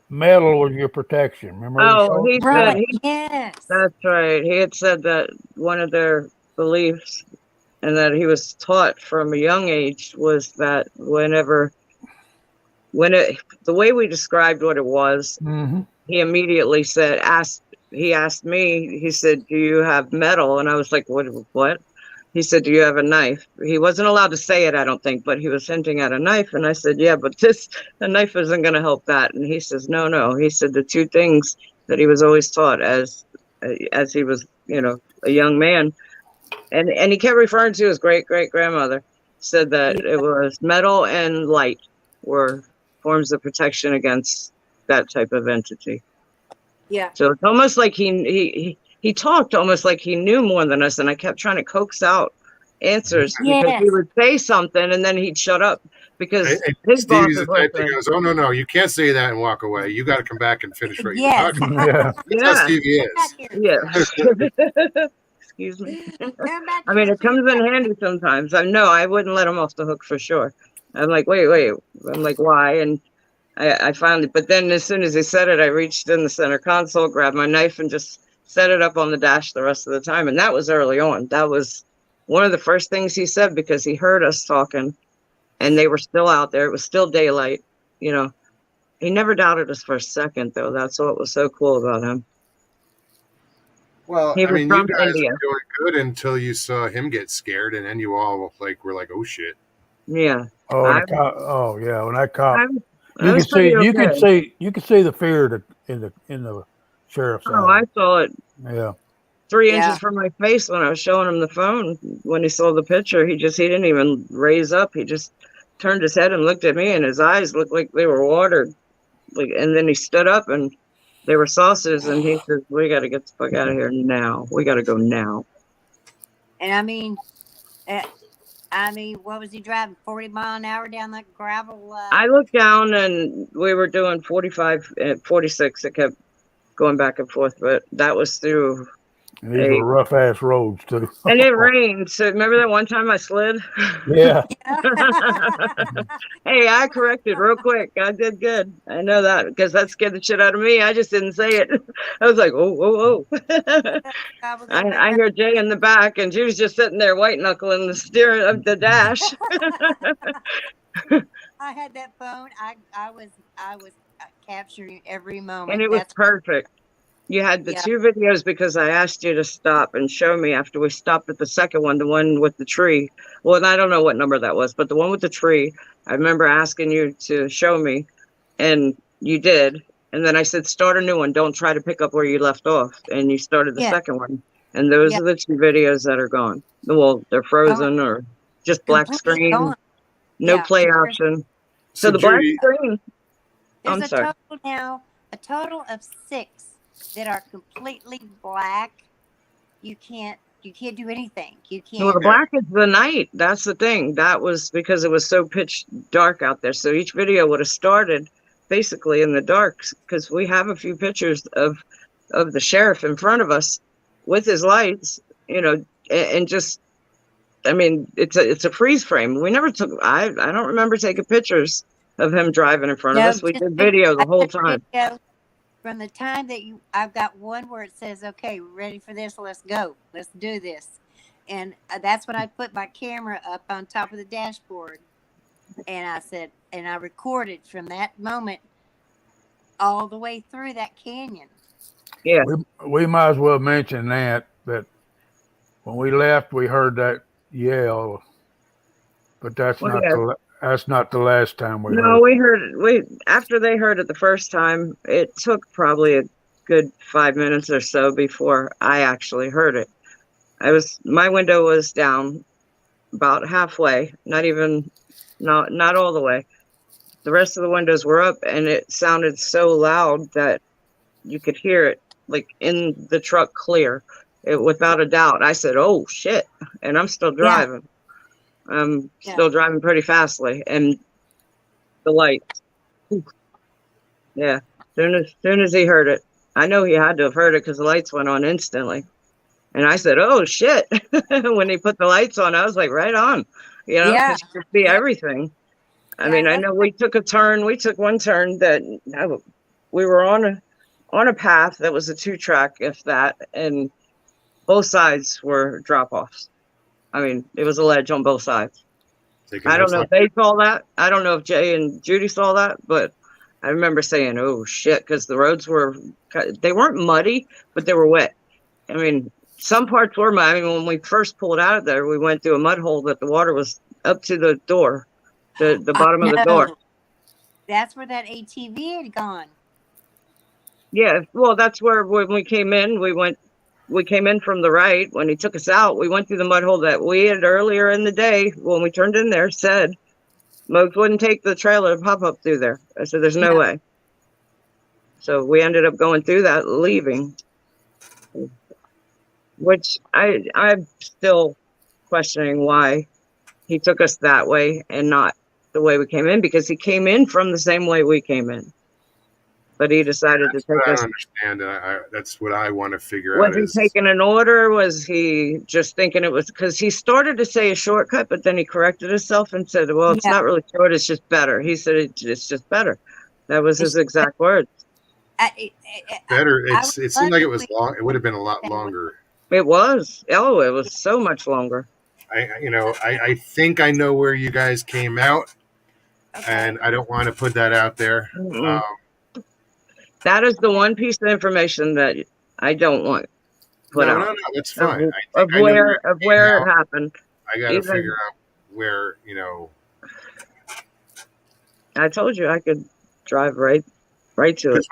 metal was your protection. Remember? Oh, he said, yes. that's right. He had said that one of their beliefs, and that he was taught from a young age, was that the way we described what it was, he immediately asked me, he said, do you have metal? And I was like, what? He said, do you have a knife? He wasn't allowed to say it, I don't think, but he was hinting at a knife. And I said, yeah, but the knife isn't going to help that. And he says, no. He said the two things that he was always taught as he was, a young man. And he kept referring to his great-great-grandmother, said that it was metal and light were forms of protection against that type of entity. Yeah. So it's almost like he talked almost like he knew more than us, and I kept trying to coax out answers because he would say something and then he'd shut up because his boss Stevie's the type that goes, "Oh no, you can't say that and walk away. You got to come back and finish what you're talking about." That's how Stevie is. Yeah. Excuse me. I mean, it comes in handy sometimes. I wouldn't let him off the hook for sure. I'm like, wait. I'm like, why? And I finally, but then as soon as he said it, I reached in the center console, grabbed my knife, and just set it up on the dash the rest of the time. And that was early on. That was one of the first things he said because he heard us talking and they were still out there. It was still daylight. He never doubted us for a second, though. That's what was so cool about him. Well, He was you from guys India. were doing good until you saw him get scared, and then you all were like, "Oh shit!" Yeah. Oh, yeah. When that cop, you could see the fear in the sheriff's eye. Oh, I saw it. Yeah. 3 inches from my face when I was showing him the phone. When he saw the picture, he didn't even raise up. He just turned his head and looked at me, and his eyes looked like they were watered. And then he stood up, and they were saucers, and he says, "We got to get the fuck out of here now. We got to go now." And I mean, what was he driving? 40 mile an hour down that gravel? I looked down, and we were doing 45 and 46. It kept going back and forth, but that was through. And these were rough ass roads too. And it rained. So remember that one time I slid? Yeah. Hey, I corrected real quick. I did good. I know that because that scared the shit out of me. I just didn't say it. I was like, oh. I heard Jay in the back, and she was just sitting there white knuckling the steering of the dash. I had that phone. I was capturing every moment, and it was perfect. You had the two videos because I asked you to stop and show me after we stopped at the second one, the one with the tree. Well, I don't know what number that was, but the one with the tree, I remember asking you to show me, and you did. And then I said, start a new one. Don't try to pick up where you left off. And you started the Yeah. second one. And those Yeah. are the 2 videos that are gone. Well, they're frozen or just black Completely screen, gone. no Yeah. play option. So So the black Judy, screen. There's I'm a sorry. total now, a total of 6 that are completely black. You can't do anything. You Well, the can't. black is the night. That's the thing. That was because it was so pitch dark out there. So each video would have started basically in the dark, because we have a few pictures of the sheriff in front of us with his lights, and just, I mean, it's a freeze frame. We never took. I don't remember taking pictures of him driving in front of No, us. We just did video the I whole took time. video from the time that I've got one where it says, "Okay, we're ready for this. Let's go. Let's do this." And that's when I put my camera up on top of the dashboard, and I said, and I recorded from that moment all the way through that canyon. Yeah. We might as well mention that when we left, we heard that yell, but that's Well, not yeah. that's not the last time we heard. No, we heard it. After they heard it the first time, it took probably a good 5 minutes or so before I actually heard it. My window was down about halfway, not all the way. The rest of the windows were up, and it sounded so loud that you could hear it like in the truck clear, without a doubt. I said, "Oh shit!" And I'm still driving. I'm still driving pretty fastly, and the lights. Yeah, soon as he heard it, I know he had to have heard it because the lights went on instantly. And I said, "Oh shit!" When he put the lights on, I was like, "Right on," because you could see everything. I mean, I know we took one turn that we were on a path that was a 2-track, if that, and both sides were drop-offs. I mean, it was a ledge on both sides. I don't know if they saw that. I don't know if Jay and Judy saw that, but I remember saying, "Oh shit," because the roads they weren't muddy, but they were wet. I mean, some parts were mud. I mean, when we first pulled out of there, we went through a mud hole that the water was up to the door, the bottom of the door. That's where that ATV had gone. Yeah, well, that's where when we came in, we came in from the right. When he took us out, we went through the mud hole that we had earlier in the day when we turned in there said Mogs wouldn't take the trailer to pop up through there. I said, "There's no way." So we ended up going through that, leaving, which I'm still questioning why he took us that way and not the way we came in, because he came in from the same way we came in. But he decided to take us. I don't understand. That's what I want to figure out. Was he taking an order? Was he just thinking it was because he started to say a shortcut, but then he corrected himself and said, "Well, it's not really short. It's just better." He said, "It's just better." That was his exact words. Better. It seemed like it was long. It would have been a lot longer. It was. Oh, it was so much longer. I think I know where you guys came out, and I don't want to put that out there. That is the one piece of information that I don't want put out. No, that's fine. Of where it happened. I got to figure out where, I told you I could drive right to it.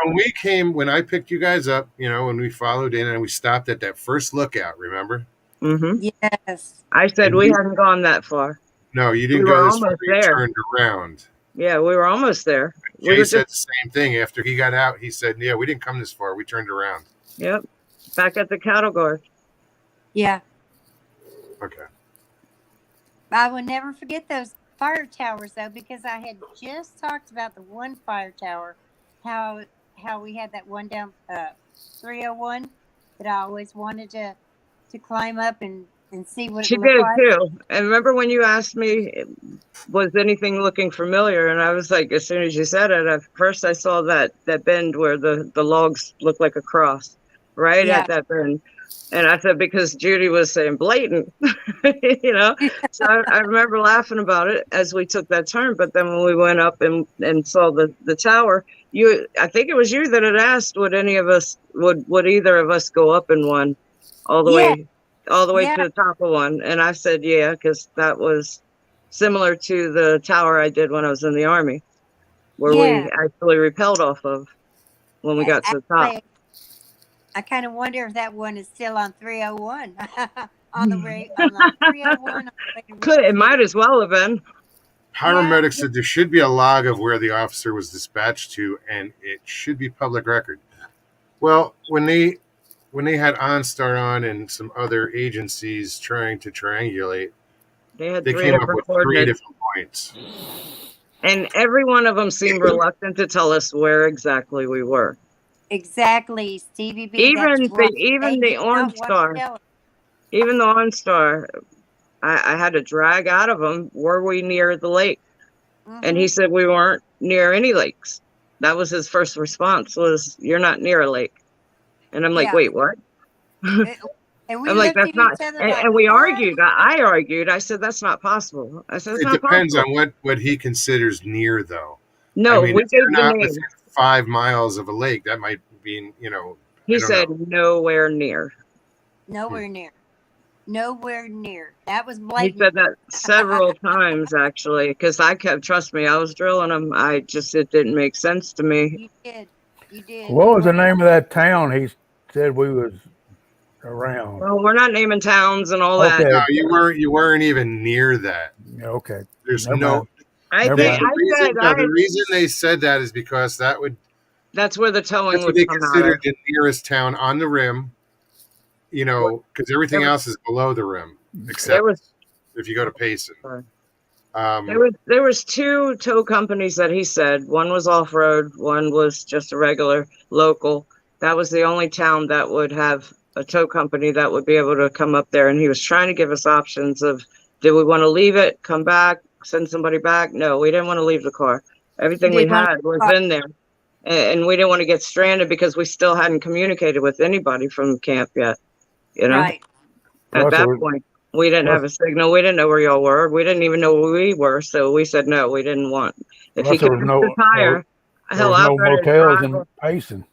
When I picked you guys up, when we followed in and we stopped at that first lookout, remember? Mm-hmm. Yes. I said we hadn't gone that far. No, you didn't go this far. You turned around. Yeah, we were almost there. Jay said the same thing after he got out. He said, "Yeah, we didn't come this far. We turned around." Yep, back at the cattle guard. Yeah. Okay. I will never forget those fire towers, though, because I had just talked about the one fire tower, how we had that one down 301 that I always wanted to climb up and see what it looked like. She did too. And remember when you asked me, was anything looking familiar? And I was like, as soon as you said it, at first I saw that bend where the logs look like a cross, right at that bend. And I said, because Judy was saying blatant, So I remember laughing about it as we took that turn. But then when we went up and saw the tower, I think it was you that had asked, would either of us go up in one all the way to the top of one? And I said, yeah, because that was similar to the tower I did when I was in the Army, where we actually rappelled off of. when we got to the top. Actually, I kind of wonder if that one is still on 301 on the way on the 301. On the way to Could it Richmond. might as well have been. Paramedics said there should be a log of where the officer was dispatched to, and it should be public record. Well, when they had OnStar on and some other agencies trying to triangulate, They they three came up different with 3 coordinates. different points. And every one of them seemed reluctant to tell us where exactly we were. Exactly, Stevie B. Even that's right. even They the did not want to OnStar, tell us. even the OnStar, I had to drag out of him, were we near the lake? And he said we weren't near any lakes. That was his first response was, you're not near a lake. And I'm like, Yeah. wait, what? And we I'm like, looked that's at not, each other and, like, and we "What?" argued. I argued. I said, that's not possible. I said, it's It not depends possible. on what he considers near, thow. No, I mean, we if you're gave the not name. within 5 miles of a lake, that might be, He I don't said, know. nowhere near. Nowhere near. Nowhere near. That was He blatant. said that several times, actually, because I kept, trust me, I was drilling him. It didn't make sense to me. You did. You did. What You was the were- name of that town he said we was around? Well, we're not naming towns and all Okay. that. No, you weren't even near that. Yeah, okay. There's Never no. mind. I Never think mind. I The reason they said that is because that's that's where the towing what would they come out considered of. the nearest town on the rim. Because everything There else is below the rim, There except was if you go to Payson. Sorry. Um, there was 2 tow companies that he said. One was off road, one was just a regular local. That was the only town that would have a tow company that would be able to come up there. And he was trying to give us options of, do we want to leave it, come back, send somebody back? No, we didn't want to leave the car. Everything we Didn't want had was in there. And we didn't want to get stranded because we still hadn't communicated with anybody from camp yet. Right. At Plus, that it was- point, we didn't have a signal. We didn't know where y'all were. We didn't even know where we were. So we said no. We didn't want. If Plus he there could was no- the tire, there hell, was I no was ready to motels drive in Payson.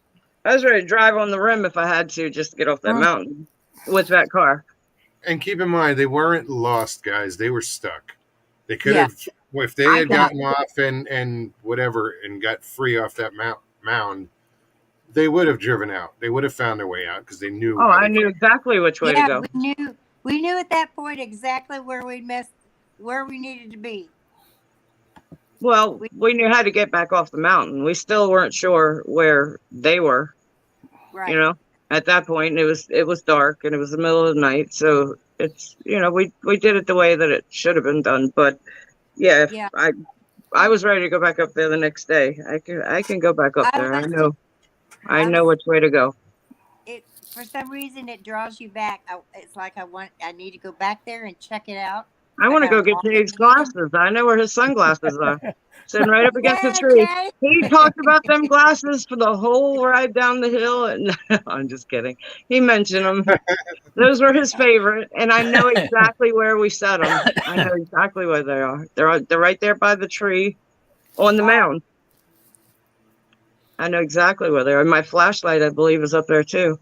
I was ready to drive on the rim if I had to, just to get off that mountain with that car. and keep in mind, they weren't lost, guys. They were stuck. They could Yeah. have, if they I had got- gotten off and whatever and got free off that mound, they would have driven out. They would have found their way out because they knew. Oh, how I they- knew exactly which way to Yeah, go. we knew at that point exactly where we needed to be. Well, we knew how to get back off the mountain. We still weren't sure where they were. Right. At that point, it was dark and it was the middle of the night. So it's, we did it the way that it should have been done. But yeah, Yeah. I was ready to go back up there the next day. I can go back up I there. I was- know. I know which way to go. For some reason it draws you back. It's like I need to go back there and check it out. I want to go gotta get walk Jay's again. glasses. I know where his sunglasses are. Sitting right up against the Yeah, tree. Jay. He talked about them glasses for the whole ride down the hill. And I'm just kidding. He mentioned them. Those were his favorite, and I know exactly where we set them. I know exactly where they are. They're right there by the tree, on the mound. I know exactly where they are. My flashlight, I believe, is up there too.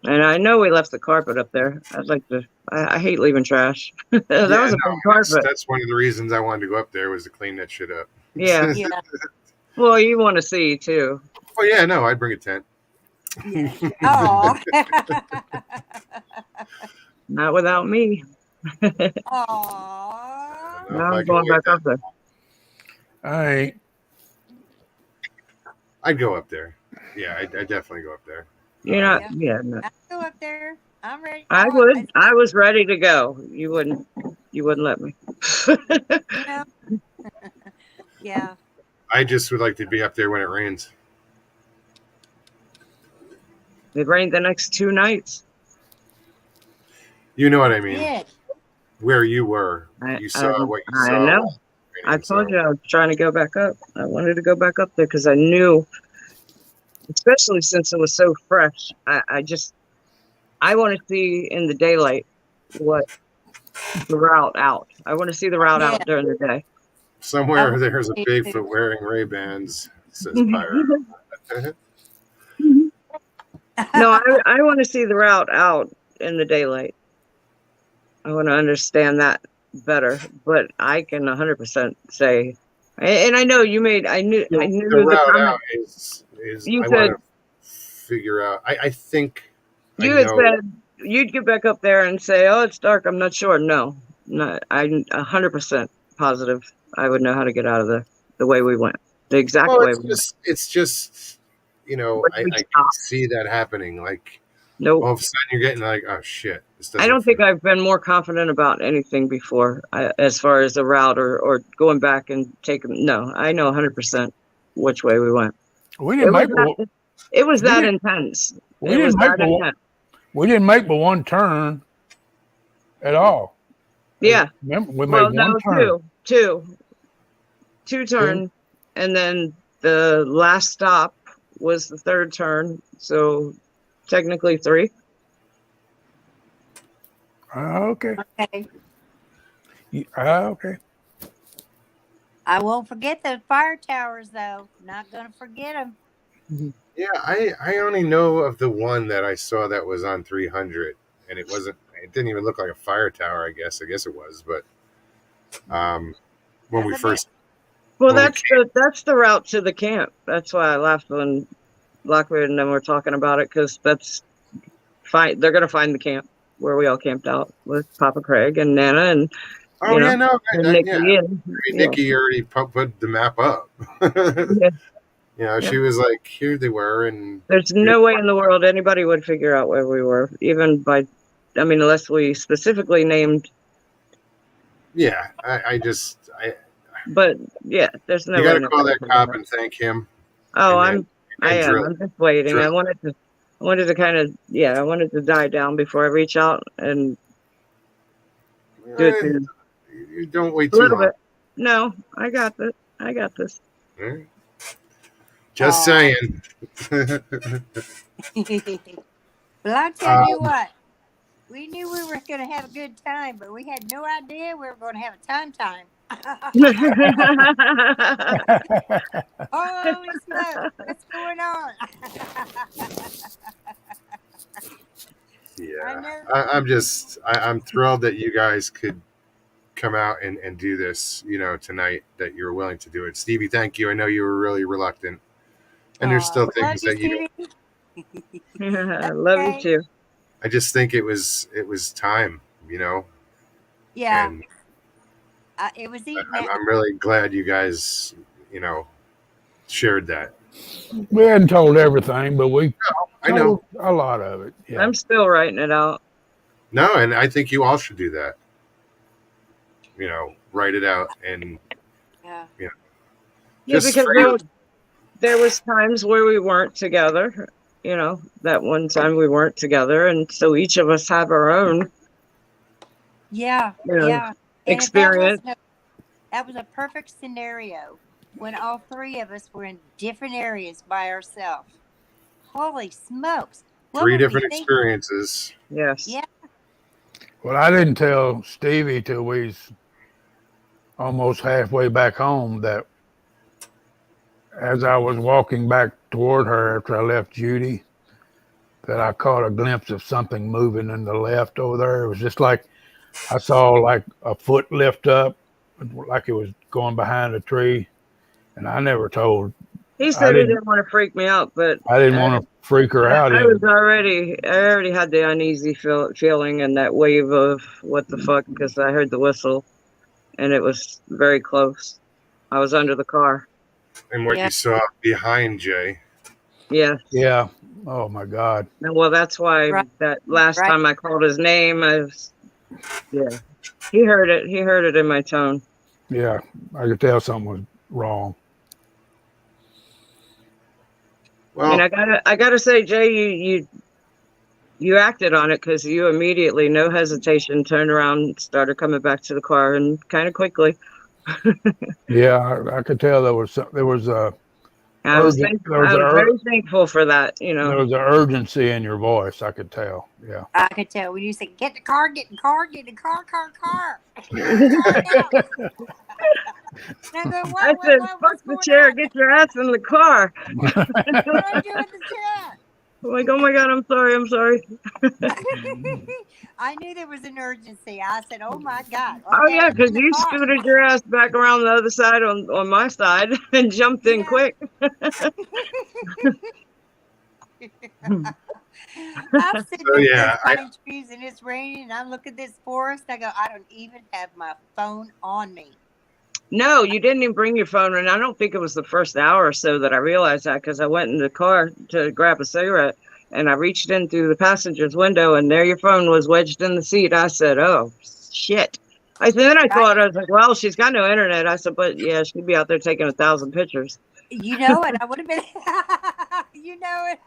And I know we left the carpet up there. I'd like to. I hate leaving trash. That was a big carpet. That's one of the reasons I wanted to go up there was to clean that shit up. Yeah. Yeah. Well, you want to see too. Oh yeah, no, I'd bring a tent. Oh. Not without me. Aw. No, No, if I I'm could going wait back up there. All right. I'd go up there. Yeah, I'd definitely go up there. You're not. Yeah. Yeah. No. I'll go up there. I'm ready. I would. I was ready to go. You wouldn't let me. Yeah. Yeah. I just would like to be up there when it rains. It rained the next 2 nights. You know what I mean? Yeah. Where you were, I you saw what you I saw. know. I told you I was trying to go back up. I wanted to go back up there because I knew, especially since it was so fresh. I want to see in the daylight what the route out. I want to see the route out during the day. Somewhere there's a Me Bigfoot too. wearing Ray-Bans. Says pirate. No, I want to see the route out in the daylight. I want to understand that better, but I can 100% say, and I know you made. I knew The the route comment. out is is You I said want to figure out. I think you I had know. said you'd get back up there and say, "Oh, it's dark. I'm not sure." No, I'm 100% positive. I would know how to get out of the way we went, the exact Well, way we went. it's just Where I we can stopped. see that happening. Like Nope. all of a sudden you're getting like, oh shit, this doesn't. I don't think feel- I've been more confident about anything before, as far as the route or going back and taking. No, I know 100% which way we went. We didn't make It was we that didn't- intense. we It was didn't make that intense. we didn't make but one turn at all. Yeah. Remember, we Well, made one no, turn. two turn, and then the last stop was the third turn. So technically 3. Okay. Okay. Okay. I won't forget those fire towers, though. Not going to forget them. Yeah, I only know of the one that I saw that was on 300, and it wasn't. It didn't even look like a fire tower. I guess it was, but when we first. Well, When we that's the route to the camp. That's why I laughed when Lockwood and them were talking about it, because that's fine. They're gonna find the camp where we all camped out with Papa Craig and Nana and Oh yeah, no, and Nikki yeah. and Nikki already put the map up. Yeah. She was like, here they were, and There's no way in the world anybody would figure out where we were, even by, unless we specifically named. yeah, But yeah, there's no. you way got to call that cop and thank him. Oh, and I am. drill. I'm just waiting. Drill. I wanted to kind of, I wanted to die down before I reach out and do it to You don't wait a too little long. bit. No, I got this. I got this. All right. Just saying. Well, I'll tell you what. We knew we were going to have a good time, but we had no idea we were going to have a time. Holy smoke! What's going on? Yeah, I'm thrilled that you guys could come out and do this, tonight, that you were willing to do it. Stevie, thank you. I know you were really reluctant, and there's still things that you don't. I love you too. I just think it was time, Yeah. And It was eating. I'm really glad you guys, shared that. We hadn't told everything, but we I know. told a lot of it. Yeah. I'm still writing it out. No, and I think you all should do that. Write it out and Yeah. Yeah, Just because there was times where we weren't together. That one time we weren't together, and so each of us have our own. Yeah. Yeah. Yeah. And if Experience. that was a perfect scenario when all 3 of us were in different areas by ourselves. Holy smokes! What 3 were we different thinking? experiences. Yes. Yeah. Well, I didn't tell Stevie till we was almost halfway back home that as I was walking back toward her after I left Judy, that I caught a glimpse of something moving in the left over there. It was just like I saw like a foot lift up, like it was going behind a tree. And I never told. He said he didn't want to freak me out, but I didn't want to freak her out. I already had the uneasy feeling and that wave of what the fuck, because I heard the whistle and it was very close. I was under the car. And what you saw behind Jay. Yeah. Yeah. Oh my God. And well, that's why that last time I called his name, he heard it. He heard it in my tone. Yeah, I could tell something was wrong. Well, and I gotta say, Jay, you acted on it, because you immediately, no hesitation, turned around, started coming back to the car, and kind of quickly. Yeah, I could tell there was I was very thankful for that. There was an urgency in your voice. I could tell. Yeah. I could tell when you said, "Get in the car, get in the car, get in the car, car." I said, "Fuck the chair, get your ass in the car." What do I do with the chair? I'm like, oh my God, I'm sorry. I knew there was an urgency. I said, "Oh my God!" Oh Okay, yeah, I'm because in the you car. scooted your ass back around the other side on my side and jumped in Yeah. quick. I'm sitting So under yeah, those pine trees and it's raining, and I'm looking at this forest. I go, I don't even have my phone on me. No, you didn't even bring your phone, and I don't think it was the first hour or so that I realized that because I went in the car to grab a cigarette, and I reached in through the passenger's window, and there your phone was wedged in the seat. I said, "Oh shit!" Then I Right? thought I was like, "Well, she's got no internet." I said, "But yeah, she'd be out there taking 1,000 pictures." You know it. I would have been. You know it.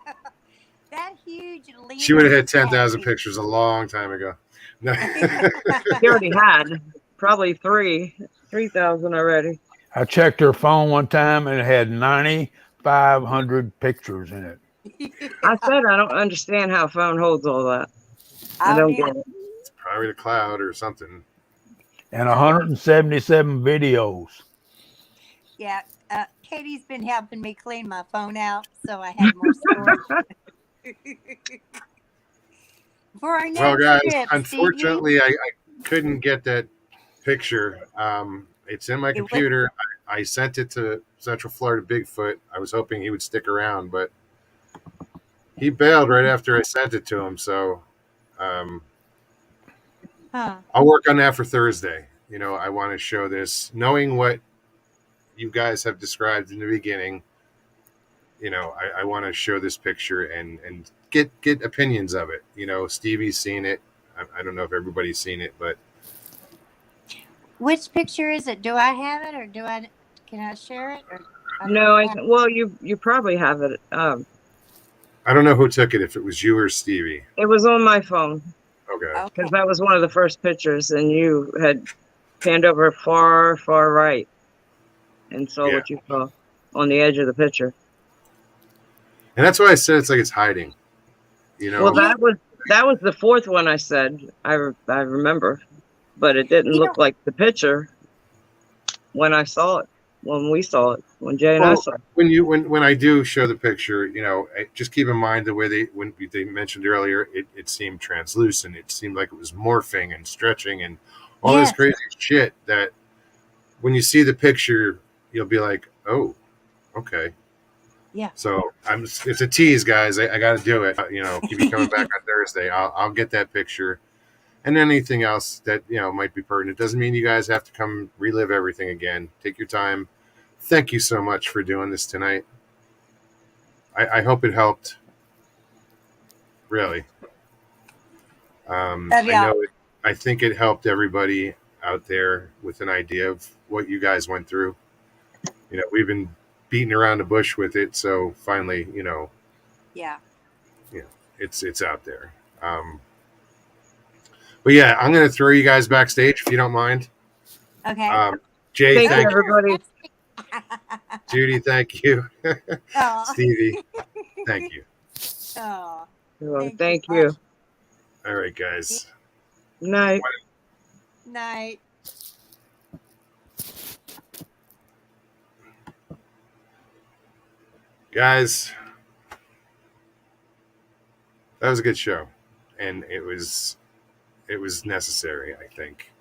That huge lean. she would have had 10,000 pictures a long time ago. No. She already had probably 3,000 already. I checked her phone one time and it had 9,500 pictures in it. I said I don't understand how a phone holds all that. I don't get it. It's probably the cloud or something. And 177 videos. Yeah. Katie's been helping me clean my phone out, so I have more storage. For our next Well, guys, trip, unfortunately, I couldn't get that picture. It's in my computer. I sent it to Central Florida Bigfoot. I was hoping he would stick around, but he bailed right after I sent it to him. So I'll work on that for Thursday. I want to show this, knowing what you guys have described in the beginning. I want to show this picture and get opinions of it. Stevie's seen it. I don't know if everybody's seen it, but Which picture is it? Do I have it, or can I share it? Or No, well, you probably have it. I don't know who took it. If it was you or Stevie. It was on my phone. Okay. Because that was one of the first pictures, and you had panned over far right, and saw what you saw on the edge of the picture. And that's why I said it's hiding. Well, that was the fourth one I said. I remember, but it didn't look like the picture when I saw it. When we saw it, when Jay and I saw it. When I do show the picture, just keep in mind the way they mentioned earlier, it seemed translucent. It seemed like it was morphing and stretching and all this crazy shit that when you see the picture, you'll be like, oh, okay. Yeah. So it's a tease, guys. I got to do it. Keep you coming back on Thursday. I'll get that picture. And anything else that might be pertinent. Doesn't mean you guys have to come relive everything again. Take your time. Thank you so much for doing this tonight. I hope it helped. Really. I think it helped everybody out there with an idea of what you guys went through. We've been beating around the bush with it, so finally, it's out there. But yeah, I'm going to throw you guys backstage if you don't mind. Okay. Jay, thank you, everybody. Judy, thank you. Oh. Stevie, thank you. Oh. Thank you. All right, guys. Night. Night. Guys, that was a good show, and it was necessary, I think.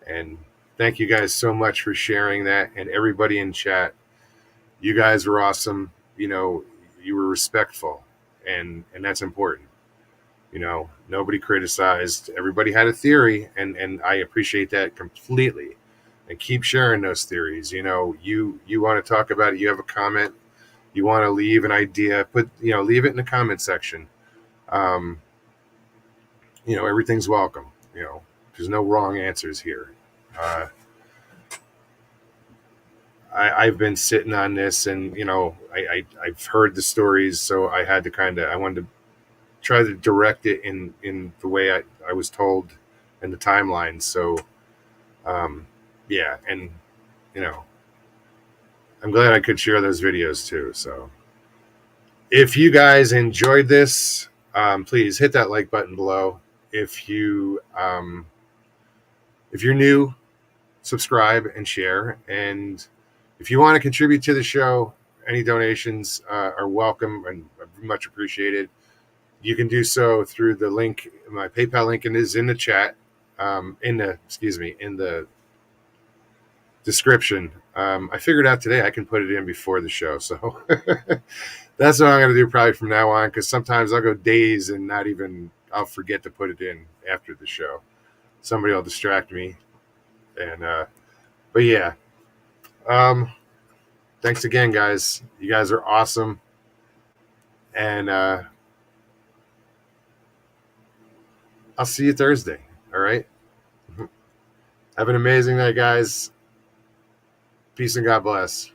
And thank you guys so much for sharing that, and everybody in chat. You guys were awesome. You were respectful, and that's important. Nobody criticized. Everybody had a theory, and I appreciate that completely. And keep sharing those theories. You want to talk about it. You have a comment. You want to leave an idea. Leave it in the comment section. Everything's welcome. There's no wrong answers here. I've been sitting on this, and I've heard the stories, so I had to I wanted to try to direct it in the way I was told in the timeline. So yeah, and I'm glad I could share those videos too. So if you guys enjoyed this, please hit that like button below. If you're new, subscribe and share. And if you want to contribute to the show, any donations are welcome and much appreciated. you can do so through the link. My PayPal link is in the chat, in the description. I figured out today I can put it in before the show, so that's what I'm going to do probably from now on, because sometimes I'll go days and I'll forget to put it in after the show. Somebody will distract me, and but yeah. Thanks again, guys. You guys are awesome, and I'll see you Thursday. All right. Have an amazing night, guys. Peace and God bless.